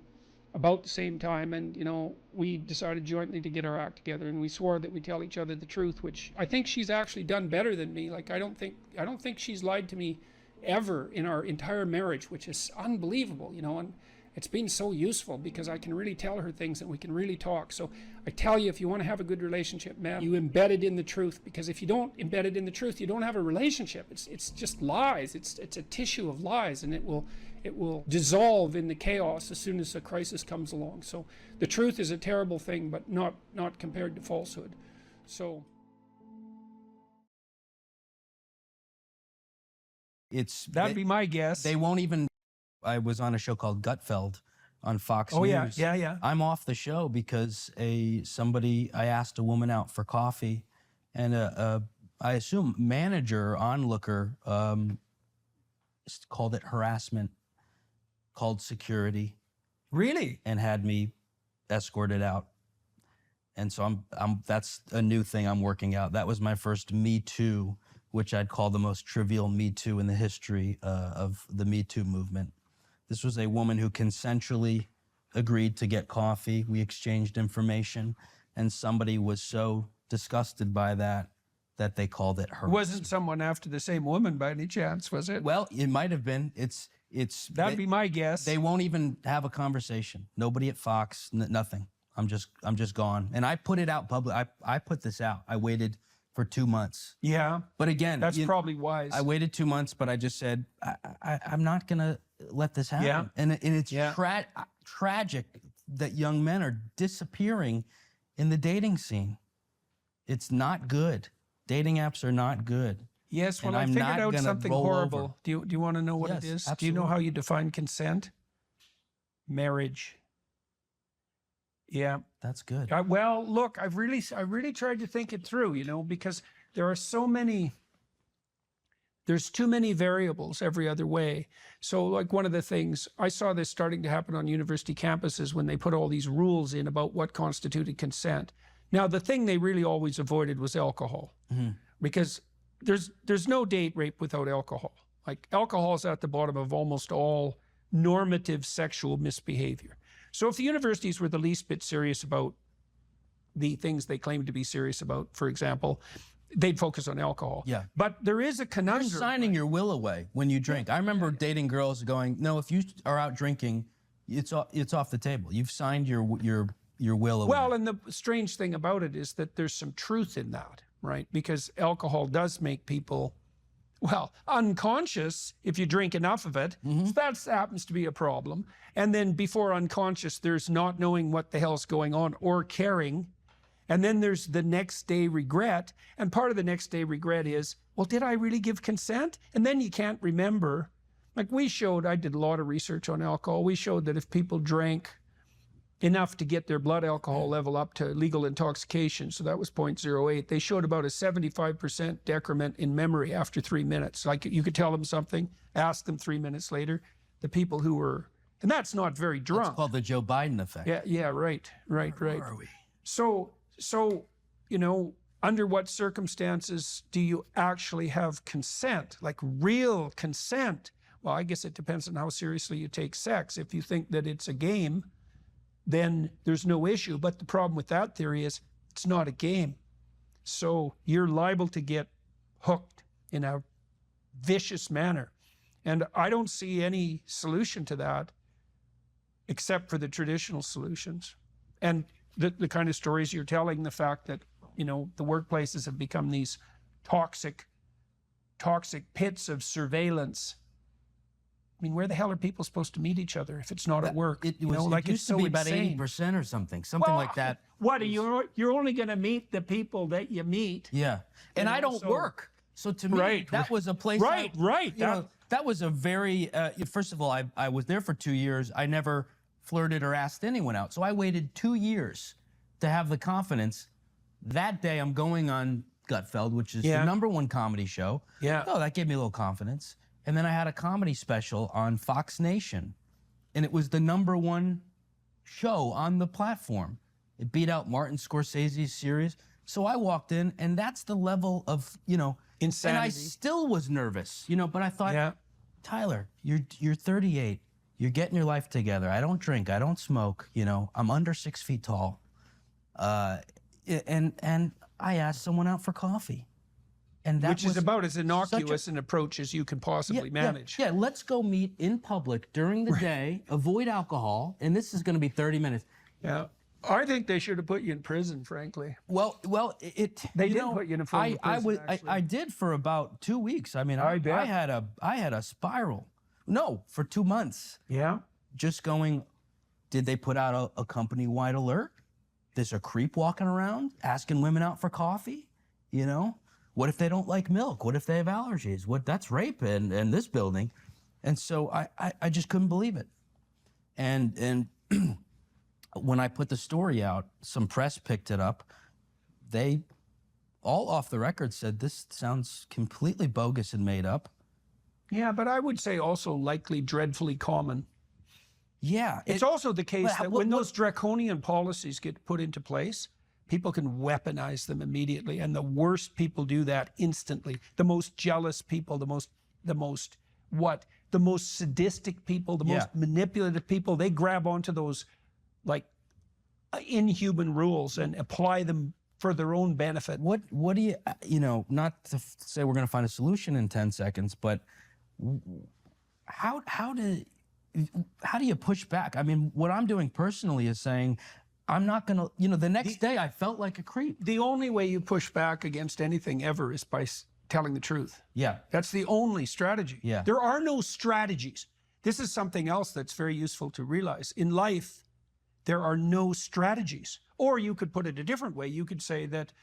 about the same time, and you know, we decided jointly to get our act together, and we swore that we'd tell each other the truth, which I think she's actually done better than me. Like I don't think she's lied to me ever in our entire marriage, which is unbelievable, you know, and it's been so useful because I can really tell her things and we can really talk. So I tell you, if you want to have a good relationship, man, you embed it in the truth, because if you don't embed it in the truth, you don't have a relationship. It's just lies. It's a tissue of lies, and it will dissolve in the chaos as soon as a crisis comes along. So the truth is a terrible thing, but not compared to falsehood. So that'd be my guess. They won't even. I was on a show called Gutfeld on Fox News. Oh yeah. I'm off the show because I asked a woman out for coffee, and I assume manager or onlooker called it harassment, called security. Really? And had me escorted out. And so that's a new thing I'm working out. That was my first Me Too, which I'd call the most trivial Me Too in the history of the Me Too movement. This was a woman who consensually agreed to get coffee. We exchanged information, and somebody was so disgusted by that they called it harassment. Wasn't someone after the same woman by any chance, was it? Well, it might have been. That'd be my guess. They won't even have a conversation. Nobody at Fox, nothing. I'm just gone. And I put it out public. I put this out. I waited for 2 months. Yeah. But again, that's probably wise. I waited 2 months, but I just said, I'm not going to let this happen. Yeah. And it's tragic that young men are disappearing in the dating scene. It's not good. Dating apps are not good. Yes, well, I figured out something horrible. Do you want to know what it is? Absolutely. Do you know how you define consent? Marriage. Yeah. That's good. Well, look, I really tried to think it through, you know, because there are so many There's too many variables every other way. So like one of the things, I saw this starting to happen on university campuses when they put all these rules in about what constituted consent. Now, the thing they really always avoided was alcohol, because there's no date rape without alcohol. Like alcohol is at the bottom of almost all normative sexual misbehavior. So if the universities were the least bit serious about the things they claim to be serious about, for example, they'd focus on alcohol. Yeah. But there is a conundrum. You're signing your will away when you drink. I remember dating girls going, no, if you are out drinking, it's off the table. You've signed your will away. Well, and the strange thing about it is that there's some truth in that, right? Because alcohol does make people, well, unconscious if you drink enough of it. So that happens to be a problem. And then before unconscious, there's not knowing what the hell's going on or caring. And then there's the next day regret. And part of the next day regret is, well, did I really give consent? And then you can't remember. Like I did a lot of research on alcohol. We showed that if people drank enough to get their blood alcohol level up to legal intoxication, so that was 0.08, they showed about a 75% decrement in memory after 3 minutes. Like you could tell them something, ask them 3 minutes later. The people who were, and that's not very drunk. It's called the Joe Biden effect. Yeah, right. Where are we? So, under what circumstances do you actually have consent, like real consent? Well, I guess it depends on how seriously you take sex. If you think that it's a game, then there's no issue. But the problem with that theory is it's not a game. So you're liable to get hooked in a vicious manner. And I don't see any solution to that except for the traditional solutions. And the kind of stories you're telling, the fact that, the workplaces have become these toxic pits of surveillance. I mean, where the hell are people supposed to meet each other if it's not at work? It used to be about 80% or something like that. What are you're only going to meet the people that you meet? Yeah, and I don't work, so to me that was a place. Right. That was a very. First of all, I was there for 2 years. I never flirted or asked anyone out, so I waited 2 years to have the confidence. That day, I'm going on Gutfeld, which is the #1 comedy show. Yeah. Oh, that gave me a little confidence. And then I had a comedy special on Fox Nation, and it was the #1 show on the platform. It beat out Martin Scorsese's series. So I walked in, and that's the level of, insanity. And I still was nervous, but I thought, Tyler, you're 38. You're getting your life together. I don't drink. I don't smoke. I'm under 6 feet tall. And I asked someone out for coffee. And that Which is about as innocuous an approach as you can possibly manage. Yeah, let's go meet in public during the day, avoid alcohol, and this is going to be 30 minutes. Yeah. I think they should have put you in prison, frankly. Well, they did put you in a form of prison, I did for about 2 weeks. I mean, I had a spiral. No, for 2 months. Yeah. Just going, did they put out a company-wide alert? There's a creep walking around asking women out for coffee, What if they don't like milk? What if they have allergies? That's rape in this building. And so I just couldn't believe it. And when I put the story out, some press picked it up. They all off the record said this sounds completely bogus and made up. Yeah, but I would say also likely dreadfully common. Yeah. It's also the case that when those draconian policies get put into place, people can weaponize them immediately, and the worst people do that instantly. The most jealous people, the most sadistic people, the most manipulative people, they grab onto those like inhuman rules and apply them for their own benefit. What do you, not to say we're going to find a solution in 10 seconds, but how do you push back? I mean, what I'm doing personally is saying, I'm not going to, the next day I felt like a creep. The only way you push back against anything ever is by telling the truth. Yeah. That's the only strategy. Yeah. There are no strategies. This is something else that's very useful to realize. In life, there are no strategies. Or you could put it a different way. You could say that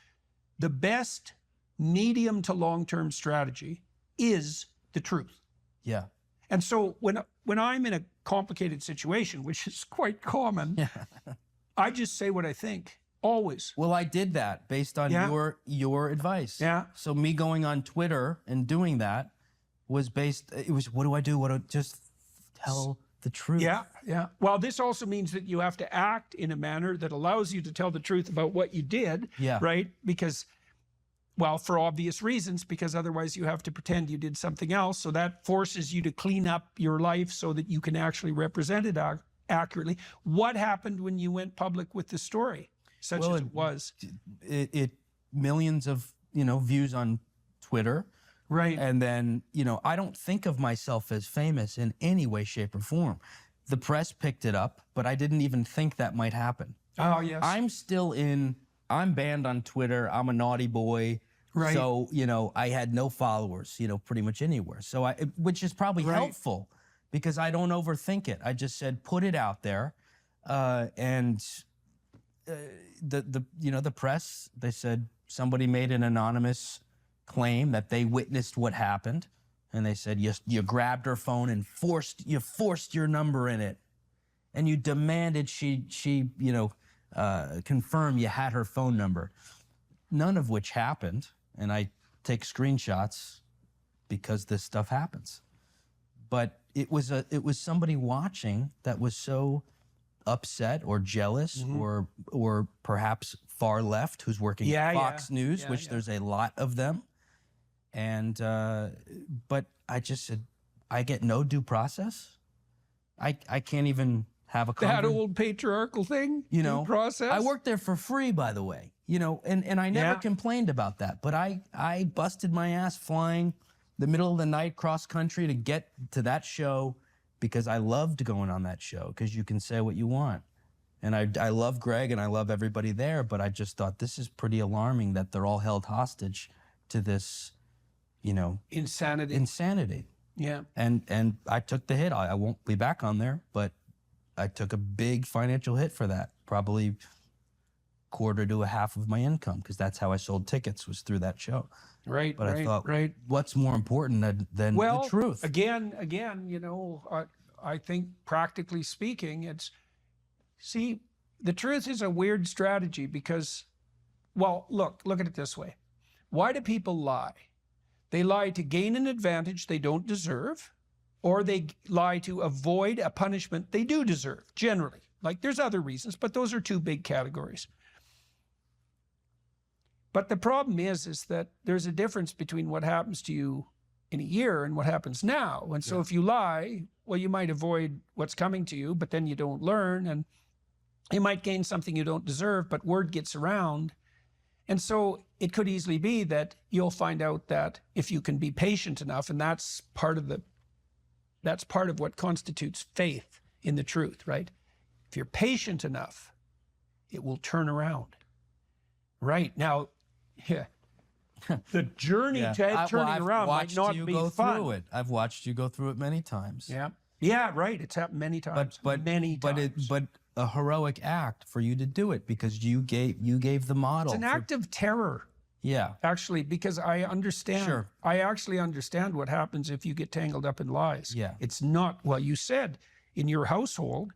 the best medium to long-term strategy is the truth. Yeah. And so when I'm in a complicated situation, which is quite common, I just say what I think, always. Well, I did that based on your advice. Yeah. So me going on Twitter and doing that, was based. It was, what do I do? Just tell the truth. Yeah, yeah. Well, this also means that you have to act in a manner that allows you to tell the truth about what you did, Yeah. right? Because, well, for obvious reasons, because otherwise you have to pretend you did something else. So that forces you to clean up your life so that you can actually represent it accurately. What happened when you went public with the story, such as it was? It millions of, views on Twitter. Right. And then, I don't think of myself as famous in any way, shape, or form. The press picked it up, but I didn't even think that might happen. Oh, yes. I'm banned on Twitter. I'm a naughty boy. Right. So, I had no followers, pretty much anywhere. So which is probably helpful because I don't overthink it. I just said, put it out there. The press, they said somebody made an anonymous claim that they witnessed what happened, and they said you grabbed her phone and forced your number in it, and you demanded she confirm you had her phone number. None of which happened, and I take screenshots because this stuff happens. But it was somebody watching that was so upset or jealous or perhaps far left who's working at Fox News, which there's a lot of them. And but I just said, I get no due process. I can't even have a that old patriarchal thing, due process. I worked there for free, by the way, and I never complained about that. But I busted my ass flying the middle of the night cross country to get to that show because I loved going on that show because you can say what you want. And I love Greg and I love everybody there, but I just thought this is pretty alarming that they're all held hostage to this, insanity. Yeah. And I took the hit. I won't be back on there, but I took a big financial hit for that, probably quarter to a half of my income, because that's how I sold tickets, was through that show. Right. But I thought, what's more important than the truth? Again, I think practically speaking, the truth is a weird strategy because, well, look at it this way. Why do people lie? They lie to gain an advantage they don't deserve, or they lie to avoid a punishment they do deserve, generally. Like, there's other reasons, but those are two big categories. But the problem is that there's a difference between what happens to you in a year and what happens now. And so if you lie, well, you might avoid what's coming to you, but then you don't learn, and you might gain something you don't deserve, but word gets around. And so it could easily be that you'll find out that if you can be patient enough, and that's part of what constitutes faith in the truth, right? If you're patient enough, it will turn around. Right. Now, the journey to turning around might not be fun. Through it. I've watched you go through it many times. Yeah. Yeah, right. It's happened many times. But a heroic act for you to do it, because you gave the model. It's an act of terror. Yeah. Actually, because I understand. Sure. I actually understand what happens if you get tangled up in lies. Yeah. It's not, well, you said in your household,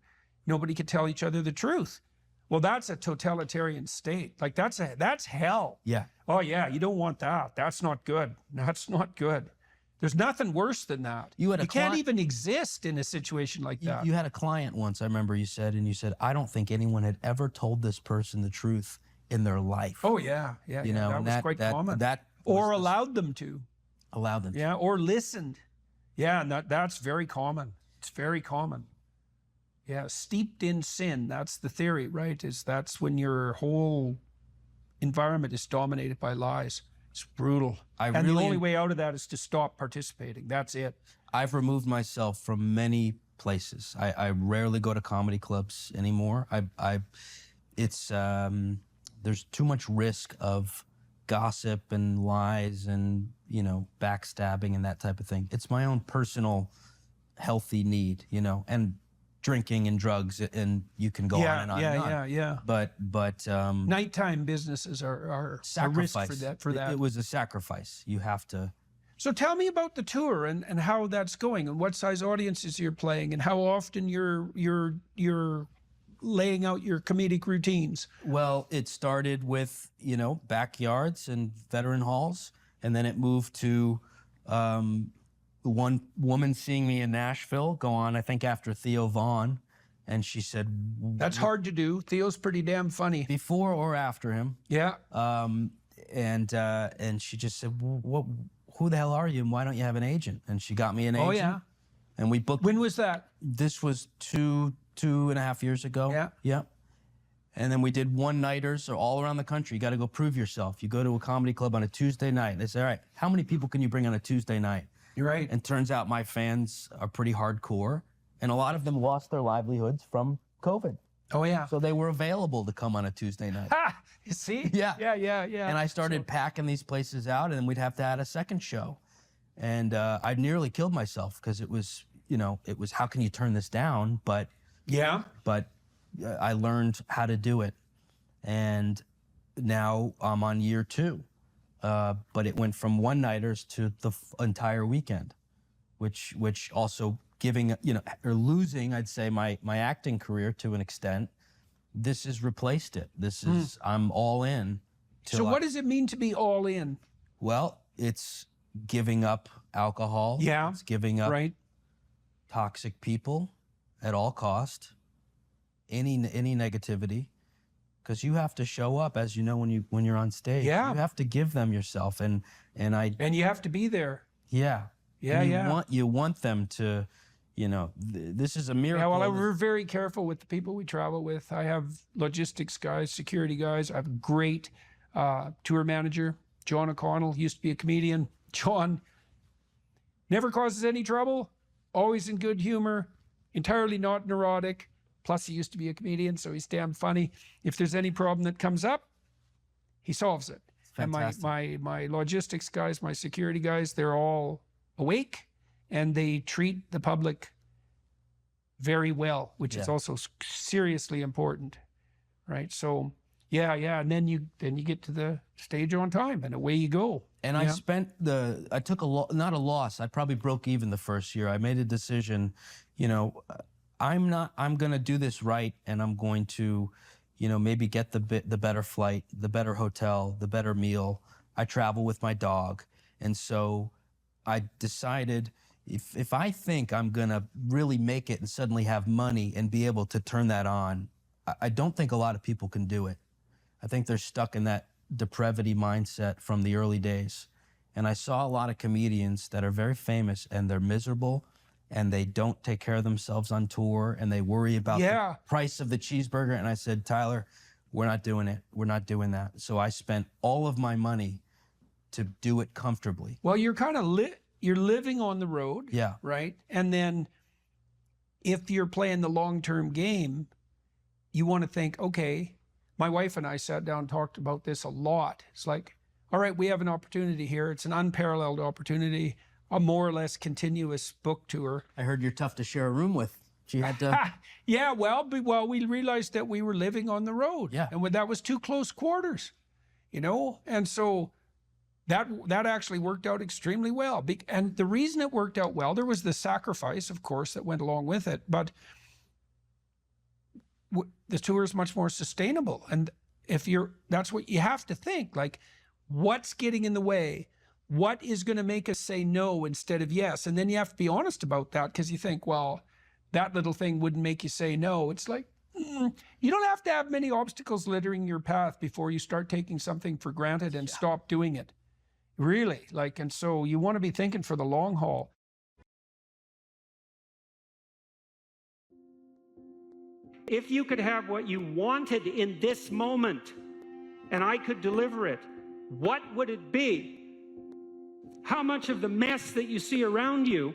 nobody could tell each other the truth. Well, that's a totalitarian state. Like, that's hell. Yeah. Oh, yeah, you don't want that. That's not good. That's not good. There's nothing worse than that. You can't even exist in a situation like that. You had a client once, I remember you said, I don't think anyone had ever told this person the truth in their life. Oh, yeah. Yeah, that was quite common. Or allowed them to. Yeah, or listened. Yeah, and that's very common. It's very common. Yeah, steeped in sin, that's the theory, right? That's when your whole environment is dominated by lies. It's brutal. And the only way out of that is to stop participating. That's it. I've removed myself from many places. I rarely go to comedy clubs anymore. There's too much risk of gossip and lies and, backstabbing and that type of thing. It's my own personal healthy need, and drinking and drugs, and you can go on and on and on. Yeah. But nighttime businesses are a risk for that. It was a sacrifice. You have to. So tell me about the tour and how that's going, and what size audiences you're playing, and how often you're laying out your comedic routines. Well, it started with backyards and veteran halls, and then it moved to one woman seeing me in Nashville go on, I think after Theo Vaughn, and she said, That's hard to do. Theo's pretty damn funny. before or after him. Yeah. And she just said, "What? Who the hell are you? And why don't you have an agent?" And she got me an agent. Oh, yeah. And we booked. When was that? This was two and a half years ago. Yeah. Yeah. And then we did one-nighters all around the country. You got to go prove yourself. You go to a comedy club on a Tuesday night. They say, all right, how many people can you bring on a Tuesday night? You're right. And turns out my fans are pretty hardcore. And a lot of them lost their livelihoods from COVID. Oh, yeah. So they were available to come on a Tuesday night. Ha! You see? Yeah. Yeah. And I started packing these places out, and then we'd have to add a second show. And I nearly killed myself because it was, it was, how can you turn this down? But I learned how to do it. And now I'm on year 2. But it went from one-nighters to the entire weekend, which also giving, or losing, I'd say, my acting career to an extent. This has replaced it. This is, I'm all in. So what does it mean to be all in? Well, it's giving up alcohol. Yeah. It's giving up Right. toxic people at all cost. Any negativity, because you have to show up, as you know, when you're on stage. Yeah. You have to give them yourself, and you have to be there. Yeah. Yeah, And you want them to, this is a miracle. Yeah, well, we're very careful with the people we travel with. I have logistics guys, security guys. I have a great tour manager, John O'Connell, used to be a comedian. John never causes any trouble, always in good humor, entirely not neurotic. Plus, he used to be a comedian, so he's damn funny. If there's any problem that comes up, he solves it. Fantastic. And my logistics guys, my security guys, they're all awake, and they treat the public very well, which is also seriously important, right? So, yeah, and then you get to the stage on time, and away you go. And I took not a loss. I probably broke even the first year. I made a decision, I'm going to do this right, and I'm going to, maybe get the better flight, the better hotel, the better meal. I travel with my dog. And so I decided if I think I'm going to really make it and suddenly have money and be able to turn that on, I don't think a lot of people can do it. I think they're stuck in that depravity mindset from the early days. And I saw a lot of comedians that are very famous, and they're miserable, and they don't take care of themselves on tour, and they worry about the price of the cheeseburger. And I said, Tyler, we're not doing it. We're not doing that. So I spent all of my money to do it comfortably. Well, you're kind of you're living on the road, right? And then if you're playing the long-term game, you want to think, okay, my wife and I sat down and talked about this a lot. It's like, all right, we have an opportunity here. It's an unparalleled opportunity, a more or less continuous book tour. I heard you're tough to share a room with. She had to. Yeah, well, we realized that we were living on the road. Yeah. And that was too close quarters, And so that actually worked out extremely well. And the reason it worked out well, there was the sacrifice, of course, that went along with it. But the tour is much more sustainable. And that's what you have to think, like, what's getting in the way? What is going to make us say no instead of yes? And then you have to be honest about that, because you think, well, that little thing wouldn't make you say no. It's like, you don't have to have many obstacles littering your path before you start taking something for granted and stop doing it. Really, and so you want to be thinking for the long haul. If you could have what you wanted in this moment, and I could deliver it, what would it be? How much of the mess that you see around you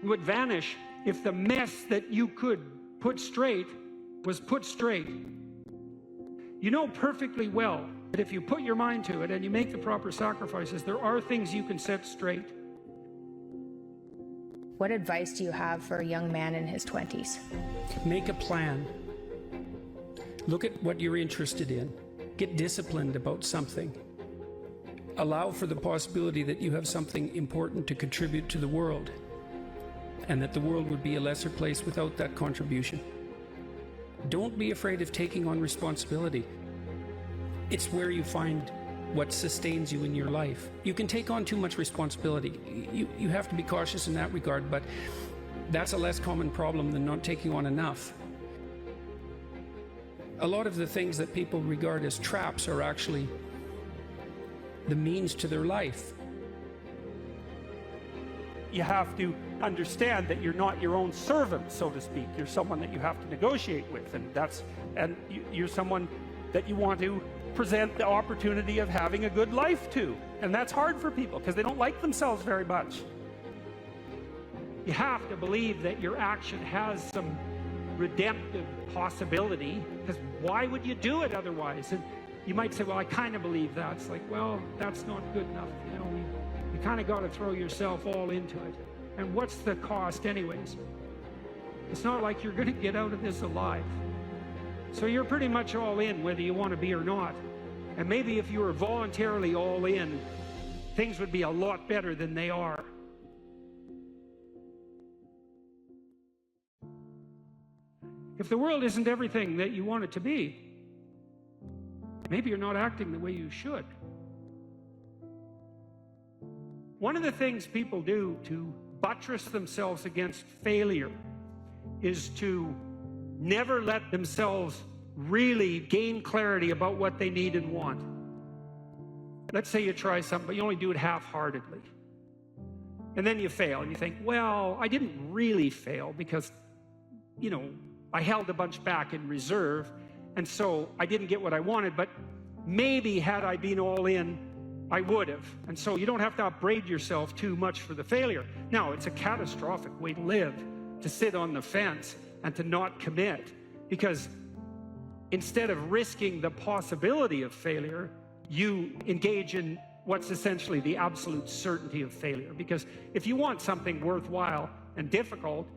would vanish if the mess that you could put straight was put straight? You know perfectly well that if you put your mind to it and you make the proper sacrifices, there are things you can set straight. What advice do you have for a young man in his 20s? Make a plan. Look at what you're interested in. Get disciplined about something. Allow for the possibility that you have something important to contribute to the world, and that the world would be a lesser place without that contribution. Don't be afraid of taking on responsibility. It's where you find what sustains you in your life. You can take on too much responsibility. You have to be cautious in that regard, but that's a less common problem than not taking on enough. A lot of the things that people regard as traps are actually the means to their life. You have to understand that you're not your own servant, so to speak. You're someone that you have to negotiate with, and you're someone that you want to present the opportunity of having a good life to. And that's hard for people because they don't like themselves very much. You have to believe that your action has some redemptive possibility, because why would you do it otherwise? And you might say, well, I kind of believe that. It's like, well, that's not good enough. You know, you kind of got to throw yourself all into it. And what's the cost anyways? It's not like you're going to get out of this alive. So you're pretty much all in, whether you want to be or not. And maybe if you were voluntarily all in, things would be a lot better than they are. If the world isn't everything that you want it to be, maybe you're not acting the way you should. One of the things people do to buttress themselves against failure is to never let themselves really gain clarity about what they need and want. Let's say you try something, but you only do it half-heartedly. And then you fail, and you think, well, I didn't really fail because, you know, I held a bunch back in reserve, and so I didn't get what I wanted, but maybe had I been all in, I would have. And so you don't have to upbraid yourself too much for the failure. Now, it's a catastrophic way to live, to sit on the fence and to not commit, because instead of risking the possibility of failure, you engage in what's essentially the absolute certainty of failure. Because if you want something worthwhile and difficult,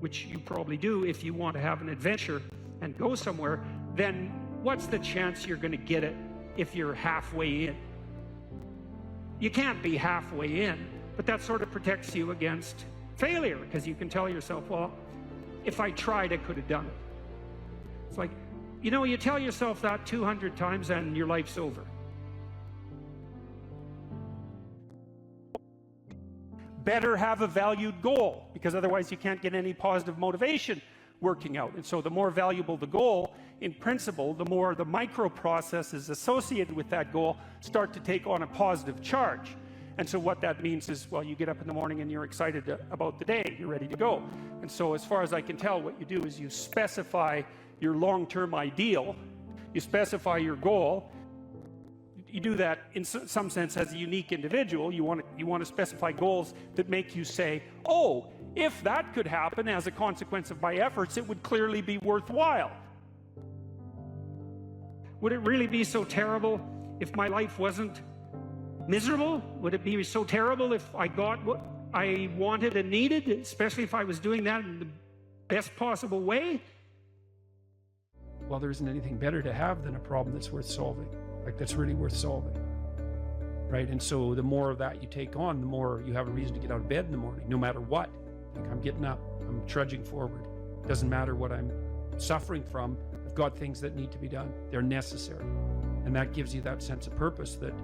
which you probably do if you want to have an adventure and go somewhere, then what's the chance you're going to get it if you're halfway in? You can't be halfway in, but that sort of protects you against failure, because you can tell yourself, well, if I tried, I could have done it. It's like, you know, you tell yourself that 200 times and your life's over. Better have a valued goal, because otherwise you can't get any positive motivation working out. And so the more valuable the goal, in principle, the more the micro processes associated with that goal start to take on a positive charge. And so what that means is, well, you get up in the morning and you're excited about the day, you're ready to go. And so as far as I can tell, what you do is you specify your long-term ideal, you specify your goal. You do that in some sense as a unique individual. You want to specify goals that make you say, oh, if that could happen as a consequence of my efforts, it would clearly be worthwhile. Would it really be so terrible if my life wasn't miserable? Would it be so terrible if I got what I wanted and needed, especially if I was doing that in the best possible way? Well, there isn't anything better to have than a problem that's worth solving. Like, that's really worth solving, right? And so the more of that you take on, the more you have a reason to get out of bed in the morning, no matter what. Like, I'm getting up, I'm trudging forward. Doesn't matter what I'm suffering from. I've got things that need to be done. They're necessary. And that gives you that sense of purpose that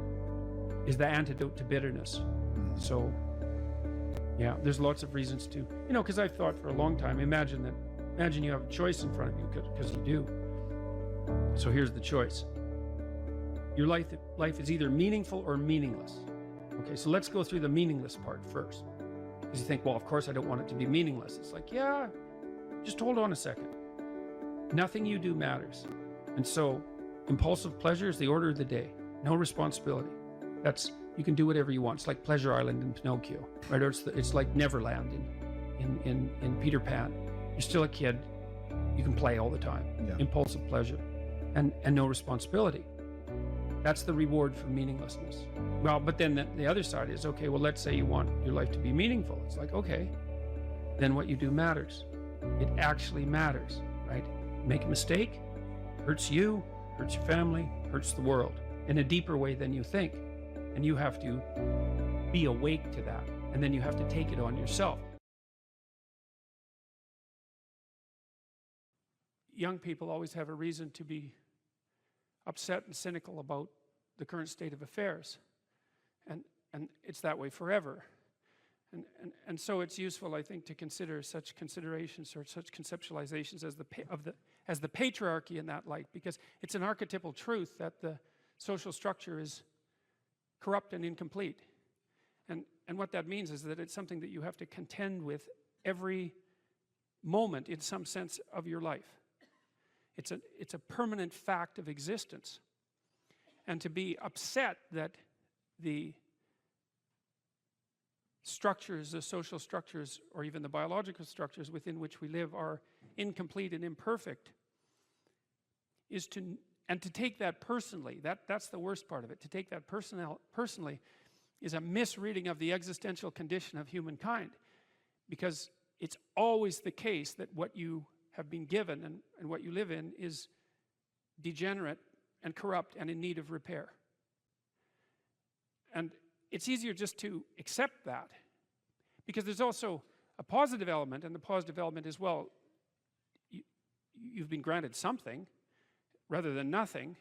is the antidote to bitterness. So, yeah, there's lots of reasons to, you know, because I've thought for a long time, imagine you have a choice in front of you, because you do. So here's the choice. Your life is either meaningful or meaningless. Okay, so let's go through the meaningless part first. Because you think, well, of course I don't want it to be meaningless. It's like, yeah, just hold on a second. Nothing you do matters. And so impulsive pleasure is the order of the day. No responsibility. You can do whatever you want. It's like Pleasure Island in Pinocchio, right? Or it's like Neverland in Peter Pan. You're still a kid. You can play all the time. Yeah. Impulsive pleasure and no responsibility. That's the reward for meaninglessness. Well, but then the other side is, okay, well, let's say you want your life to be meaningful. It's like, okay, then what you do matters. It actually matters, right? Make a mistake, hurts you, hurts your family, hurts the world in a deeper way than you think. And you have to be awake to that. And then you have to take it on yourself. Young people always have a reason to be upset and cynical about the current state of affairs. And it's that way forever. And so it's useful, I think, to consider such considerations or such conceptualizations as the patriarchy in that light, because it's an archetypal truth that the social structure is corrupt and incomplete. And what that means is that it's something that you have to contend with every moment in some sense of your life. It's a permanent fact of existence. And to be upset that the structures, the social structures, or even the biological structures within which we live are incomplete and imperfect, and to take that personally, that's the worst part of it. To take that personally is a misreading of the existential condition of humankind, because it's always the case that what you have been given and what you live in is degenerate and corrupt and in need of repair. And it's easier just to accept that, because there's also a positive element, and the positive element is, well, you've been granted something rather than nothing,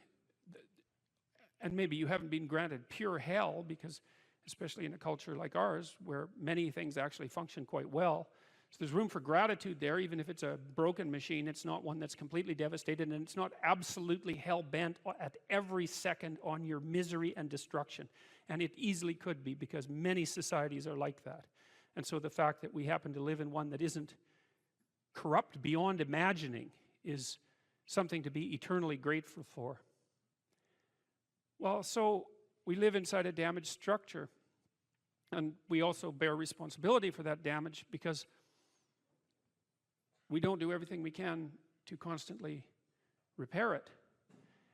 and maybe you haven't been granted pure hell, because especially in a culture like ours where many things actually function quite well, so there's room for gratitude there. Even if it's a broken machine, it's not one that's completely devastated, and it's not absolutely hell-bent at every second on your misery and destruction. And it easily could be, because many societies are like that. And so the fact that we happen to live in one that isn't corrupt beyond imagining is something to be eternally grateful for. Well, so we live inside a damaged structure, and we also bear responsibility for that damage, because we don't do everything we can to constantly repair it.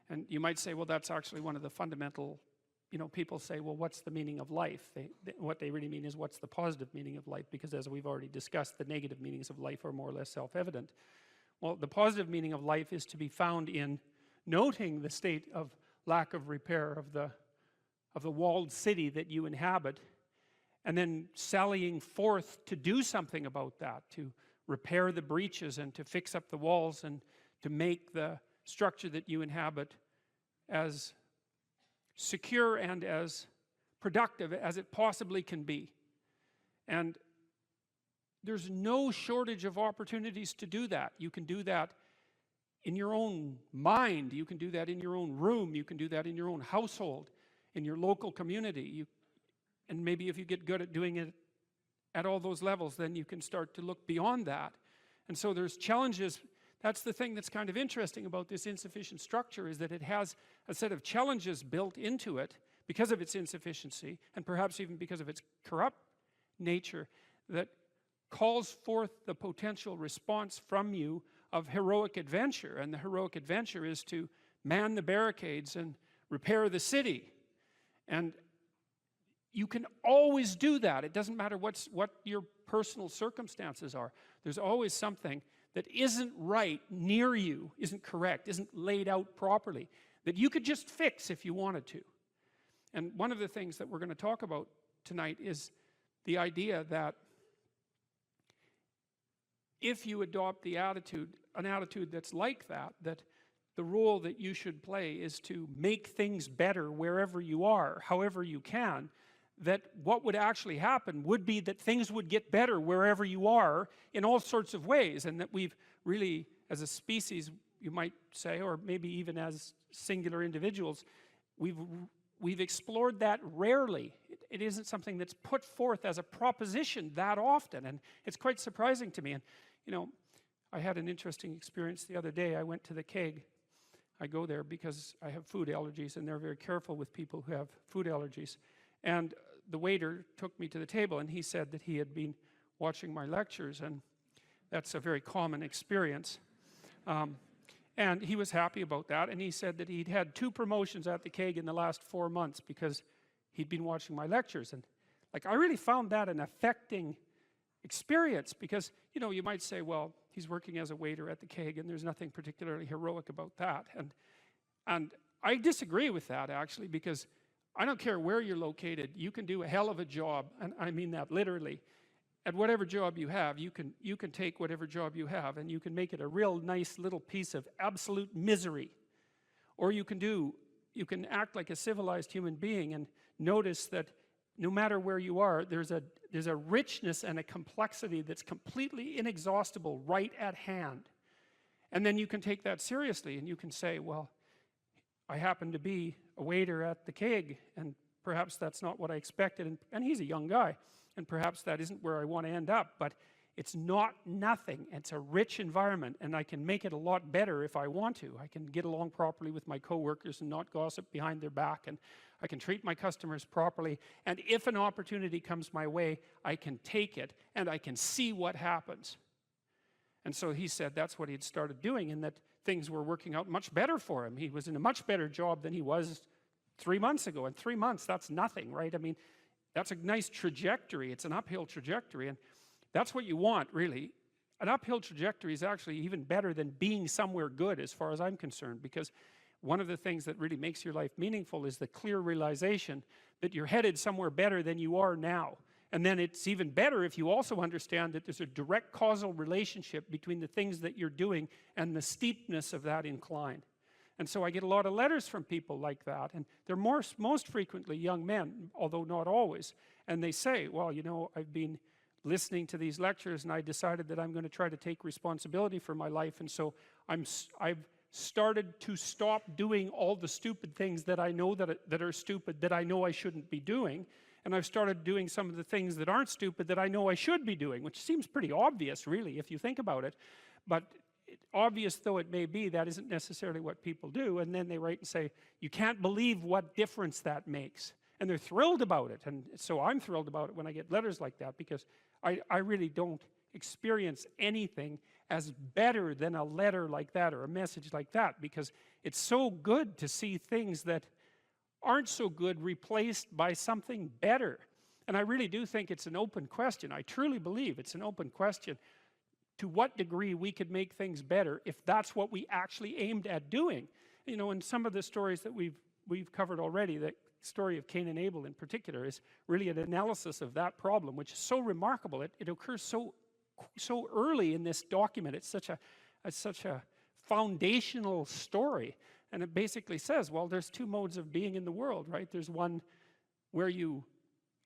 And you might say, well, that's actually one of the fundamental, people say, well, what's the meaning of life? What they really mean is, what's the positive meaning of life? Because as we've already discussed, the negative meanings of life are more or less self-evident. Well, the positive meaning of life is to be found in noting the state of lack of repair of the walled city that you inhabit, and then sallying forth to do something about that, to repair the breaches and to fix up the walls and to make the structure that you inhabit as secure and as productive as it possibly can be. And there's no shortage of opportunities to do that. You can do that in your own mind, you can do that in your own room, you can do that in your own household, in your local community. And maybe if you get good at doing it at all those levels, then you can start to look beyond that. And so there's challenges. That's the thing that's kind of interesting about this insufficient structure, is that it has a set of challenges built into it because of its insufficiency, and perhaps even because of its corrupt nature, that calls forth the potential response from you of heroic adventure. And the heroic adventure is to man the barricades and repair the city. And you can always do that. It doesn't matter what your personal circumstances are. There's always something that isn't right near you, isn't correct, isn't laid out properly, that you could just fix if you wanted to. And one of the things that we're going to talk about tonight is the idea that if you adopt an attitude that's like that the role that you should play is to make things better wherever you are, however you can, that what would actually happen would be that things would get better wherever you are in all sorts of ways, and that we've really, as a species, you might say, or maybe even as singular individuals, we've explored that rarely. It isn't something that's put forth as a proposition that often, and it's quite surprising to me. And I had an interesting experience the other day. I went to the keg. I go there because I have food allergies, and they're very careful with people who have food allergies. And the waiter took me to the table, and he said that he had been watching my lectures, and that's a very common experience. And he was happy about that, and he said that he'd had 2 promotions at the keg in the last 4 months because he'd been watching my lectures. And I really found that an affecting experience, because you might say, well, he's working as a waiter at the keg and there's nothing particularly heroic about that. And I disagree with that, actually, because I don't care where you're located, you can do a hell of a job, and I mean that literally. At whatever job you have, you can take whatever job you have and you can make it a real nice little piece of absolute misery. Or you can do you can act like a civilized human being and notice that no matter where you are, there's a richness and a complexity that's completely inexhaustible right at hand. And then you can take that seriously and you can say, well, I happen to be a waiter at the Keg, and perhaps that's not what I expected, and he's a young guy, and perhaps that isn't where I want to end up, but it's not nothing. It's a rich environment, and I can make it a lot better if I want to. I can get along properly with my coworkers and not gossip behind their back, and I can treat my customers properly, and if an opportunity comes my way, I can take it, and I can see what happens. And so he said that's what he had started doing, and that things were working out much better for him. He was in a much better job than he was 3 months ago. And 3 months, that's nothing, right? I mean, that's a nice trajectory. It's an uphill trajectory, and that's what you want, really. An uphill trajectory is actually even better than being somewhere good, as far as I'm concerned, because one of the things that really makes your life meaningful is the clear realization that you're headed somewhere better than you are now. And then it's even better if you also understand that there's a direct causal relationship between the things that you're doing and the steepness of that incline. And so I get a lot of letters from people like that, and they're most frequently young men, although not always. And they say, well, you know, I've been listening to these lectures and I decided that I'm going to try to take responsibility for my life, and so I've started to stop doing all the stupid things that I know that are stupid, that I know I shouldn't be doing. And I've started doing some of the things that aren't stupid that I know I should be doing, which seems pretty obvious, really, if you think about it. But obvious though it may be, that isn't necessarily what people do. And then they write and say, you can't believe what difference that makes. And they're thrilled about it. And so I'm thrilled about it when I get letters like that, because I really don't experience anything as better than a letter like that or a message like that, because it's so good to see things that aren't so good replaced by something better. And I really do think it's an open question. I truly believe it's an open question to what degree we could make things better if that's what we actually aimed at doing. You know, in some of the stories that we've covered already, the story of Cain and Abel in particular is really an analysis of that problem, which is so remarkable. It occurs so early in this document. It's such a foundational story. And it basically says, well, there's two modes of being in the world, right? There's one where you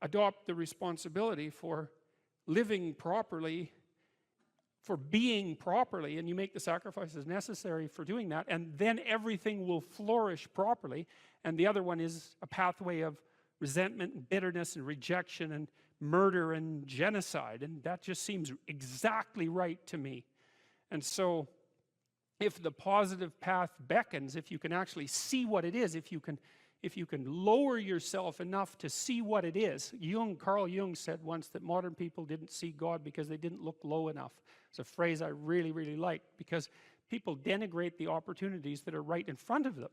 adopt the responsibility for living properly, for being properly, and you make the sacrifices necessary for doing that, and then everything will flourish properly. And the other one is a pathway of resentment and bitterness and rejection and murder and genocide, and that just seems exactly right to me. And so if the positive path beckons, if you can actually see what it is, if you can lower yourself enough to see what it is. Carl Jung said once that modern people didn't see God because they didn't look low enough. It's a phrase I really, really like, because people denigrate the opportunities that are right in front of them.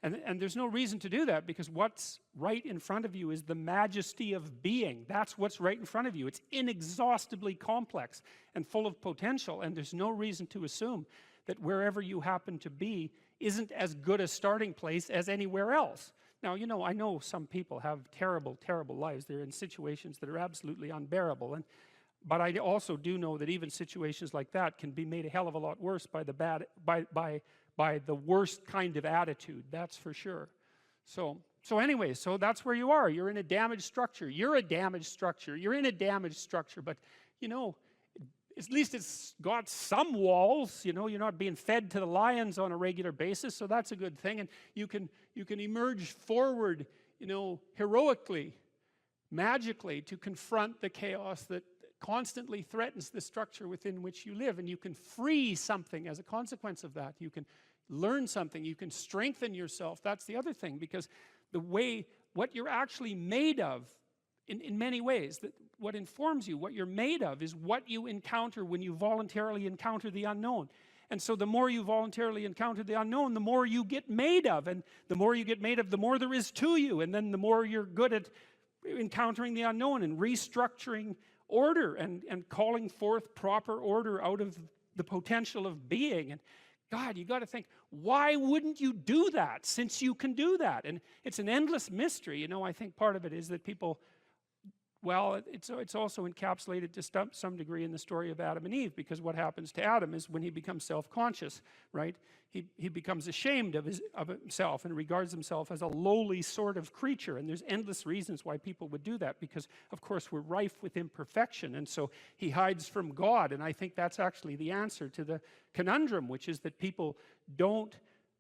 And there's no reason to do that, because what's right in front of you is the majesty of being. That's what's right in front of you. It's inexhaustibly complex and full of potential, and there's no reason to assume that wherever you happen to be isn't as good a starting place as anywhere else. Now, you know, I know some people have terrible, terrible lives. They're in situations that are absolutely unbearable. But I also do know that even situations like that can be made a hell of a lot worse by the worst kind of attitude, that's for sure. So anyway, so that's where you are. You're in a damaged structure. You're a damaged structure. You're in a damaged structure. But, you know, at least it's got some walls. You know, you're not being fed to the lions on a regular basis, so that's a good thing. And you can emerge forward, you know, heroically, magically, to confront the chaos that constantly threatens the structure within which you live. And you can free something as a consequence of that. You can learn something. You can strengthen yourself. That's the other thing, because what you're actually made of, in many ways, that what informs you, what you're made of, is what you encounter when you voluntarily encounter the unknown. And so the more you voluntarily encounter the unknown, the more you get made of. And the more you get made of, the more there is to you. And then the more you're good at encountering the unknown and restructuring order and calling forth proper order out of the potential of being. And God, you got to think, why wouldn't you do that, since you can do that? And it's an endless mystery. You know, I think part of it is that people Well, it's also encapsulated to some degree in the story of Adam and Eve, because what happens to Adam is when he becomes self-conscious, right, he becomes ashamed of himself and regards himself as a lowly sort of creature. And there's endless reasons why people would do that, because of course we're rife with imperfection, and so he hides from God. And I think that's actually the answer to the conundrum, which is that people don't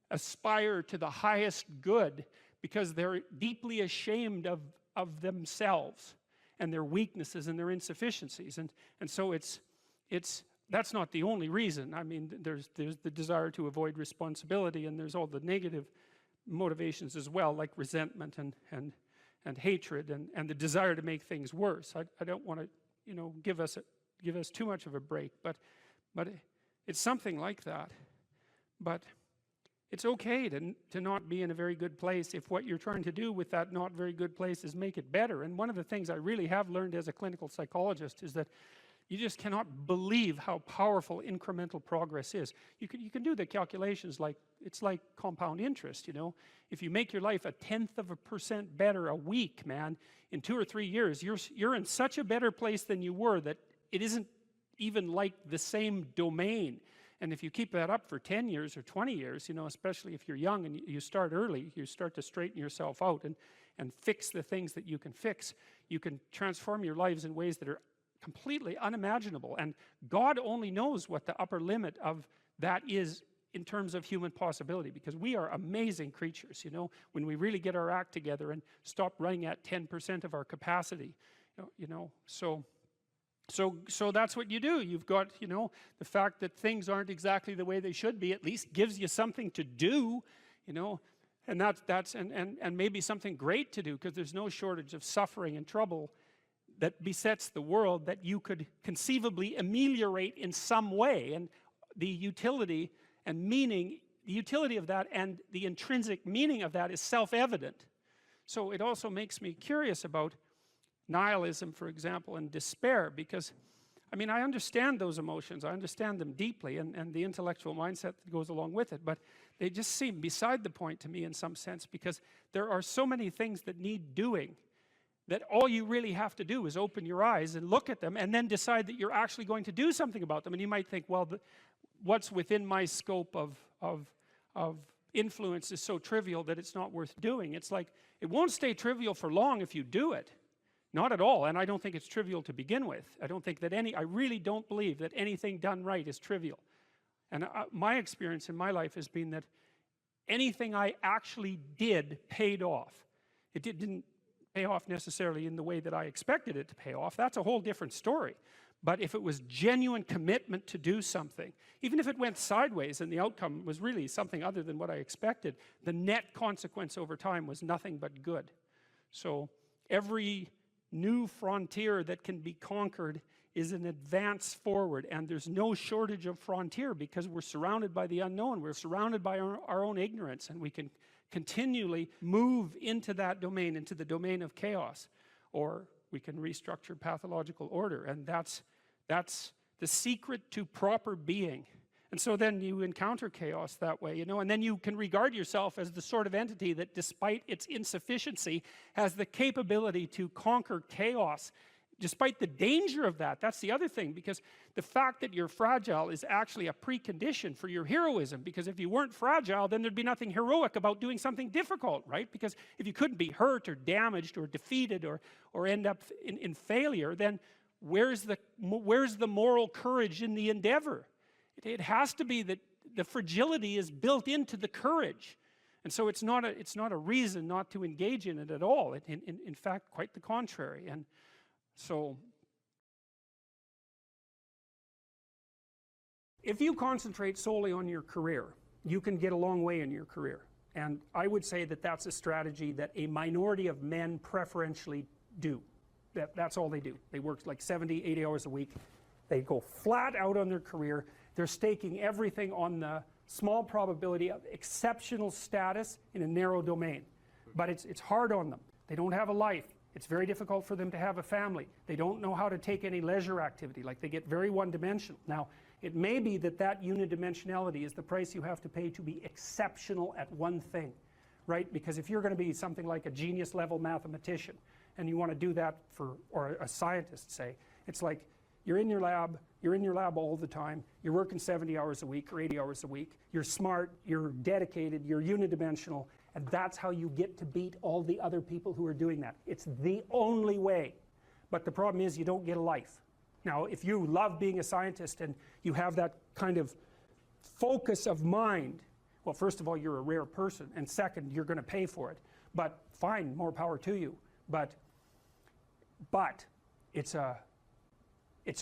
aspire to the highest good because they're deeply ashamed of themselves and their weaknesses and their insufficiencies. And so that's not the only reason. I mean, there's the desire to avoid responsibility, and there's all the negative motivations as well, like resentment and hatred and the desire to make things worse. I don't want to, you know, give us too much of a break, but it's something like that. But it's okay to not be in a very good place if what you're trying to do with that not very good place is make it better. And one of the things I really have learned as a clinical psychologist is that you just cannot believe how powerful incremental progress is. You can do the calculations like, it's like compound interest, you know. If you make your life 0.1% better a week, man, in 2 or 3 years, you're in such a better place than you were that it isn't even like the same domain. And if you keep that up for 10 years or 20 years, you know, especially if you're young and you start early, you start to straighten yourself out and fix the things that you can fix, you can transform your lives in ways that are completely unimaginable. And God only knows what the upper limit of that is in terms of human possibility, because we are amazing creatures, you know, when we really get our act together and stop running at 10% of our capacity, you know. So that's what you do. You've got, you know, the fact that things aren't exactly the way they should be at least gives you something to do, you know, and that's maybe something great to do, because there's no shortage of suffering and trouble that besets the world that you could conceivably ameliorate in some way. And the utility and meaning, the utility of that and the intrinsic meaning of that is self-evident. So it also makes me curious about nihilism, for example, and despair, because I mean, I understand those emotions, I understand them deeply, and the intellectual mindset that goes along with it, but they just seem beside the point to me in some sense, because there are so many things that need doing that all you really have to do is open your eyes and look at them and then decide that you're actually going to do something about them. And you might think, well, what's within my scope of influence is so trivial that it's not worth doing. It's like, it won't stay trivial for long if you do it. Not at all. And I don't think it's trivial to begin with. I don't think that I really don't believe that anything done right is trivial. And my experience in my life has been that anything I actually did paid off. It didn't pay off necessarily in the way that I expected it to pay off. That's a whole different story. But if it was genuine commitment to do something, even if it went sideways and the outcome was really something other than what I expected, the net consequence over time was nothing but good. So every new frontier that can be conquered is an advance forward, and there's no shortage of frontier because we're surrounded by the unknown, we're surrounded by our own ignorance, and we can continually move into that domain, into the domain of chaos, or we can restructure pathological order. And that's the secret to proper being. And so then you encounter chaos that way, you know, and then you can regard yourself as the sort of entity that, despite its insufficiency, has the capability to conquer chaos, despite the danger of that. That's the other thing, because the fact that you're fragile is actually a precondition for your heroism, because if you weren't fragile, then there'd be nothing heroic about doing something difficult, right? Because if you couldn't be hurt or damaged or defeated or end up in failure, then where's the moral courage in the endeavor? It has to be that the fragility is built into the courage. And so it's not a reason not to engage in it at all. In fact, quite the contrary. And so if you concentrate solely on your career, you can get a long way in your career. And I would say that that's a strategy that a minority of men preferentially do. That's all they do. They work like 70, 80 hours a week. They go flat out on their career. They're staking everything on the small probability of exceptional status in a narrow domain. But it's hard on them. They don't have a life. It's very difficult for them to have a family. They don't know how to take any leisure activity. Like, they get very one-dimensional. Now, it may be that unidimensionality is the price you have to pay to be exceptional at one thing, right? Because if you're going to be something like a genius level mathematician and you want to do that for, or a scientist say, it's like you're in your lab all the time, you're working 70 hours a week or 80 hours a week, you're smart, you're dedicated, you're unidimensional, and that's how you get to beat all the other people who are doing that. It's the only way. But the problem is you don't get a life. Now, if you love being a scientist and you have that kind of focus of mind, well, first of all, you're a rare person, and second, you're going to pay for it. But fine, more power to you. But it's a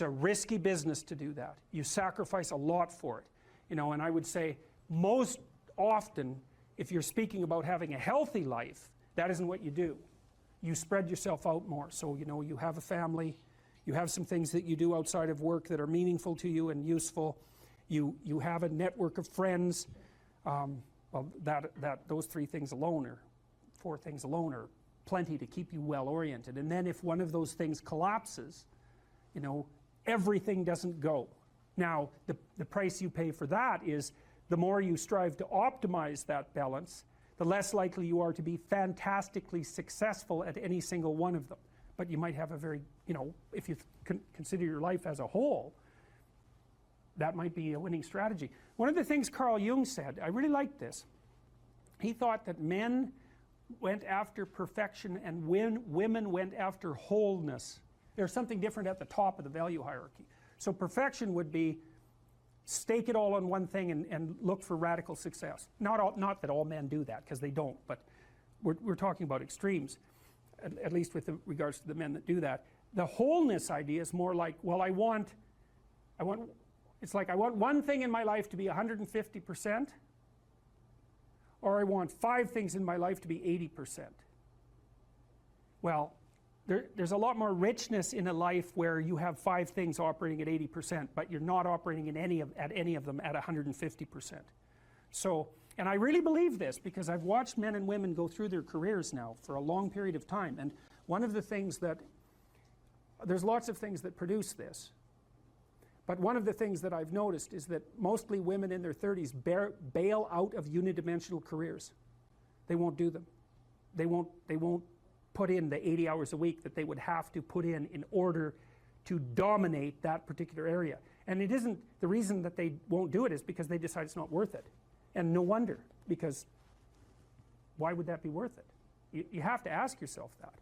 risky business to do that. You sacrifice a lot for it. You know, and I would say most often, if you're speaking about having a healthy life, that isn't what you do. You spread yourself out more. So, you know, you have a family, you have some things that you do outside of work that are meaningful to you and useful. You have a network of friends. Well, those 3 things alone, or 4 things alone, are plenty to keep you well oriented. And then if one of those things collapses, you know, everything doesn't go. Now, the price you pay for that is the more you strive to optimize that balance, the less likely you are to be fantastically successful at any single one of them. But you might have a very, you know, if you consider your life as a whole, that might be a winning strategy. One of the things Carl Jung said, I really liked this. He thought that men went after perfection and women went after wholeness. There's something different at the top of the value hierarchy. So perfection would be stake it all on one thing and look for radical success. Not that all men do that, because they don't, but we're talking about extremes, at least with regards to the men that do that. The wholeness idea is more like, well, it's like I want one thing in my life to be 150%, or I want 5 things in my life to be 80%. Well, there's a lot more richness in a life where you have 5 things operating at 80%, but you're not operating at any of them at 150%. So, and I really believe this because I've watched men and women go through their careers now for a long period of time, and one of the things that, there's lots of things that produce this, but one of the things that I've noticed is that mostly women in their 30s bail out of unidimensional careers. They won't do them. They won't put in the 80 hours a week that they would have to put in order to dominate that particular area. And it isn't, the reason that they won't do it is because they decide it's not worth it. And no wonder, because why would that be worth it? You have to ask yourself that.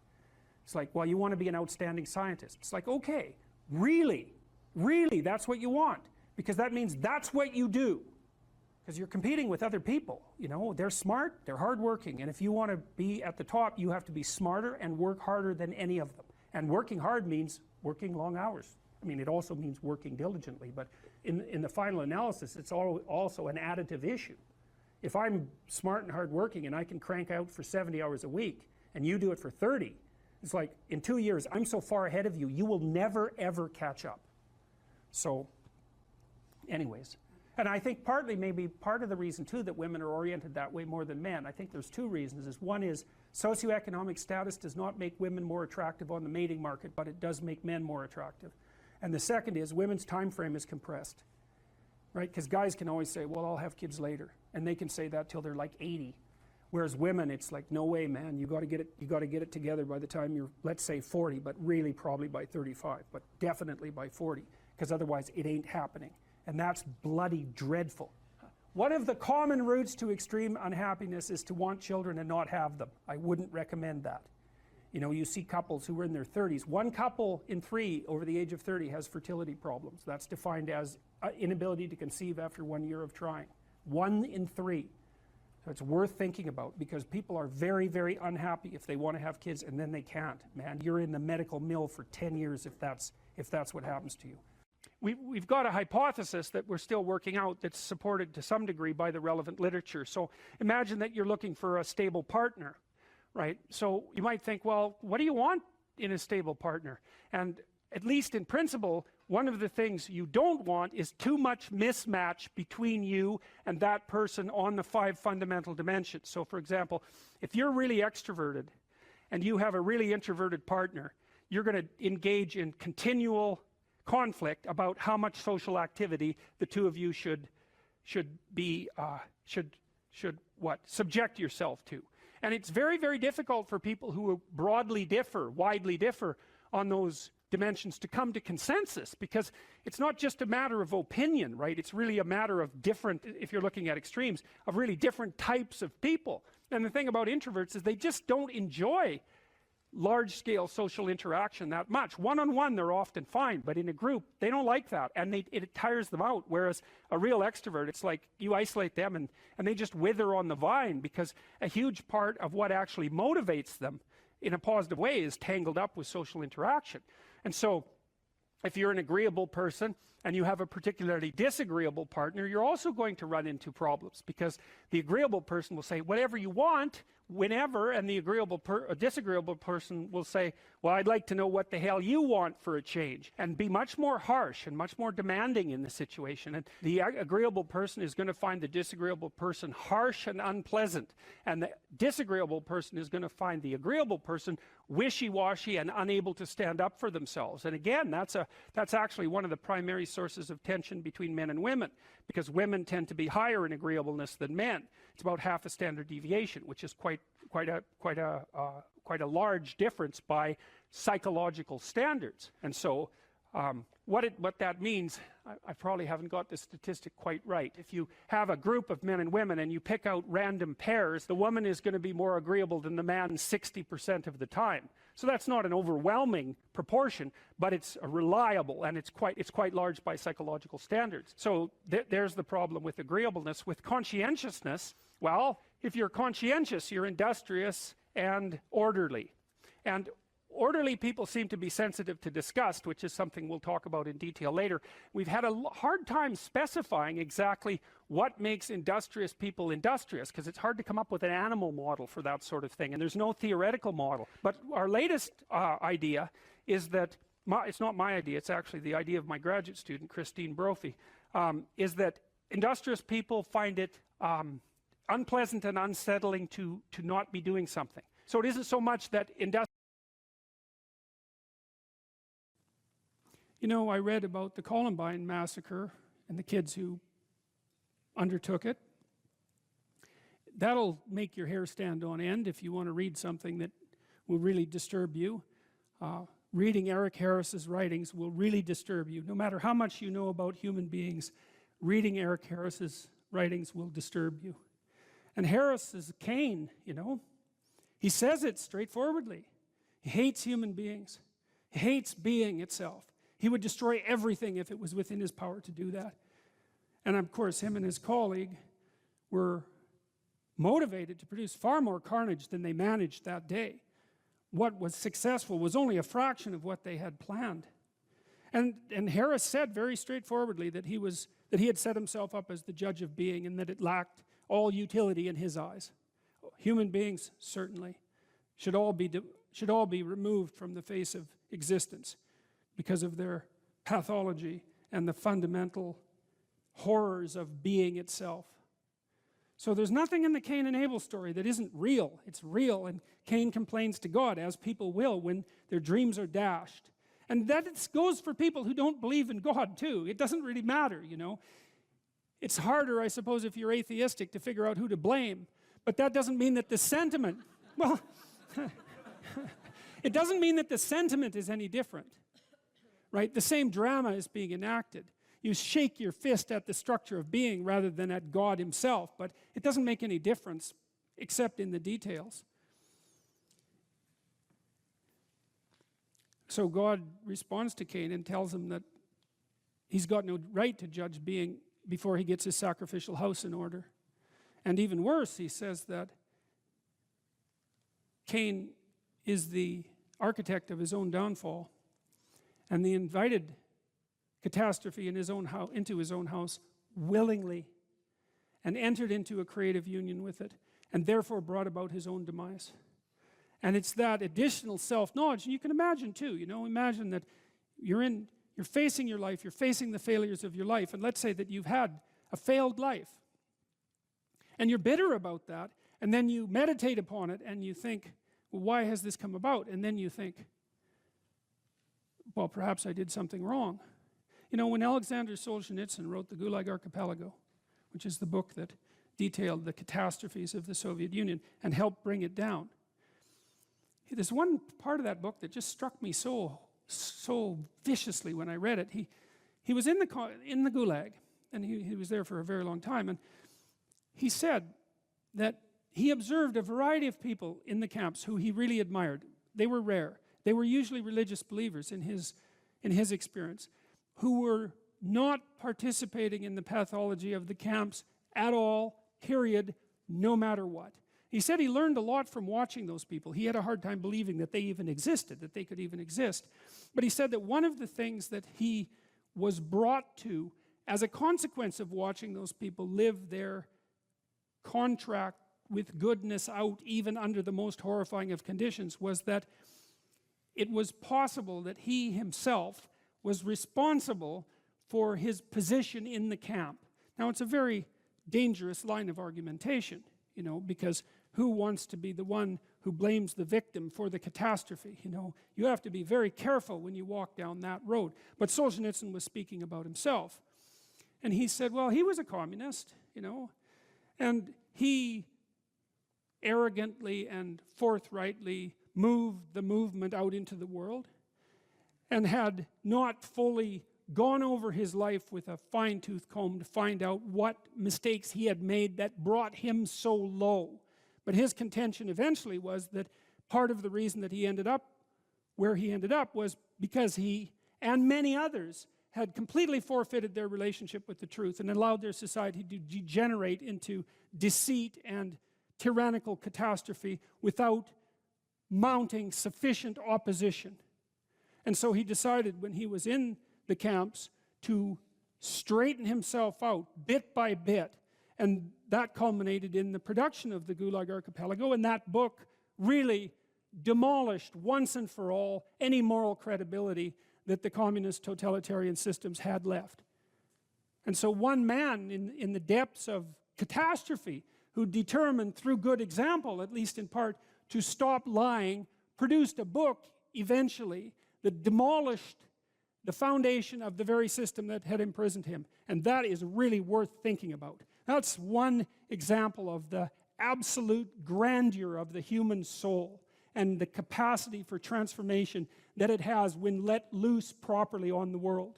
It's like, well, you want to be an outstanding scientist. It's like, okay, really, that's what you want, because that means that's what you do. Because you're competing with other people, you know, they're smart, they're hardworking, and if you want to be at the top, you have to be smarter and work harder than any of them. And working hard means working long hours. I mean, it also means working diligently, but in the final analysis, it's also an additive issue. If I'm smart and hardworking and I can crank out for 70 hours a week, and you do it for 30, it's like, in 2 years, I'm so far ahead of you, you will never, ever catch up. So, anyways. And I think partly, maybe part of the reason too that women are oriented that way more than men, I think there's 2 reasons. One is socioeconomic status does not make women more attractive on the mating market, but it does make men more attractive. And the second is women's time frame is compressed, right? Because guys can always say, well, I'll have kids later, and they can say that till they're like 80. Whereas women, it's like, no way, man, you got to get it together by the time you're, let's say 40, but really probably by 35, but definitely by 40, because otherwise it ain't happening. And that's bloody dreadful. One of the common routes to extreme unhappiness is to want children and not have them. I wouldn't recommend that. You know, you see couples who are in their 30s. 1 couple in 3 over the age of 30 has fertility problems. That's defined as inability to conceive after 1 year of trying. 1 in 3. So it's worth thinking about, because people are very, very unhappy if they want to have kids and then they can't. Man, you're in the medical mill for 10 years if that's what happens to you. We've got a hypothesis that we're still working out that's supported to some degree by the relevant literature. So imagine that you're looking for a stable partner, right? So you might think, well, what do you want in a stable partner? And at least in principle, one of the things you don't want is too much mismatch between you and that person on the 5 fundamental dimensions. So for example, if you're really extroverted and you have a really introverted partner, you're going to engage in continual conflict about how much social activity the 2 of you should subject yourself to. And it's very, very difficult for people who broadly differ, widely differ on those dimensions to come to consensus, because it's not just a matter of opinion, right? It's really a matter of different, if you're looking at extremes, of really different types of people. And the thing about introverts is they just don't enjoy large-scale social interaction that much. One-on-one they're often fine, but in a group they don't like that, and it tires them out. Whereas a real extrovert, it's like you isolate them and they just wither on the vine, because a huge part of what actually motivates them in a positive way is tangled up with social interaction. And so if you're an agreeable person and you have a particularly disagreeable partner, you're also going to run into problems, because the agreeable person will say whatever you want whenever, and the disagreeable person will say, well, I'd like to know what the hell you want for a change, and be much more harsh and much more demanding in the situation. And the agreeable person is going to find the disagreeable person harsh and unpleasant, and the disagreeable person is going to find the agreeable person wishy-washy and unable to stand up for themselves. And again, that's actually one of the primary sources of tension between men and women, because women tend to be higher in agreeableness than men. It's about half a standard deviation, which is quite a large difference by psychological standards. And so what that means, I probably haven't got the statistic quite right. If you have a group of men and women and you pick out random pairs, the woman is going to be more agreeable than the man 60% of the time. So that's not an overwhelming proportion, but it's reliable, and it's quite large by psychological standards. So there's the problem with agreeableness. With conscientiousness, well, if you're conscientious, you're industrious and orderly. And orderly people seem to be sensitive to disgust, which is something we'll talk about in detail later. We've had a hard time specifying exactly what makes industrious people industrious, because it's hard to come up with an animal model for that sort of thing, and there's no theoretical model. But our latest idea is that, it's not my idea, it's actually the idea of my graduate student, Christine Brophy, is that industrious people find it unpleasant and unsettling to not be doing something. So it isn't so much that You know, I read about the Columbine massacre and the kids who undertook it. That'll make your hair stand on end if you want to read something that will really disturb you. Reading Eric Harris's writings will really disturb you. No matter how much you know about human beings, reading Eric Harris's writings will disturb you. And Harris is Cain, you know. He says it straightforwardly. He hates human beings. He hates being itself. He would destroy everything if it was within his power to do that. And of course, him and his colleague were motivated to produce far more carnage than they managed that day. What was successful was only a fraction of what they had planned. And Harris said very straightforwardly that he had set himself up as the judge of being, and that it lacked all utility in his eyes. Human beings, certainly, should all be removed from the face of existence because of their pathology and the fundamental horrors of being itself. So there's nothing in the Cain and Abel story that isn't real. It's real, and Cain complains to God, as people will when their dreams are dashed. And that goes for people who don't believe in God too. It doesn't really matter, you know. It's harder, I suppose, if you're atheistic to figure out who to blame. But that doesn't mean that the sentiment, well, it doesn't mean that the sentiment is any different. Right? The same drama is being enacted. You shake your fist at the structure of being rather than at God himself, but it doesn't make any difference except in the details. So God responds to Cain and tells him that he's got no right to judge being before he gets his sacrificial house in order. And even worse, he says that Cain is the architect of his own downfall, and the invited catastrophe in into his own house willingly, and entered into a creative union with it, and therefore brought about his own demise. And it's that additional self-knowledge, and you can imagine too, you know, imagine that you're facing your life, you're facing the failures of your life, and let's say that you've had a failed life, and you're bitter about that, and then you meditate upon it, and you think, well, why has this come about? And then you think, well, perhaps I did something wrong. You know, when Alexander Solzhenitsyn wrote the Gulag Archipelago, which is the book that detailed the catastrophes of the Soviet Union and helped bring it down. There's one part of that book that just struck me so viciously when I read it. He was in the Gulag, and he was there for a very long time, and he said that he observed a variety of people in the camps who he really admired. They were rare. They were usually religious believers in his experience, who were not participating in the pathology of the camps at all, period, no matter what. He said he learned a lot from watching those people. He had a hard time believing that they even existed, that they could even exist. But he said that one of the things that he was brought to as a consequence of watching those people live their contract with goodness out even under the most horrifying of conditions was that it was possible that he himself was responsible for his position in the camp. Now, it's a very dangerous line of argumentation, you know, because who wants to be the one who blames the victim for the catastrophe? You know, you have to be very careful when you walk down that road. But Solzhenitsyn was speaking about himself. And he said, well, he was a communist, you know, and he arrogantly and forthrightly moved the movement out into the world and had not fully gone over his life with a fine-tooth comb to find out what mistakes he had made that brought him so low. But his contention eventually was that part of the reason that he ended up where he ended up was because he and many others had completely forfeited their relationship with the truth and allowed their society to degenerate into deceit and tyrannical catastrophe without mounting sufficient opposition. And so he decided when he was in the camps to straighten himself out bit by bit, and that culminated in the production of the Gulag Archipelago, and that book really demolished once and for all any moral credibility that the communist totalitarian systems had left. And so one man in the depths of catastrophe who determined through good example, at least in part, to stop lying, produced a book eventually that demolished the foundation of the very system that had imprisoned him. And that is really worth thinking about. That's one example of the absolute grandeur of the human soul and the capacity for transformation that it has when let loose properly on the world.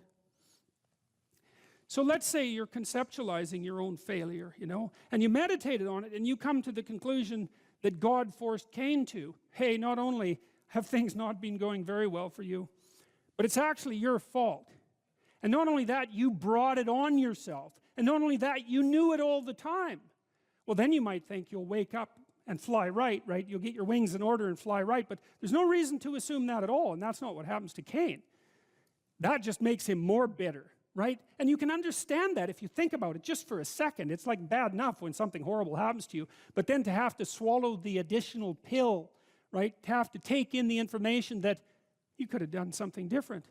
So let's say you're conceptualizing your own failure, you know, and you meditated on it and you come to the conclusion that God forced Cain to. Hey, not only have things not been going very well for you, but it's actually your fault. And not only that, you brought it on yourself. And not only that, you knew it all the time. Well, then you might think you'll wake up and fly right? You'll get your wings in order and fly right, but there's no reason to assume that at all, and that's not what happens to Cain. That just makes him more bitter, right? And you can understand that if you think about it just for a second. It's like bad enough when something horrible happens to you, but then to have to swallow the additional pill, right? To have to take in the information that you could have done something different.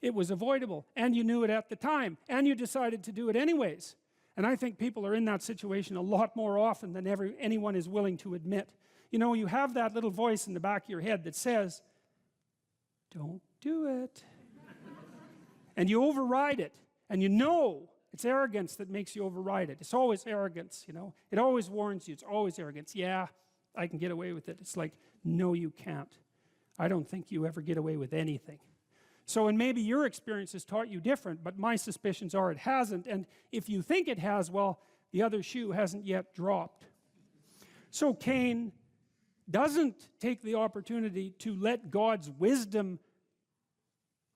It was avoidable, and you knew it at the time, and you decided to do it anyways. And I think people are in that situation a lot more often than anyone is willing to admit. You know, you have that little voice in the back of your head that says, don't do it. And you override it. And you know it's arrogance that makes you override it. It's always arrogance, you know. It always warns you. It's always arrogance. Yeah, I can get away with it. It's like, no, you can't. I don't think you ever get away with anything. So, and maybe your experience has taught you different, but my suspicions are it hasn't. And if you think it has, well, the other shoe hasn't yet dropped. So Cain doesn't take the opportunity to let God's wisdom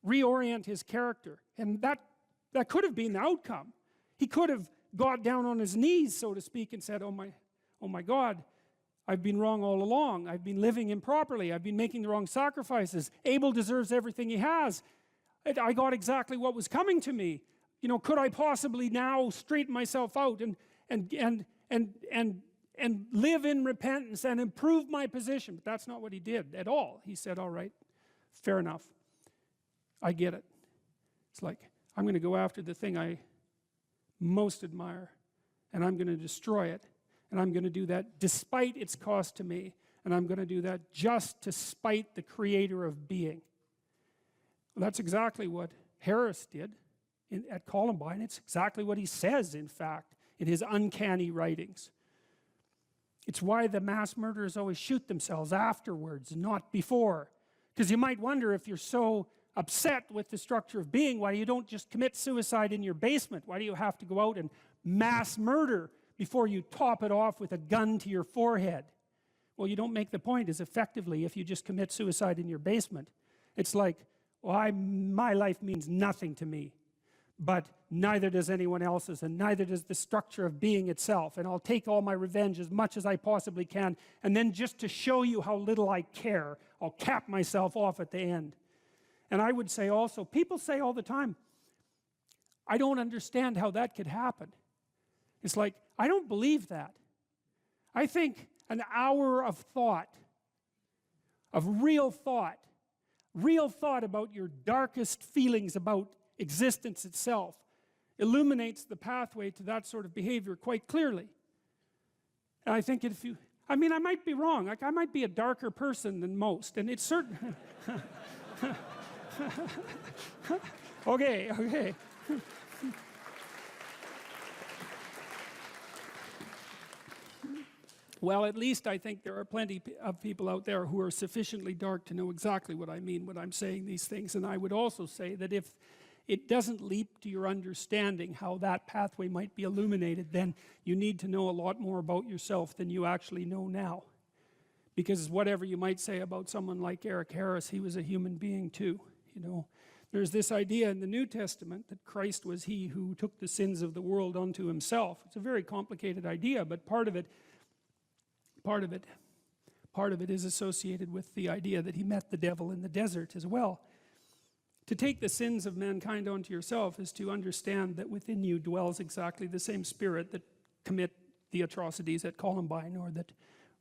reorient his character. And that could have been the outcome. He could have got down on his knees, so to speak, and said, oh my God, I've been wrong all along. I've been living improperly. I've been making the wrong sacrifices. Abel deserves everything he has. I got exactly what was coming to me. You know, could I possibly now straighten myself out and live in repentance and improve my position? But that's not what he did at all. He said, all right, fair enough. I get it. It's like, I'm going to go after the thing I most admire, and I'm going to destroy it. And I'm going to do that despite its cost to me. And I'm going to do that just to spite the creator of being. Well, that's exactly what Harris did at Columbine. It's exactly what he says, in fact, in his uncanny writings. It's why the mass murderers always shoot themselves afterwards, not before. Because you might wonder, if you're so upset with the structure of being, why you don't just commit suicide in your basement? Why do you have to go out and mass murder before you top it off with a gun to your forehead? Well, you don't make the point as effectively if you just commit suicide in your basement. It's like, well, my life means nothing to me, but neither does anyone else's, and neither does the structure of being itself, and I'll take all my revenge as much as I possibly can, and then just to show you how little I care, I'll cap myself off at the end. And I would say also, people say all the time, I don't understand how that could happen. It's like, I don't believe that. I think an hour of thought, of real thought about your darkest feelings about existence itself, illuminates the pathway to that sort of behavior quite clearly. And I think if you, I mean, I might be wrong. Like, I might be a darker person than most, and it's certain. Okay. Well, at least I think there are plenty of people out there who are sufficiently dark to know exactly what I mean when I'm saying these things. And I would also say that if it doesn't leap to your understanding how that pathway might be illuminated, then you need to know a lot more about yourself than you actually know now. Because whatever you might say about someone like Eric Harris, he was a human being too, you know. There's this idea in the New Testament that Christ was he who took the sins of the world unto himself. It's a very complicated idea, but part of it is associated with the idea that he met the devil in the desert as well. To take the sins of mankind onto yourself is to understand that within you dwells exactly the same spirit that commit the atrocities at Columbine or that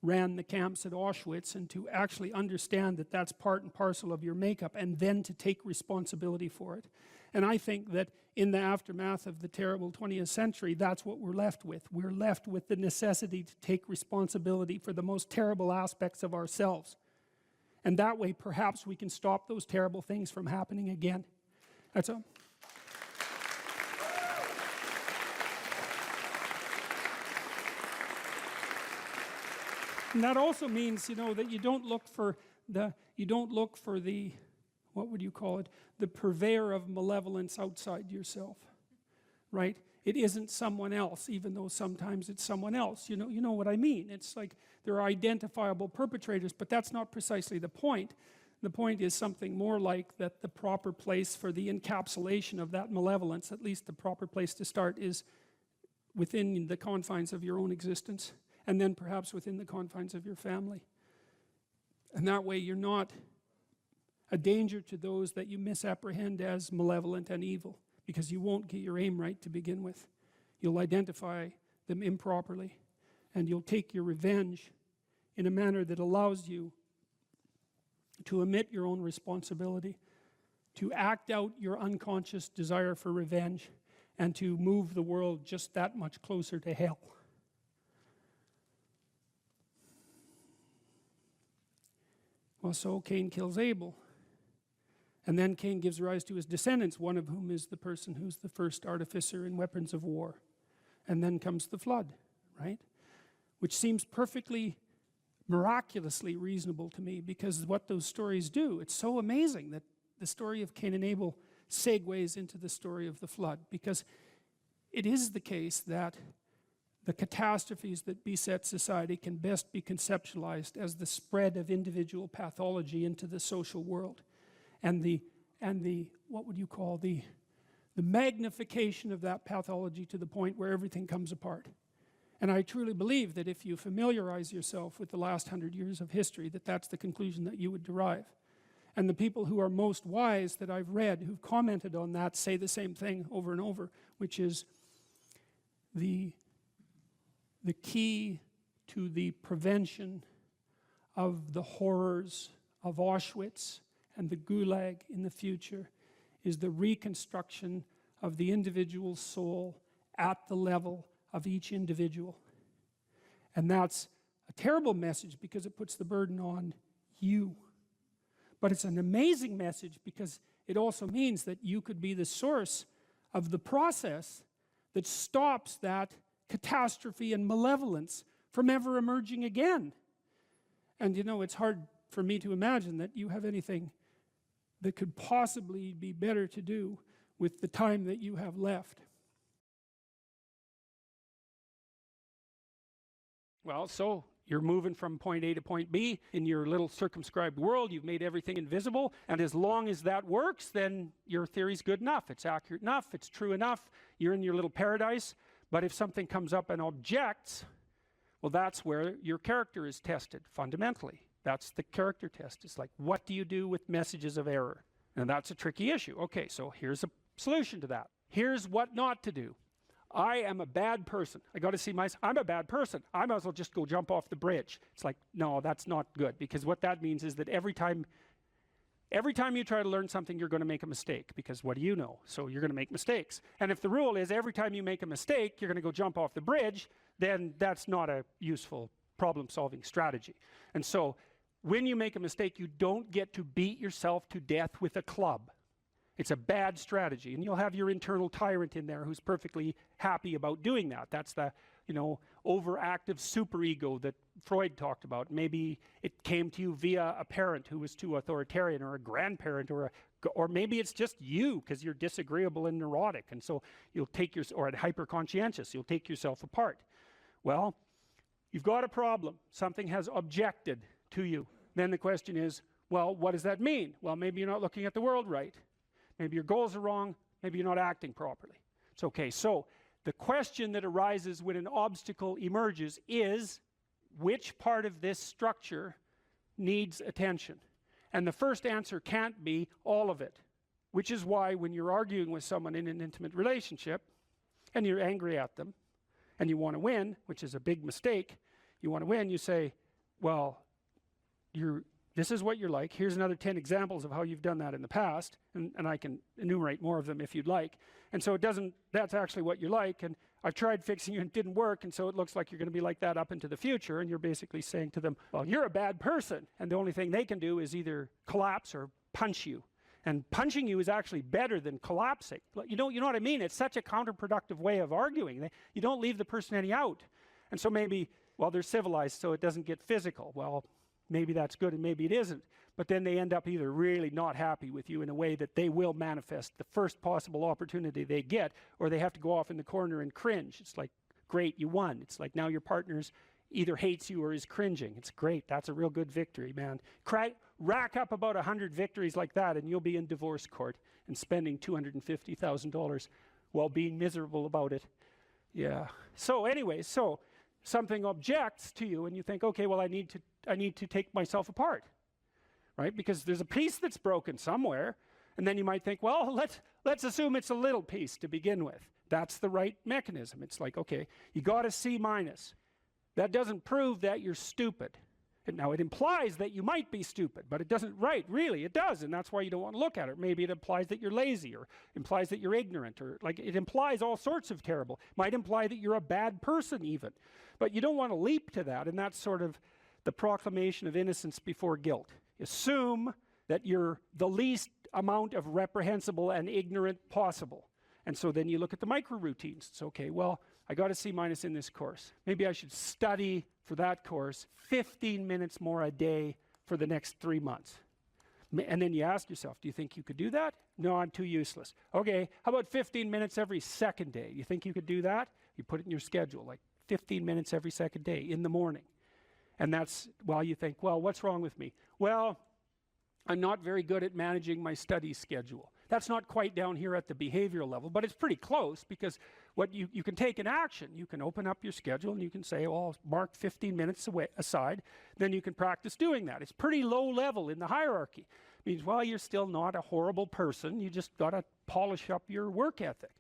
ran the camps at Auschwitz, and to actually understand that that's part and parcel of your makeup, and then to take responsibility for it. And I think that in the aftermath of the terrible 20th century, that's what we're left with. We're left with the necessity to take responsibility for the most terrible aspects of ourselves. And that way, perhaps we can stop those terrible things from happening again. That's all. And that also means, you know, that you don't look for the, what would you call it, the purveyor of malevolence outside yourself, right? It isn't someone else, even though sometimes it's someone else. You know what I mean? It's like there are identifiable perpetrators, but that's not precisely the point. The point is something more like that the proper place for the encapsulation of that malevolence, at least the proper place to start, is within the confines of your own existence, and then perhaps within the confines of your family. And that way you're not a danger to those that you misapprehend as malevolent and evil, because you won't get your aim right to begin with. You'll identify them improperly, and you'll take your revenge in a manner that allows you to omit your own responsibility, to act out your unconscious desire for revenge, and to move the world just that much closer to hell. Well, so Cain kills Abel. And then Cain gives rise to his descendants, one of whom is the person who's the first artificer in weapons of war. And then comes the flood, right? Which seems perfectly, miraculously reasonable to me, because what those stories do, it's so amazing that the story of Cain and Abel segues into the story of the flood, because it is the case that the catastrophes that beset society can best be conceptualized as the spread of individual pathology into the social world. And the what would you call, the magnification of that pathology to the point where everything comes apart. And I truly believe that if you familiarize yourself with the last 100 years of history, that that's the conclusion that you would derive. And the people who are most wise that I've read, who've commented on that, say the same thing over and over, which is the key to the prevention of the horrors of Auschwitz and the Gulag in the future is the reconstruction of the individual soul at the level of each individual. And that's a terrible message because it puts the burden on you. But it's an amazing message because it also means that you could be the source of the process that stops that catastrophe and malevolence from ever emerging again. And you know, it's hard for me to imagine that you have anything that could possibly be better to do with the time that you have left. Well, so you're moving from point A to point B in your little circumscribed world. You've made everything invisible. And as long as that works, then your theory's good enough. It's accurate enough. It's true enough. You're in your little paradise. But if something comes up and objects, well, that's where your character is tested fundamentally. That's the character test. It's like, what do you do with messages of error? And that's a tricky issue. Okay, so here's a solution to that. Here's what not to do. I am a bad person. I got to see myself. I'm a bad person. I might as well just go jump off the bridge. It's like, no, that's not good, because what that means is that every time you try to learn something, you're going to make a mistake, because what do you know? So you're going to make mistakes. And if the rule is every time you make a mistake, you're going to go jump off the bridge, then that's not a useful problem-solving strategy. And so when you make a mistake, you don't get to beat yourself to death with a club. It's a bad strategy, and you'll have your internal tyrant in there who's perfectly happy about doing that. That's the, you know, overactive superego that Freud talked about. Maybe it came to you via a parent who was too authoritarian, or a grandparent, or maybe it's just you because you're disagreeable and neurotic, and so you'll take your, or hyper-conscientious, you'll take yourself apart. Well, you've got a problem. Something has objected to you. Then the question is, well, what does that mean? Well, maybe you're not looking at the world right. Maybe your goals are wrong. Maybe you're not acting properly. It's okay. So the question that arises when an obstacle emerges is, which part of this structure needs attention? And the first answer can't be all of it, which is why when you're arguing with someone in an intimate relationship and you're angry at them and you want to win, which is a big mistake, you want to win, you say, well, this is what you're like. Here's another 10 examples of how you've done that in the past, and I can enumerate more of them if you'd like. And so that's actually what you're like, and I've tried fixing you and it didn't work, and so it looks like you're going to be like that up into the future, and you're basically saying to them, well, you're a bad person, and the only thing they can do is either collapse or punch you. And punching you is actually better than collapsing. You know what I mean? It's such a counterproductive way of arguing. You don't leave the person any out. And so maybe, well, they're civilized, so it doesn't get physical. Well, maybe that's good and maybe it isn't. But then they end up either really not happy with you in a way that they will manifest the first possible opportunity they get, or they have to go off in the corner and cringe. It's like, great, you won. It's like now your partner's either hates you or is cringing. It's great. That's a real good victory, man. Rack up about 100 victories like that and you'll be in divorce court and spending $250,000 while being miserable about it. Yeah. So anyway, so something objects to you and you think, okay, well, I need to take myself apart, right? Because there's a piece that's broken somewhere, and then you might think, well, let's assume it's a little piece to begin with. That's the right mechanism. It's like, okay, you got a C-. That doesn't prove that you're stupid. Now, it implies that you might be stupid, but it doesn't, right, really, it does, and that's why you don't want to look at it. Maybe it implies that you're lazy, or implies that you're ignorant, or like it implies all sorts of terrible. Might imply that you're a bad person even. But you don't want to leap to that, and that's sort of the proclamation of innocence before guilt. Assume that you're the least amount of reprehensible and ignorant possible. And so then you look at the micro routines. It's okay, well, I got a C- in this course. Maybe I should study for that course 15 minutes more a day for the next 3 months. And then you ask yourself, do you think you could do that? No, I'm too useless. Okay, how about 15 minutes every second day? You think you could do that? You put it in your schedule, like 15 minutes every second day in the morning. And that's, well, you think, well, what's wrong with me? Well, I'm not very good at managing my study schedule. That's not quite down here at the behavioral level, but it's pretty close, because what you can take an action. You can open up your schedule and you can say, oh, I'll mark 15 minutes aside. Then you can practice doing that. It's pretty low level in the hierarchy. It means, well, you're still not a horrible person. You just got to polish up your work ethic.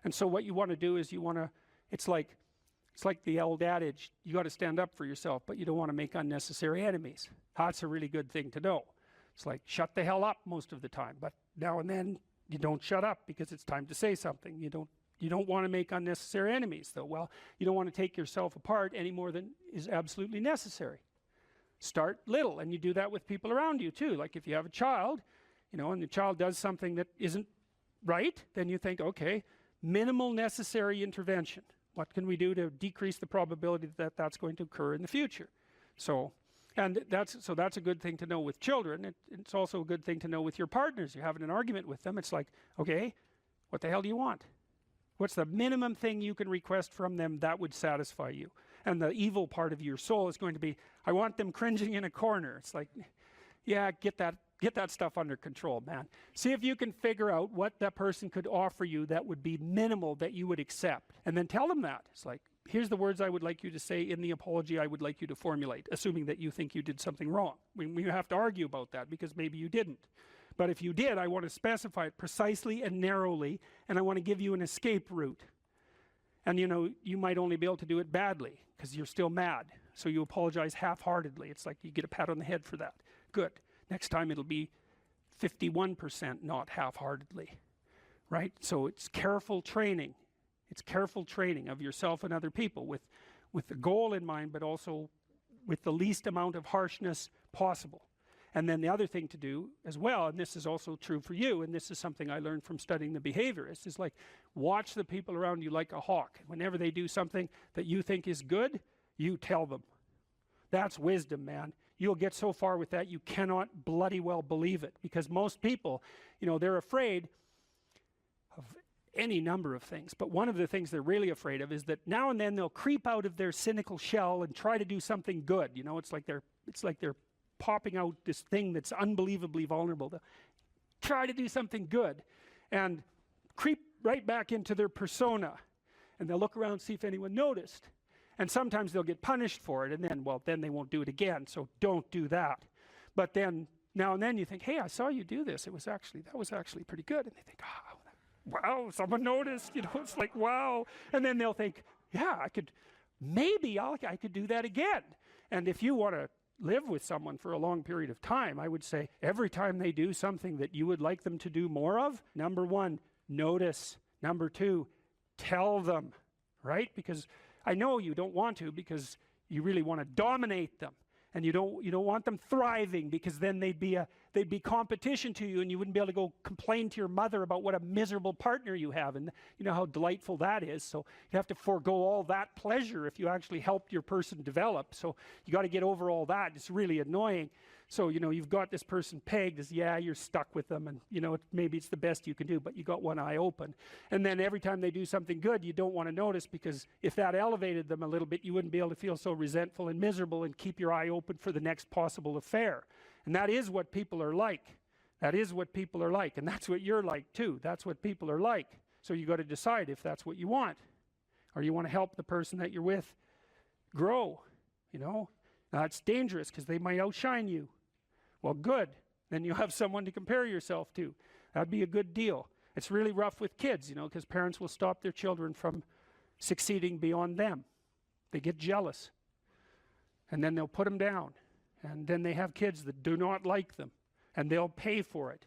And so what you want to do is you want to, it's like the old adage, you got to stand up for yourself, but you don't want to make unnecessary enemies. That's a really good thing to know. It's like, shut the hell up most of the time, but now and then you don't shut up because it's time to say something. You don't want to make unnecessary enemies, though. Well, you don't want to take yourself apart any more than is absolutely necessary. Start little, and you do that with people around you too. Like if you have a child, and the child does something that isn't right, then you think, okay, minimal necessary intervention. What can we do to decrease the probability that that's going to occur in the future? So, and that's a good thing to know with children. It's also a good thing to know with your partners. You're having an argument with them. It's like, okay, what the hell do you want? What's the minimum thing you can request from them that would satisfy you? And the evil part of your soul is going to be, I want them cringing in a corner. It's like, yeah, get that stuff under control, man. See if you can figure out what that person could offer you that would be minimal that you would accept. And then tell them that. It's like, here's the words I would like you to say in the apology I would like you to formulate, assuming that you think you did something wrong. We have to argue about that because maybe you didn't. But if you did, I want to specify it precisely and narrowly, and I want to give you an escape route. And you know, you might only be able to do it badly because you're still mad. So you apologize half-heartedly. It's like you get a pat on the head for that. Good. Next time it'll be 51%, not half-heartedly. Right? So it's careful training. It's careful training of yourself and other people with the goal in mind, but also with the least amount of harshness possible. And then the other thing to do as well, and this is also true for you, and this is something I learned from studying the behaviorists, is like watch the people around you like a hawk. Whenever they do something that you think is good, you tell them. That's wisdom, man. You'll get so far with that you cannot bloody well believe it. Because most people, you know, they're afraid of any number of things. But one of the things they're really afraid of is that now and then they'll creep out of their cynical shell and try to do something good. You know, it's like they're popping out this thing that's unbelievably vulnerable. They'll try to do something good and creep right back into their persona. And they'll look around, see if anyone noticed. And sometimes they'll get punished for it, and then, well, then they won't do it again, so don't do that. But then, now and then you think, hey, I saw you do this. That was actually pretty good. And they think, oh, wow, someone noticed. You know, it's like, wow. And then they'll think, yeah, I could do that again. And if you want to live with someone for a long period of time, I would say every time they do something that you would like them to do more of, number one, notice. Number two, tell them, right? Because I know you don't want to, because you really want to dominate them, and you don't want them thriving, because then they'd be competition to you, and you wouldn't be able to go complain to your mother about what a miserable partner you have, and you know how delightful that is. So you have to forego all that pleasure if you actually helped your person develop. So you got to get over all that. It's really annoying. So, you know, you've got this person pegged as, yeah, you're stuck with them, and, you know, maybe it's the best you can do, but you got one eye open. And then every time they do something good, you don't want to notice, because if that elevated them a little bit, you wouldn't be able to feel so resentful and miserable and keep your eye open for the next possible affair. And that is what people are like. That is what people are like, and that's what you're like, too. That's what people are like. So you got to decide if that's what you want, or you want to help the person that you're with grow, you know. Now, it's dangerous, because they might outshine you. Well, good. Then you have someone to compare yourself to. That'd be a good deal. It's really rough with kids, you know, because parents will stop their children from succeeding beyond them. They get jealous. And then they'll put them down. And then they have kids that do not like them. And they'll pay for it.